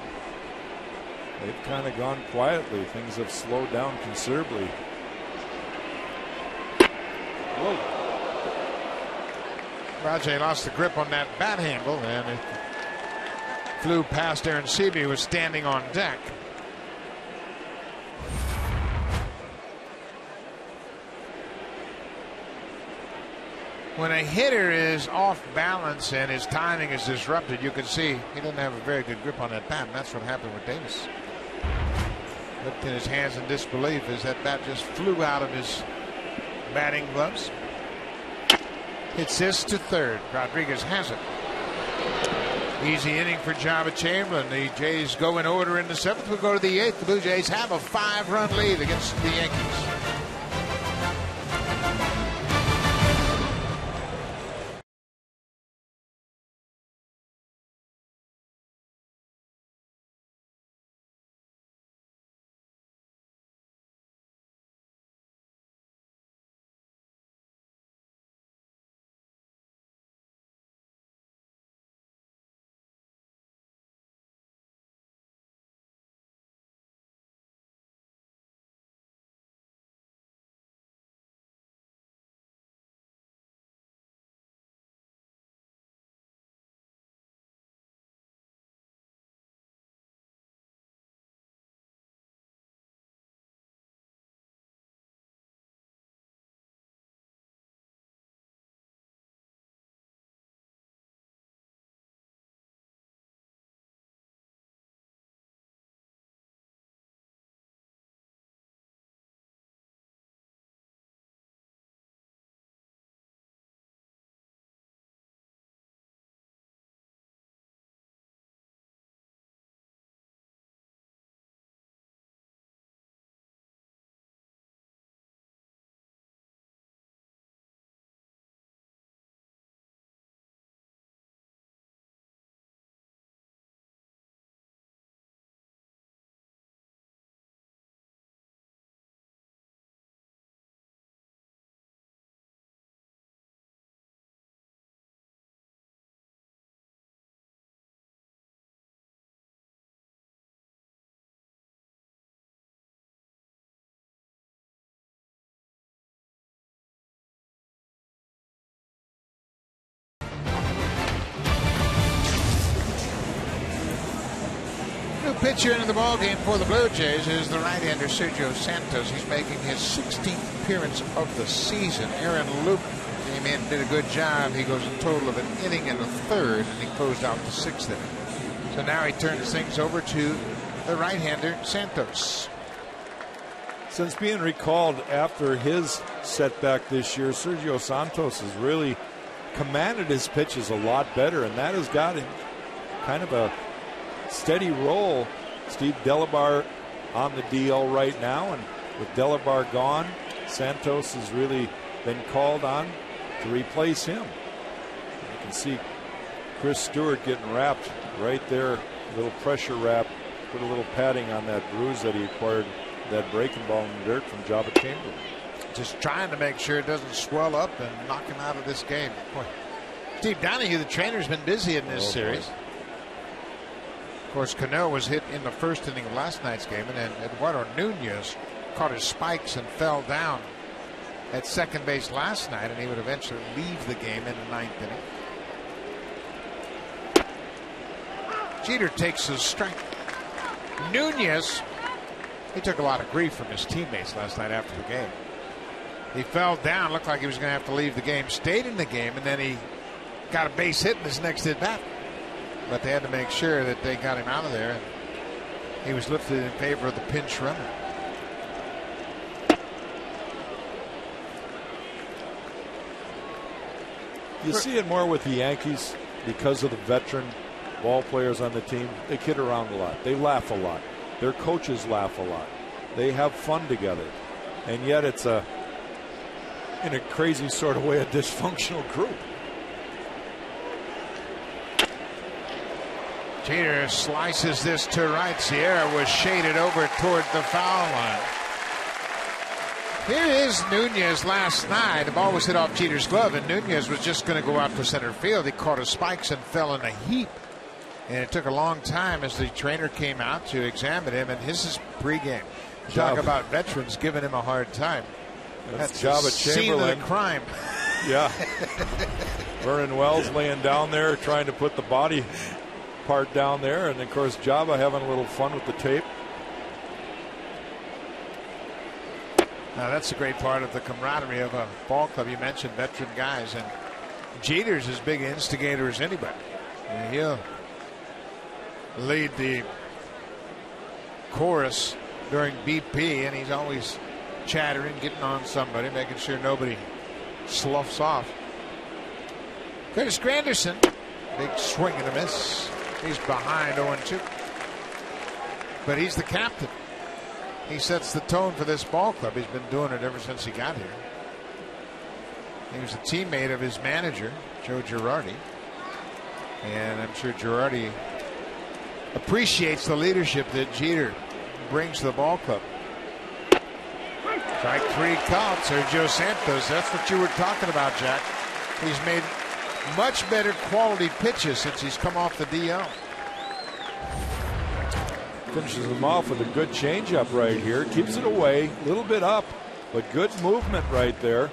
they've kind of gone quietly. Things have slowed down considerably. Whoa. Rajay lost the grip on that bat handle, and it flew past Aaron Seavey, who was standing on deck. When a hitter is off balance and his timing is disrupted, you can see he doesn't have a very good grip on that bat, and that's what happened with Davis. Looked in his hands in disbelief as that bat just flew out of his batting gloves. Hits this to third. Rodriguez has it. Easy inning for Jabba Chamberlain. The Jays go in order in the 7th. We'll go to the 8th. The Blue Jays have a 5-run lead against the Yankees. New pitcher into the ballgame for the Blue Jays is the right-hander Sergio Santos. He's making his 16th appearance of the season. Aaron Luke came in and did a good job. He goes a total of an inning and a third, and he closed out the 6th inning. So now he turns things over to the right-hander Santos. Since being recalled after his setback this year, Sergio Santos has really commanded his pitches a lot better, and that has got him kind of a steady roll. Steve Delabar on the DL right now, and with Delabar gone, Santos has really been called on to replace him. You can see Chris Stewart getting wrapped right there, a little pressure wrap, put a little padding on that bruise that he acquired, that breaking ball in the dirt from Jabba Chamberlain. Just trying to make sure it doesn't swell up and knock him out of this game. Boy. Steve Donahue, the trainer's been busy in this series. Boy. Of course, Cano was hit in the first inning of last night's game, and then Eduardo Nunez caught his spikes and fell down at second base last night, and he would eventually leave the game in the 9th inning. Jeter takes his strike. Nunez, he took a lot of grief from his teammates last night after the game. He fell down, looked like he was going to have to leave the game, stayed in the game, and then he got a base hit in his next at bat. But they had to make sure that they got him out of there, and he was lifted in favor of the pinch runner. You see it more with the Yankees because of the veteran ball players on the team. They kid around a lot. They laugh a lot. Their coaches laugh a lot. They have fun together. And yet it's in a crazy sort of way, a dysfunctional group. Jeter slices this to right. Sierra was shaded over toward the foul line. Here is Nunez last night. The ball was hit off Jeter's glove, and Nunez was just going to go out for center field. He caught his spikes and fell in a heap. And it took a long time as the trainer came out to examine him, and his is pregame. Talk about veterans giving him a hard time. That's Jabba Chamberlain. Scene of the crime. Yeah. Vernon Wells laying down there trying to put the body part down there, and of course Jabba having a little fun with the tape. Now that's a great part of the camaraderie of a ball club. You mentioned veteran guys, and Jeter's as big an instigator as anybody. And he'll lead the chorus during BP, and he's always chattering, getting on somebody, making sure nobody sloughs off. Curtis Granderson, big swing and a miss. He's behind 0-2. But he's the captain. He sets the tone for this ball club. He's been doing it ever since he got here. He was a teammate of his manager, Joe Girardi. And I'm sure Girardi appreciates the leadership that Jeter brings to the ball club. Strike 3 count, Sergio Santos. That's what you were talking about, Jack. He's made much better quality pitches since he's come off the DL. Finishes them off with a good changeup right here. Keeps it away, a little bit up, but good movement right there.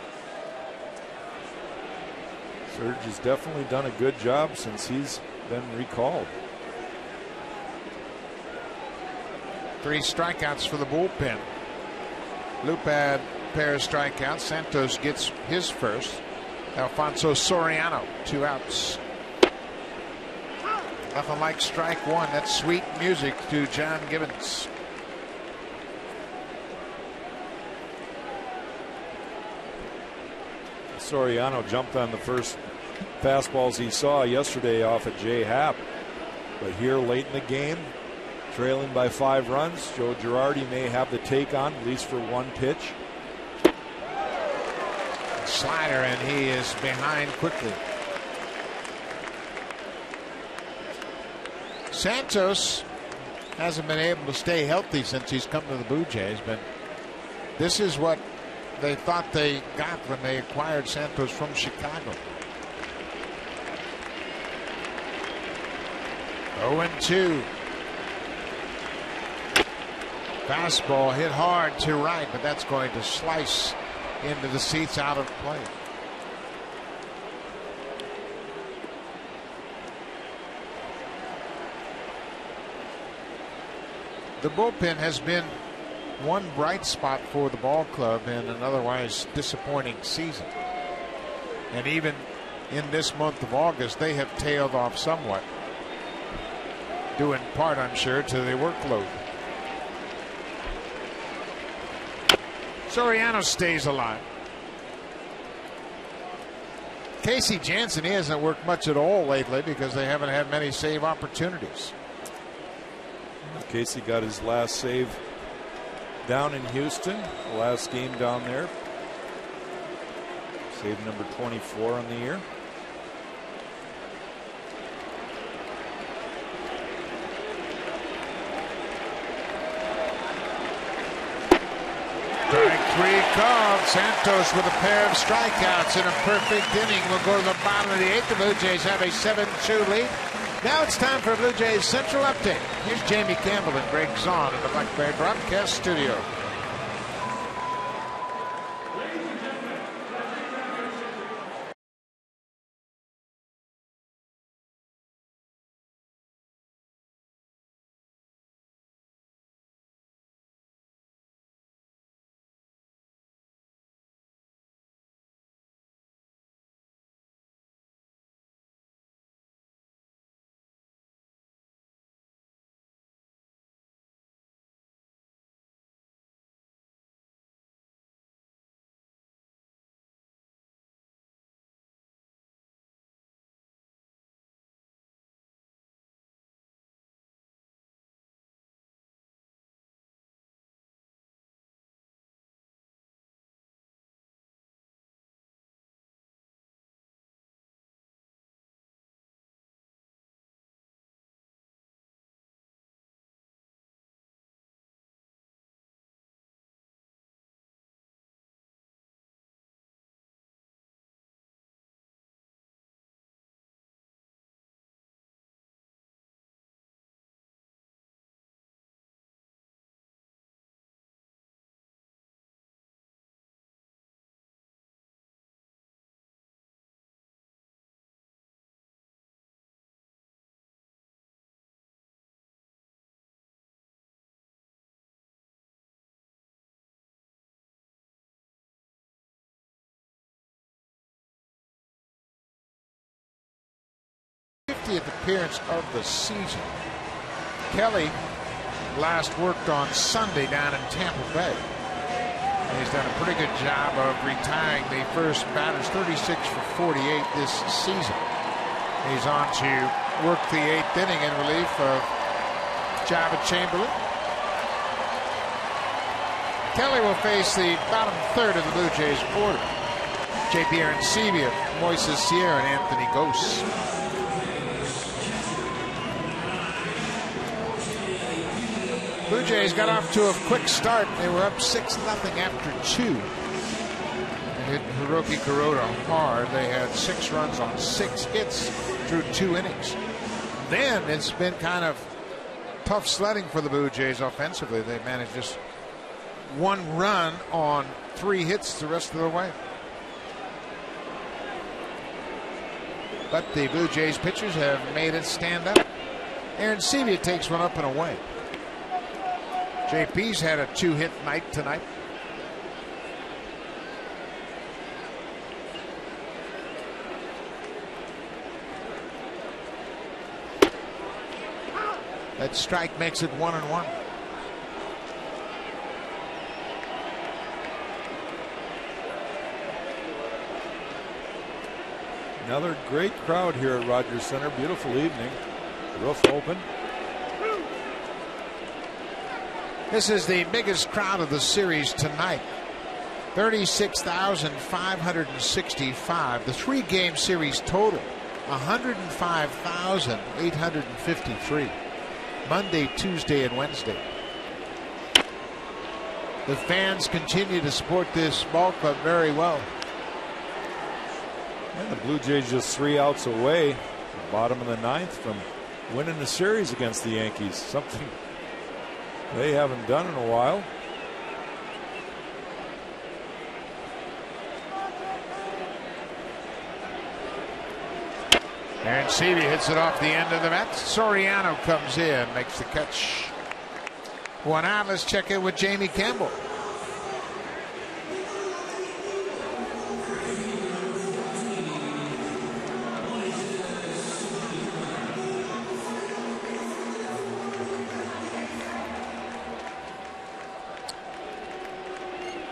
Serge has definitely done a good job since he's been recalled. 3 strikeouts for the bullpen. Lupe had a pair of strikeouts. Santos gets his first. Alfonso Soriano, 2 outs. Nothing like strike 1. That's sweet music to John Gibbons. Soriano jumped on the first fastballs he saw yesterday off of Jay Happ. But here late in the game, trailing by 5 runs, Joe Girardi may have the take on, at least for one pitch. Slider, and he is behind quickly. Santos hasn't been able to stay healthy since he's come to the Blue Jays, but this is what they thought they got when they acquired Santos from Chicago. 0-2. Fastball hit hard to right, but that's going to slice into the seats out of play. The bullpen has been one bright spot for the ball club in an otherwise disappointing season. And even in this month of August, they have tailed off somewhat, due in part, I'm sure, to the workload. Soriano stays alive. Casey Jansen, he hasn't worked much at all lately because they haven't had many save opportunities. Casey got his last save down in Houston, last game down there. Save number 24 on the year. Strike three called. Santos with a pair of strikeouts in a perfect inning. Will go to the bottom of the eighth. The Blue Jays have a 7-2 lead. Now it's time for a Blue Jays Central Update. Here's Jamie Campbell and Greg Zahn in the Blackberry Broadcast Studio. Appearance of the season. Kelly last worked on Sunday down in Tampa Bay. And he's done a pretty good job of retiring the first batters, 36 for 48 this season. He's on to work the eighth inning in relief of Java Chamberlain. Kelly will face the bottom third of the Blue Jays order. J.P. Arancibia, Moises Sierra, and Anthony Gose. Blue Jays got off to a quick start. They were up 6-0 after 2. They hit Hiroki Kuroda hard. They had 6 runs on 6 hits through 2 innings. Then it's been kind of tough sledding for the Blue Jays offensively. They managed just 1 run on 3 hits the rest of the way. But the Blue Jays pitchers have made it stand up. Arancibia takes one up and away. JP's had a 2-hit night tonight. That strike makes it 1-1. Another great crowd here at Rogers Center. Beautiful evening. Roof open. This is the biggest crowd of the series tonight. 36,565. The 3-game series total, 105,853. Monday, Tuesday, and Wednesday. The fans continue to support this ball club very well. And the Blue Jays just 3 outs away, the bottom of the 9th, from winning the series against the Yankees. Something they haven't done in a while. Arancibia hits it off the end of the bat. Soriano comes in, makes the catch. One out. Let's check in with Jamie Campbell.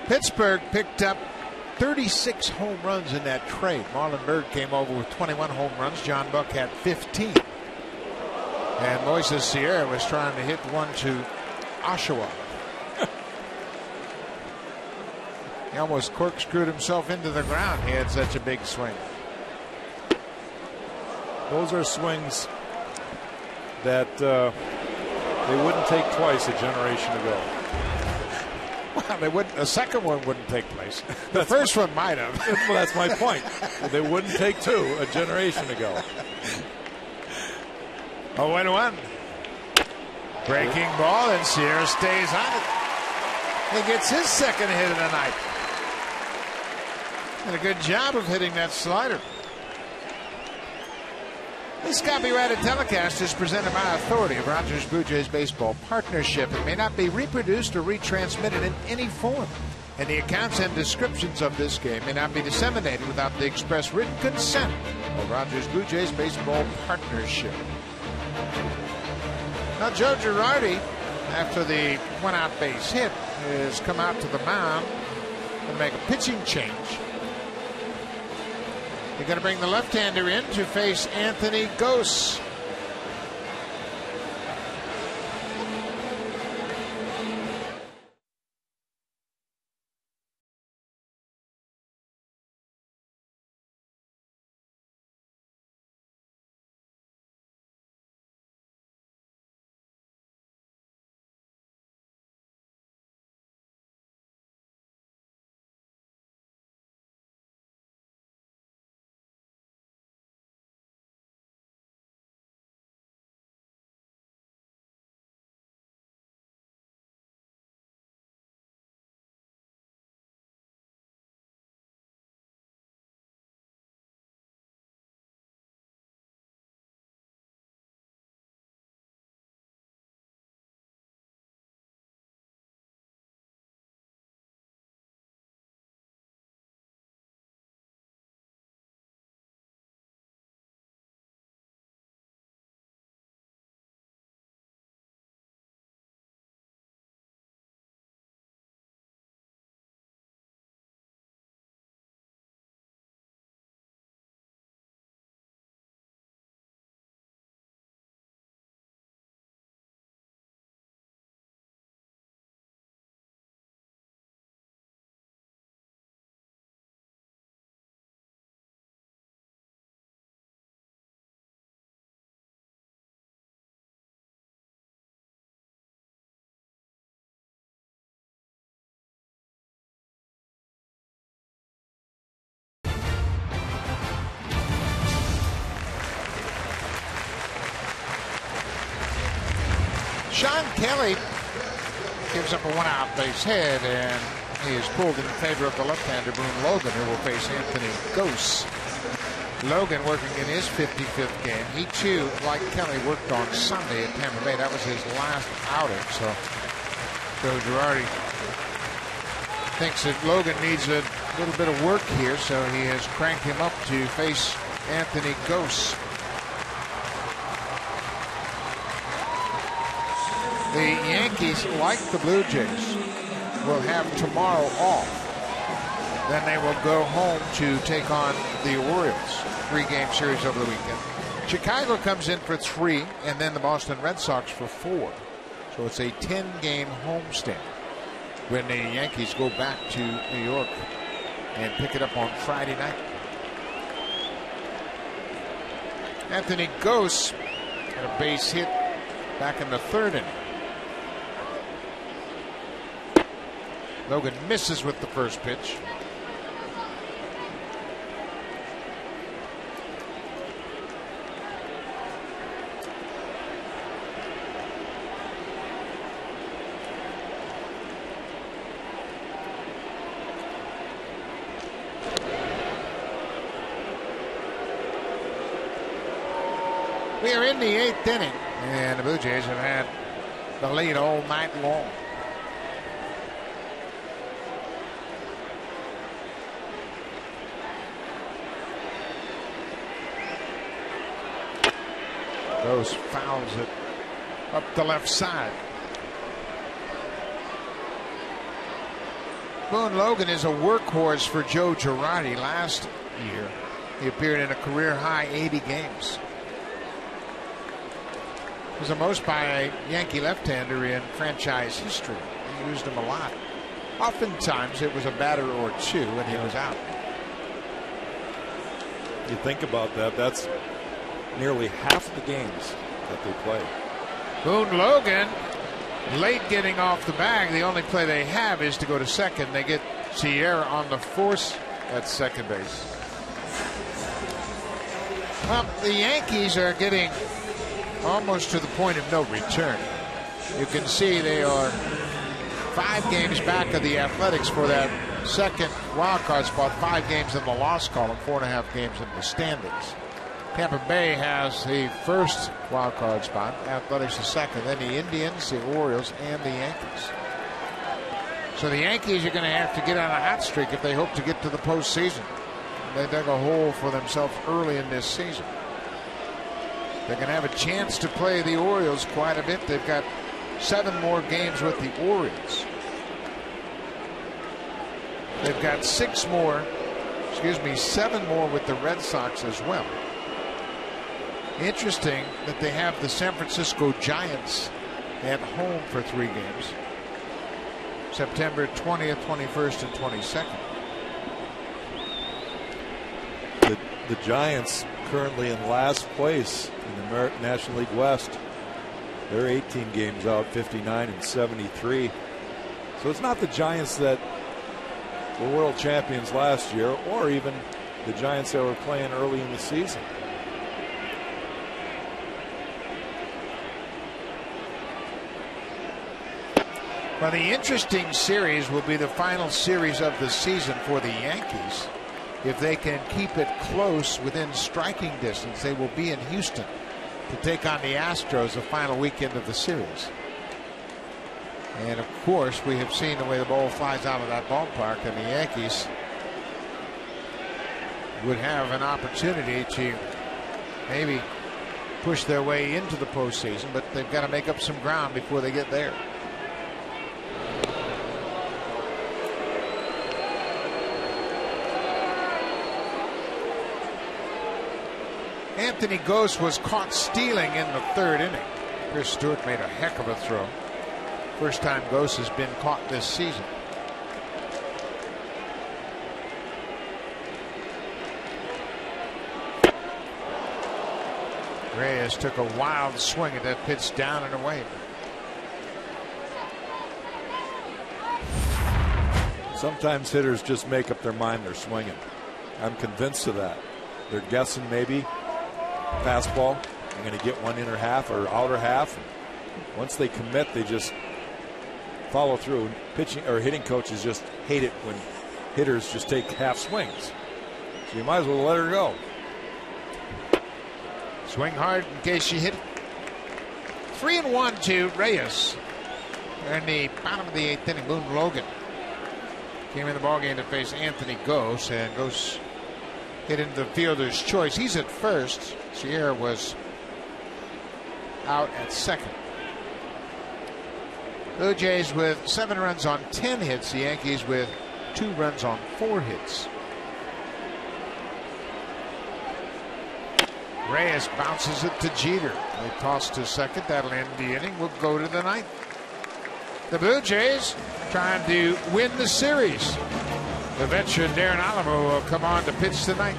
Pittsburgh picked up 36 home runs in that trade. Marlon Byrd came over with 21 home runs. John Buck had 15. And Moises Sierra was trying to hit one to Oshawa. He almost corkscrewed himself into the ground. He had such a big swing. Those are swings that they wouldn't take twice a generation ago. Well, they wouldn't. The second one wouldn't take place. The first one might have. Well, that's my point. They wouldn't take two a generation ago. 0-1. Breaking ball, and Sierra stays on it. He gets his second hit of the night. And a good job of hitting that slider. This copyrighted telecast is presented by authority of Rogers Blue Jays Baseball Partnership. It may not be reproduced or retransmitted in any form. And the accounts and descriptions of this game may not be disseminated without the express written consent of Rogers Blue Jays Baseball Partnership. Now, Joe Girardi, after the one-out base hit, has come out to the mound to make a pitching change. They're going to bring the left-hander in to face Anthony Gose. Sean Kelly gives up a one-out base hit, and he is pulled in favor of the left-hander Boone Logan, who will face Anthony Gose. Logan working in his 55th game. He, too, like Kelly, worked on Sunday at Tampa Bay. That was his last outing, so Joe Girardi thinks that Logan needs a little bit of work here, so he has cranked him up to face Anthony Gose. The Yankees, like the Blue Jays, will have tomorrow off. Then they will go home to take on the Orioles. 3-game series over the weekend. Chicago comes in for 3, and then the Boston Red Sox for 4. So it's a 10-game homestand when the Yankees go back to New York and pick it up on Friday night. Anthony Gose had a base hit back in the 3rd inning. Logan misses with the first pitch. We are in the 8th inning, and the Blue Jays have had the lead all night long. Ghost fouls it up the left side. Boone Logan is a workhorse for Joe Girardi. Last year, he appeared in a career-high 80 games. It was the most by a Yankee left-hander in franchise history. He used him a lot. Oftentimes, it was a batter or two, and he was out. You think about that, that's nearly half of the games that they play. Boone Logan, late getting off the bag. The only play they have is to go to second. They get Sierra on the force at second base. Well, the Yankees are getting almost to the point of no return. You can see they are 5 games back of the Athletics for that second wild card spot. 5 games in the loss column, 4.5 games in the standings. Tampa Bay has the first wild card spot, Athletics the second, then the Indians, the Orioles, and the Yankees. So the Yankees are going to have to get on a hot streak if they hope to get to the postseason. They dug a hole for themselves early in this season. They're going to have a chance to play the Orioles quite a bit. They've got 7 more games with the Orioles. They've got 7 more with the Red Sox as well. Interesting that they have the San Francisco Giants at home for 3 games. September 20th, 21st, and 22nd. The Giants currently in last place in the National League West. They're 18 games out, 59 and 73. So it's not the Giants that were world champions last year, or even the Giants that were playing early in the season. Well, the interesting series will be the final series of the season for the Yankees. If they can keep it close within striking distance, they will be in Houston to take on the Astros the final weekend of the series. And of course, we have seen the way the ball flies out of that ballpark, and the Yankees would have an opportunity to maybe push their way into the postseason, but they've got to make up some ground before they get there. Anthony Gose was caught stealing in the 3rd inning. Chris Stewart made a heck of a throw. First time Gose has been caught this season. Reyes took a wild swing at that pitch down and away. Sometimes hitters just make up their mind they're swinging. I'm convinced of that. They're guessing maybe fastball. I'm going to get one inner half or outer half. Once they commit, they just follow through. Pitching or hitting coaches just hate it when hitters just take half swings. So you might as well let her go. Swing hard in case you hit it. 3-1 to Reyes. In the bottom of the 8th inning, Boone Logan came in the ballgame to face Anthony Gose, and Gose hit into the fielder's choice. He's at first. Sierra was out at second. Blue Jays with 7 runs on 10 hits. The Yankees with 2 runs on 4 hits. Reyes bounces it to Jeter. They toss to second. That'll end the inning. We'll go to the 9th. The Blue Jays trying to win the series. The veteran Darren Oliver will come on to pitch tonight.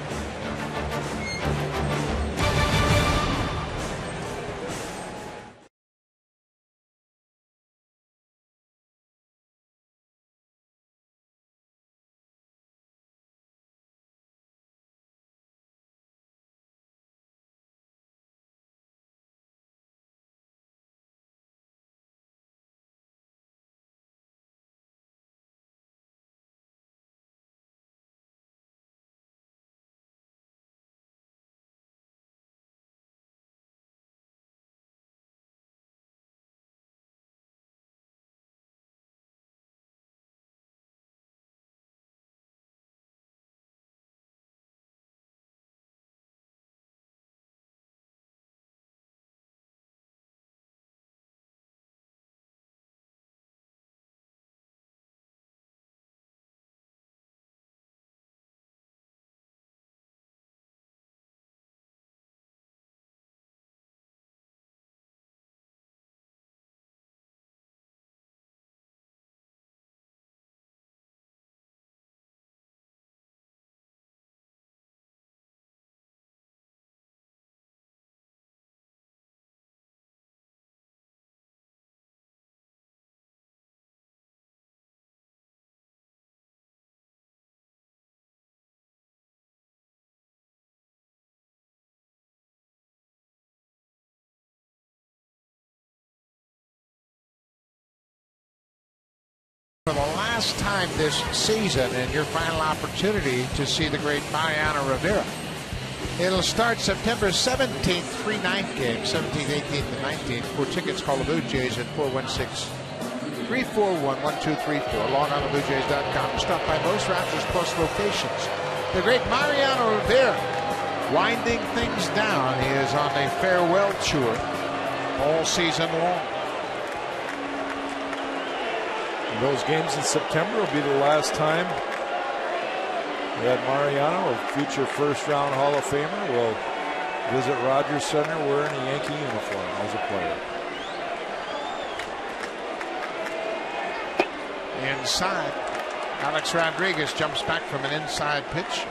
For the last time this season and your final opportunity to see the great Mariano Rivera. It'll start September 17th, 3-night game, 17th, 18th, and 19th. For tickets, call the Blue Jays at 416-341-1234. Log on to BlueJays.com. Stop by most Rogers Plus locations. The great Mariano Rivera winding things down. He is on a farewell tour all season long. Those games in September will be the last time that Mariano, a future first-round Hall of Famer, will visit Rogers Center wearing a Yankee uniform as a player. Inside, Alex Rodriguez jumps back from an inside pitch.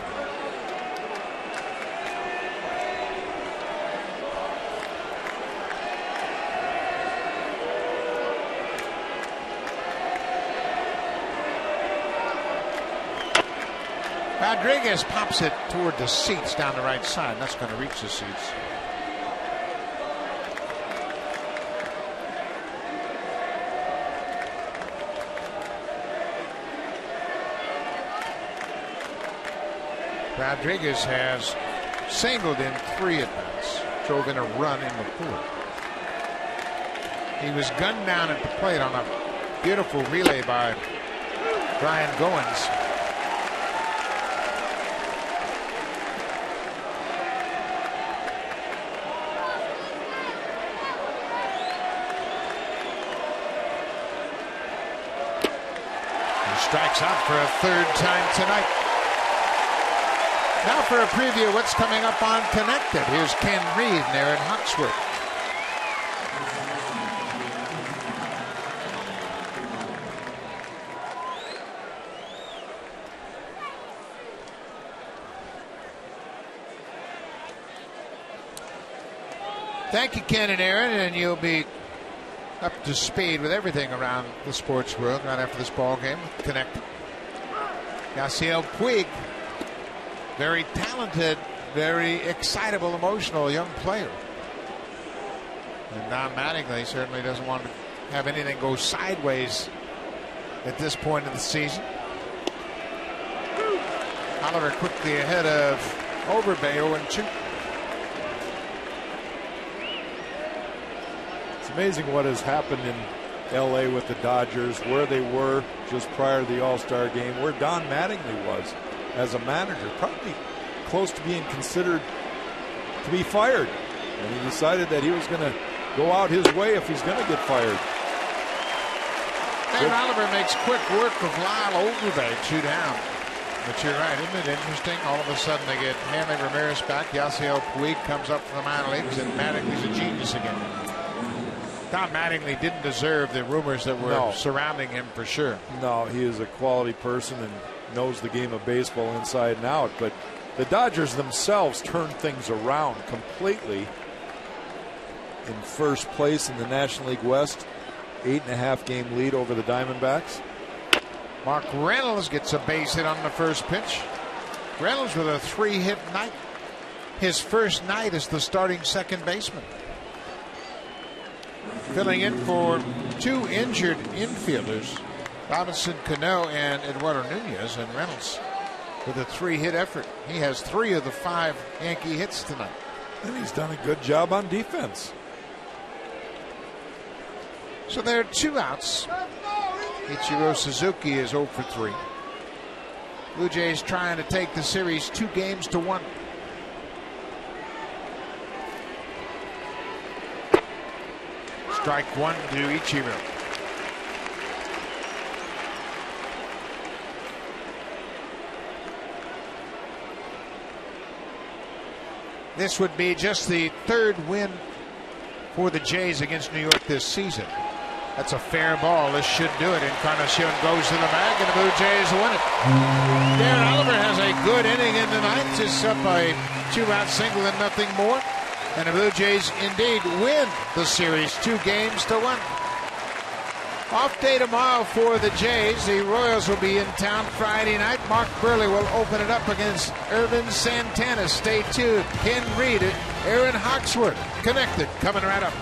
Rodriguez pops it toward the seats down the right side. That's going to reach the seats. Rodriguez has singled in 3 at-bats, drove in a run in the 4th. He was gunned down at the plate on a beautiful relay by Brian Goins. Strikes out for a 3rd time tonight. Now for a preview of what's coming up on Connected. Here's Ken Reed and Aaron Hawksworth. Thank you, Ken and Aaron, and you'll be up to speed with everything around the sports world right after this ball game. Connected. Yasiel Puig, very talented, very excitable, emotional young player. And Don Mattingly certainly doesn't want to have anything go sideways at this point of the season. Oliver quickly ahead of Overbay, 0-2. Amazing what has happened in LA with the Dodgers, where they were just prior to the All-Star game, where Don Mattingly was as a manager, probably close to being considered to be fired. And he decided that he was going to go out his way if he's going to get fired. And Oliver makes quick work of Lyle Overbay, 2 down. But you're right, isn't it interesting? All of a sudden they get Hanley Ramirez back. Yasiel Puig comes up from the minor leagues, and Mattingly's a genius again. Don Mattingly didn't deserve the rumors that were surrounding him for sure. No, he is a quality person and knows the game of baseball inside and out. But the Dodgers themselves turned things around completely in first place in the National League West. 8.5 game lead over the Diamondbacks. Mark Reynolds gets a base hit on the first pitch. Reynolds with a 3-hit night. His first night as the starting second baseman. Filling in for 2 injured infielders, Robinson Cano and Eduardo Nunez, and Reynolds with a 3-hit effort. He has 3 of the 5 Yankee hits tonight. And he's done a good job on defense. So there are 2 outs. Ichiro Suzuki is 0 for 3. Blue Jays trying to take the series 2-1. Strike 1 to Ichiro. This would be just the 3rd win for the Jays against New York this season. That's a fair ball. This should do it. Encarnacion goes to the bag, and the Blue Jays win it. Darren Oliver has a good inning in the 9th, just up a 2-out single and nothing more. And the Blue Jays indeed win the series 2-1. Off day tomorrow for the Jays. The Royals will be in town Friday night. Mark Burley will open it up against Irvin Santana. Stay tuned. Ken Reed, Aaron Hawksworth, Connected, coming right up.